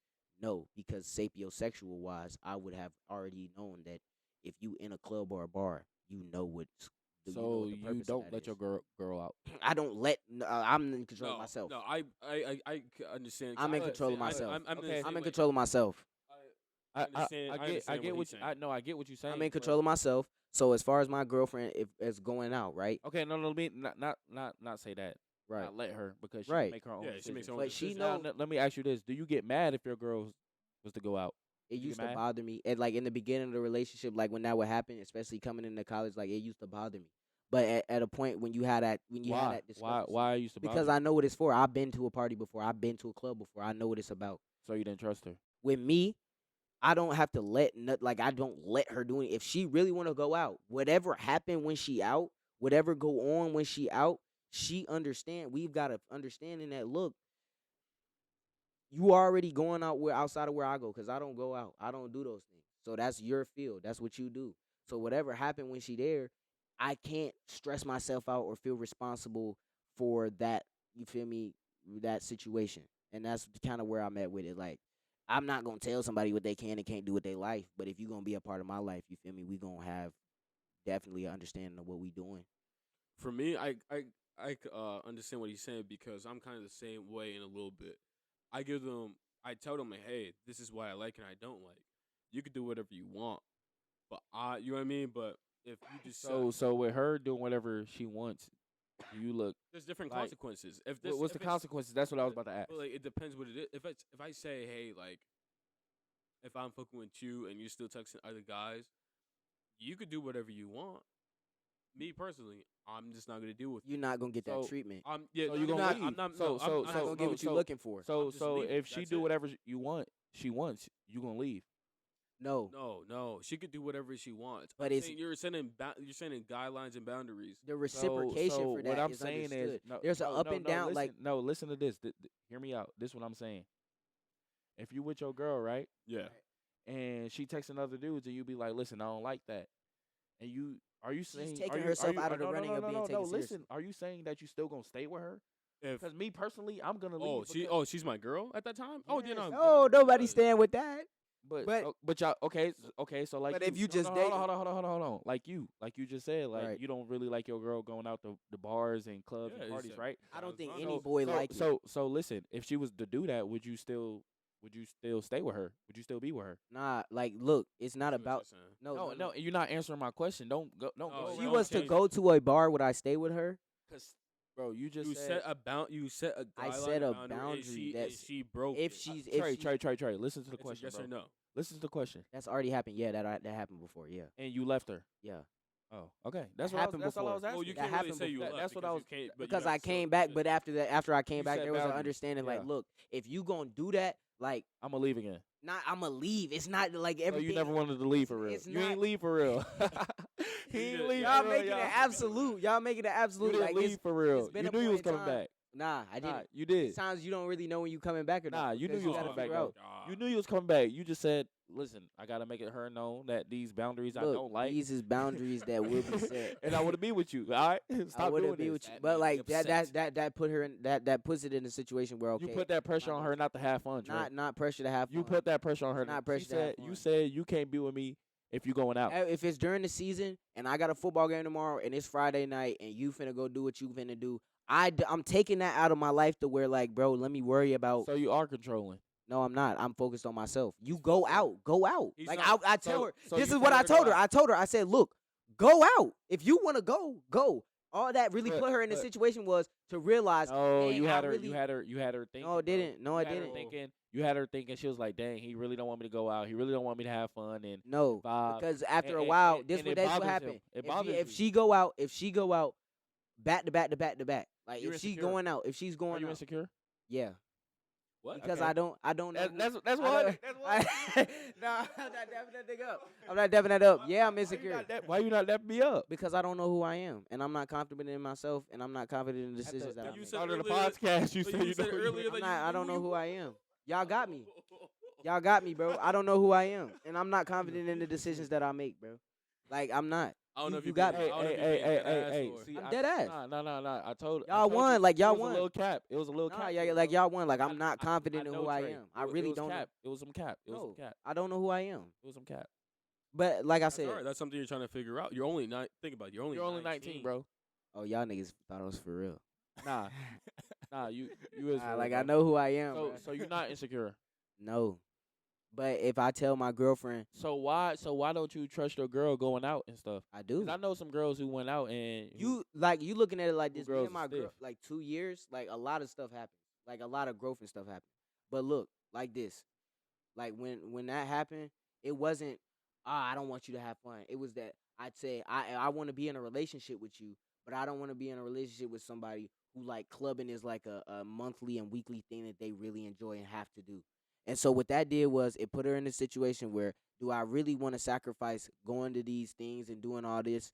no, because sapiosexual wise, I would have already known that if you in a club or a bar, you know what's. You know So what the you purpose of don't that let your is. girl out. I don't let. I'm in control of No, myself. No, I understand. I'm in I- control of I- myself. I'm Okay. the I'm same in way. control of myself. understand- I I understand get what what he's you, saying. I get what you're saying. I'm in but- control of myself. So as far as my girlfriend, if it's going out, right, Okay, no, let me not say that. right, Not let her because she Right. can make her own Yeah, she decisions. makes her own but she decisions. Now, know let me ask you this: do you get mad if your girl was to go out? it you used get to mad? bother me. And like in the beginning of the relationship, like when that would happen, especially coming into college, like it used to bother me. But at a point when you had that Why? that discrepancy, Why I used to bother because you? I know what it's for. I've been to a party before. I've been to a club before. I know what it's about. So you didn't trust her. With me, I don't have to like I don't let her do it. If she really want to go out, whatever happened when she out, whatever go on when she out, she understand. We've got a understanding that look, you already going out where outside of where I go because I don't go out. I don't do those things. So that's your field. That's what you do. So whatever happened when she there, I can't stress myself out or feel responsible for that. You feel me? That situation, and that's kind of where I'm at with it. Like, I'm not gonna tell somebody what they can and can't do with their life, but if you gonna be a part of my life, you feel me? We gonna have definitely an understanding of what we doing. For me, understand what he's saying because I'm kind of the same way in a little bit. I tell them, hey, this is what I like and I don't like. You could do whatever you want, but you know what I mean. But if you just So with her doing whatever she wants, do you look? there's different like, consequences. If this, What's if the it's- consequences? That's what I was about to ask. Well, like it depends what it is. If I say, hey, like, if I'm fucking with you and you're still texting other guys, you could do whatever you want. Me personally, I'm just not gonna deal with You're not gonna get So, that treatment. Yeah, So you I'm gonna not, leave. I'm not, So- no, so- I'm You're not not gonna get what so- you're looking for. So just so leaving. if she That's do it. whatever she wants, you gonna leave. No, No, she could do whatever she wants. But I'm it's- saying you're setting guidelines and boundaries. the reciprocation so for that what I'm is saying understood. is no, There's an no, up no, and no, down. listen, Like no, listen to this. Hear me out. This is what I'm saying. If you with your girl, right, Yeah, and she texting other dudes, and you be like, "Listen, I don't like that," and are you saying taking are you, herself are you, out of the no, running no, of no, being no, taken no, seriously. listen, are you saying that you still gonna stay with her? if Because me personally, I'm gonna leave. she's my girl at that time. Oh, then Yes. I'm Oh, nobody good. stand with that. but- but y'all okay, so like But you, if you no, just no, date- hold on, like you just said, like Right. you don't really like your girl going out the bars and clubs Yeah, and parties, it's- right? I don't Sounds think fine. any boy like it. So listen, if she was to do that, would you still stay with her? Would you still be with her? Nah, like look, it's not I see what you're about saying. no. You're not answering my question. Don't go. No, If If she don't was to change go to a bar, would I stay with her? Cause, bro, you just You said. You set a I guideline, set a and boundary and that's- she broke If it. she's Trey. Listen to the It's a question, yes bro. or no. Listen to the question. that's already happened. Yeah, that happened before. Yeah, And you left her. yeah. Oh, okay. That's what happened that's all I was before. asking. Well, you That can't really happened say you before. left That's what I was. because you can't- but you Because gotta I still came back, just- but after I came You back, set there was an boundaries. understanding. Like, Yeah. look, if you gonna do that, like, I'm gonna leave again. not I'ma leave. It's not like So everything. you never wanted to leave for real. it's You not- ain't leave for real. He ain't just- leave Y'all for real, making it y'all. absolute. Y'all making it You absolute. didn't Like, leave for real. it's been You a knew you point was in coming time. back. nah, I Nah, didn't. you did. Sometimes you don't really know when you coming back or not. Nah, you knew because you was gotta coming back, figure though. out. You knew you was coming back. You just said, "Listen, I gotta make it her known that these boundaries I Look, don't like, these is boundaries that will be set. and I want to be with you." All right, I stop wouldn't doing be this. with you, That but made like me upset. that put her in that puts it in a situation where okay, You put that pressure not on her not to have fun, Trey. not pressure to have fun. You put that pressure on her. Not She pressure to have said, fun. "You said you can't be with me if you going out." If it's during the season and I got a football game tomorrow and it's Friday night and you finna go do what you finna do, I'm taking that out of my life to where like, bro, let me worry about. So you are controlling. No, I'm not. I'm focused on myself. You go out. He's Like not- I tell so- her. so This you is what tell I her to told go her. out. I told her. I said, look, go out. If you want to go, go. All that really But- put her in the but- situation was to realize. No, dang, you I had her. really- You had her thinking. No, it bro. didn't. No, You it had her didn't. thinking. You had her thinking. She was like, "Dang, he really don't want me to go out. He really don't want me to have fun." And No, vibe. because after a and- while, and- this and what it that's what bothers him. happened. It If bothers if you. she go out, back to back to back to back. Like You're if she insecure. going out, if she's Are going you out, insecure? yeah. What? Because Okay. I don't know. That's I what. don't- That's what. Nah, I'm not dapping that nigga up. I'm not dapping that up. Yeah, I'm Why you insecure. not that- Why you not dapping me up? Because I don't know who I am, and I'm not confident in myself, and I'm not confident in the decisions that I you make. said Started the earlier- podcast. You but said you you said know who you earlier are. that I don't knew know who you I were. am. Y'all got me. Y'all got me, bro. I don't know who I am, and I'm not confident in the decisions that I make, bro. Like I'm not. I don't know if You you got being- me. I don't know if you Hey, being hey, dead hey, ass hey. or- See, I'm dead ass. No. I told Y'all you, won, like, y'all it was won. a little cap. It was a little Nah, cap. yeah, bro. like y'all won. Like I'm not confident in know, who I Trey. am. I It really was don't know. cap. It was some cap. It was No, some cap. I don't know who I am. It was some cap. But like I That's said, all right. That's something you're trying to figure out. You're only think about it. You're only 19, bro. oh y'all niggas thought it was for real. Nah, you is Nah, for like real, I bro. know who I am. So bruh. so you're not insecure. No, But if I tell my girlfriend, So why don't you trust your girl going out and stuff? I 'Cause do. I know some girls who went out and You looking at it like who this. Me girls and my is girl, stiff. like 2 years, like a lot of stuff happened. Like a lot of growth and stuff happened. But look, like this. Like when that happened, it wasn't I don't want you to have fun. It was that I'd say I want to be in a relationship with you, but I don't want to be in a relationship with somebody who like clubbing is like a monthly and weekly thing that they really enjoy and have to do. And so what that did was it put her in a situation where do I really want to sacrifice going to these things and doing all this,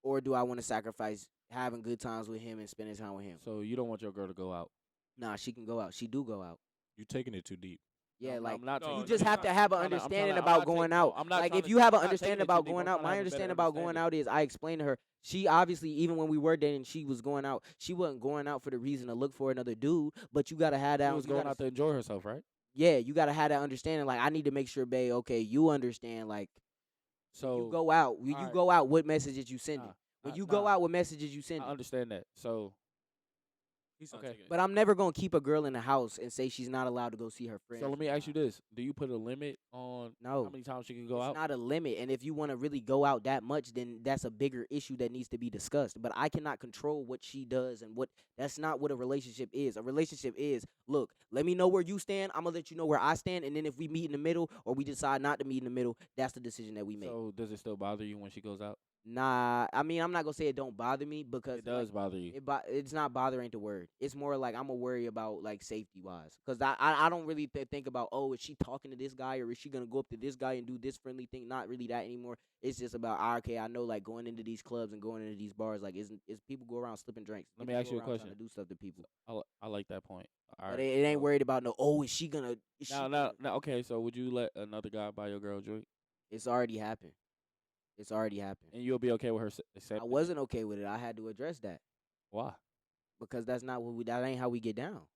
or do I want to sacrifice having good times with him and spending time with him? So you don't want your girl to go out. Nah, she can go out. She do go out. You taking it too deep. Yeah, like I'm not No, you taking just it have too to deep. have an I'm tryna- I'm understanding tryna- I'm about not taking- going no, out. I'm not Like tryna- if you have an I'm not taking understanding it about too deep. going I'm out, tryna my have a understanding better about going out is I explained to her. She obviously even when we were dating, she was going out. She wasn't going out for the reason to look for another dude, but you gotta have that. She was you going gotta, out to enjoy herself, right? yeah, you gotta have that understanding. Like I need to make sure, babe. Okay, you understand. Like So you go out. When you alright. go out, what messages you sending? Nah, When nah, you go nah. out, what messages you I sending? understand that. So He's not Okay. taking it. But I'm never gonna keep a girl in the house and say she's not allowed to go see her friends. let me ask you this: do you put a limit on No. how many times she can go It's out? not a limit, and if you want to really go out that much, then that's a bigger issue that needs to be discussed. But I cannot control what she does and what. That's not what a relationship is. A relationship is, look, let me know where you stand. I'm gonna let you know where I stand, and then if we meet in the middle or we decide not to meet in the middle, that's the decision that we make. So does it still bother you when she goes out? Nah, I mean I'm not gonna say it don't bother me because It does bother you. it's not bother ain't the word. It's more like I'm a worry about like safety wise, cause I don't really think about, oh, is she talking to this guy or is she gonna go up to this guy and do this friendly thing? Not really that anymore. It's just about okay, I know like going into these clubs and going into these bars, like is people go around slipping drinks. Let me People ask go you a around trying question. to do stuff to people, I like that point. All but right. it ain't so- worried about no. Oh, is she gonna? Is she No, gonna- okay. So would you let another guy buy your girl a drink, It's already happened. It's already happened. and you'll be okay with her I accepting? wasn't okay with it. I had to address that. Why? Because that's not that ain't how we get down.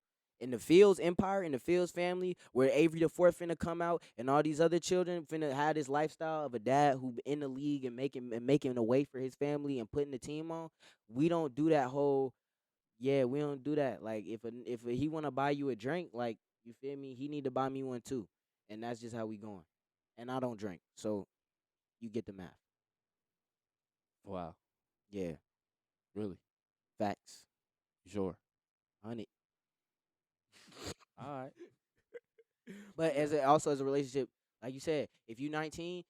In the Fields empire, in the Fields family, where Avery the Fourth finna come out and all these other children finna have this lifestyle of a dad who in the league and making a way for his family and putting the team on, we don't do that whole. Yeah, we don't do that. Like if he wanna buy you a drink, like you feel me, he need to buy me one too, and that's just how we going. And I don't drink, so you get the math. Wow. Yeah, Really? facts, You sure? 100. All right. But also as a relationship, like you said, if you're 19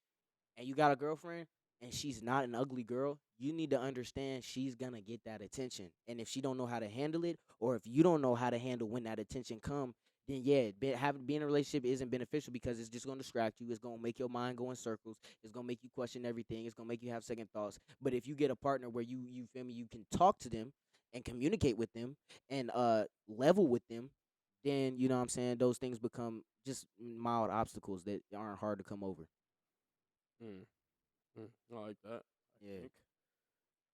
and you got a girlfriend and she's not an ugly girl, you need to understand she's gonna get that attention. And if she don't know how to handle it, or if you don't know how to handle when that attention come, then yeah, being in a relationship isn't beneficial because it's just gonna distract you. It's gonna make your mind go in circles. It's gonna make you question everything. It's gonna make you have second thoughts. But if you get a partner where you feel me, you can talk to them and communicate with them and level with them, then you know what I'm saying, those things become just mild obstacles that aren't hard to come over. Mm. I like that. Yeah.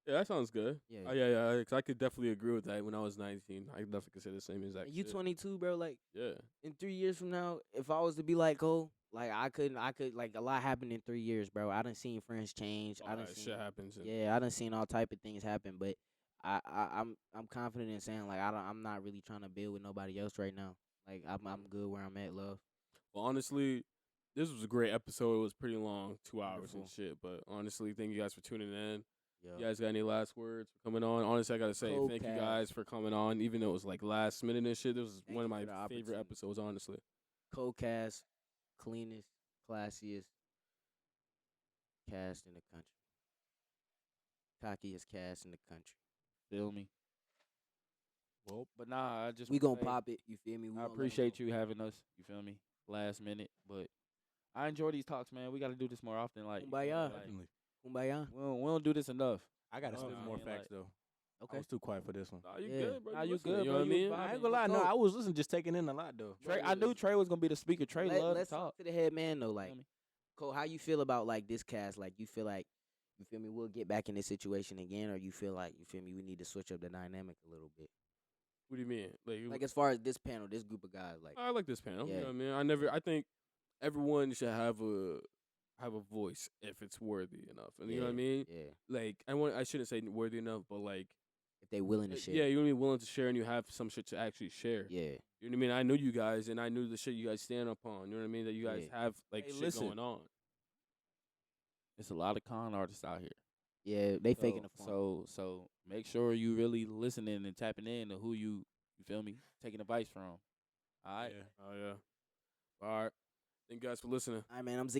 Yeah, that sounds good. Yeah. Yeah. 'Cause I could definitely agree with that. When I was 19, I definitely could say the same exact. And you shit. 22, bro. Like Yeah. in 3 years from now, if I was to be like Cole, like I could like a lot happened in 3 years, bro. I done seen friends change. I All done that seen, shit happens. And yeah, I done seen all type of things happen. But I'm confident in saying like I'm not really trying to build with nobody else right now. Like I'm good where I'm at, love. Well, honestly, this was a great episode. It was pretty long, 2 hours and Wonderful. shit. But honestly, thank you guys for tuning in. Yeah. You guys got any last words for coming on? Honestly, I gotta say thank you Co-pass. guys for coming on, even though it was like last minute and shit. This was Thank one of you my for the favorite opportunity. episodes, honestly. Co-cast, cleanest, classiest cast in the country. Cockiest cast in the country. Feel me? Well, But nah, I just We wanna gonna say, pop it. You feel me? I appreciate you having us. You feel me? Last minute, but I enjoy these talks, man. We got to do this more often. Like, you feel me? Kumbaya. Like, definitely. Kumbaya. we don't do this enough. I gotta Oh, spit nah, more man, facts like- though. Okay. I was too quiet for this one. Nah, you Yeah. good, bro. Nah, you listening, good, you bro. know what I You was mean? vibing. I ain't gonna lie, no, Cool. I was listening, just taking in a lot though. Trey, I knew Trey was gonna be the speaker. Trey loved to Let's talk. to the head man though. Like, Feel me? Cole, how you feel about like this cast? Like, you feel like you feel me? We'll get back in this situation again, or you feel like you feel me? We need to switch up the dynamic a little bit. What do you mean? Like as far as this panel, this group of guys, like I like this panel. You Yeah. know what I mean? I think everyone should have a voice if it's worthy enough. And you know what I mean? Yeah. Like I shouldn't say worthy enough, but like if they willing to share. Yeah, you're gonna be willing to share, and you have some shit to actually share. Yeah. You know what I mean? I knew you guys, and I knew the shit you guys stand upon. You know what I mean? That you guys Yeah. have like Hey, shit listen. going on. It's a lot of con artists out here. Yeah, they faking the funk. So make sure you really listening and tapping in to who you feel me, taking advice from. All right. Yeah. Oh yeah. All right. Thank you guys for listening. All right, man. I'm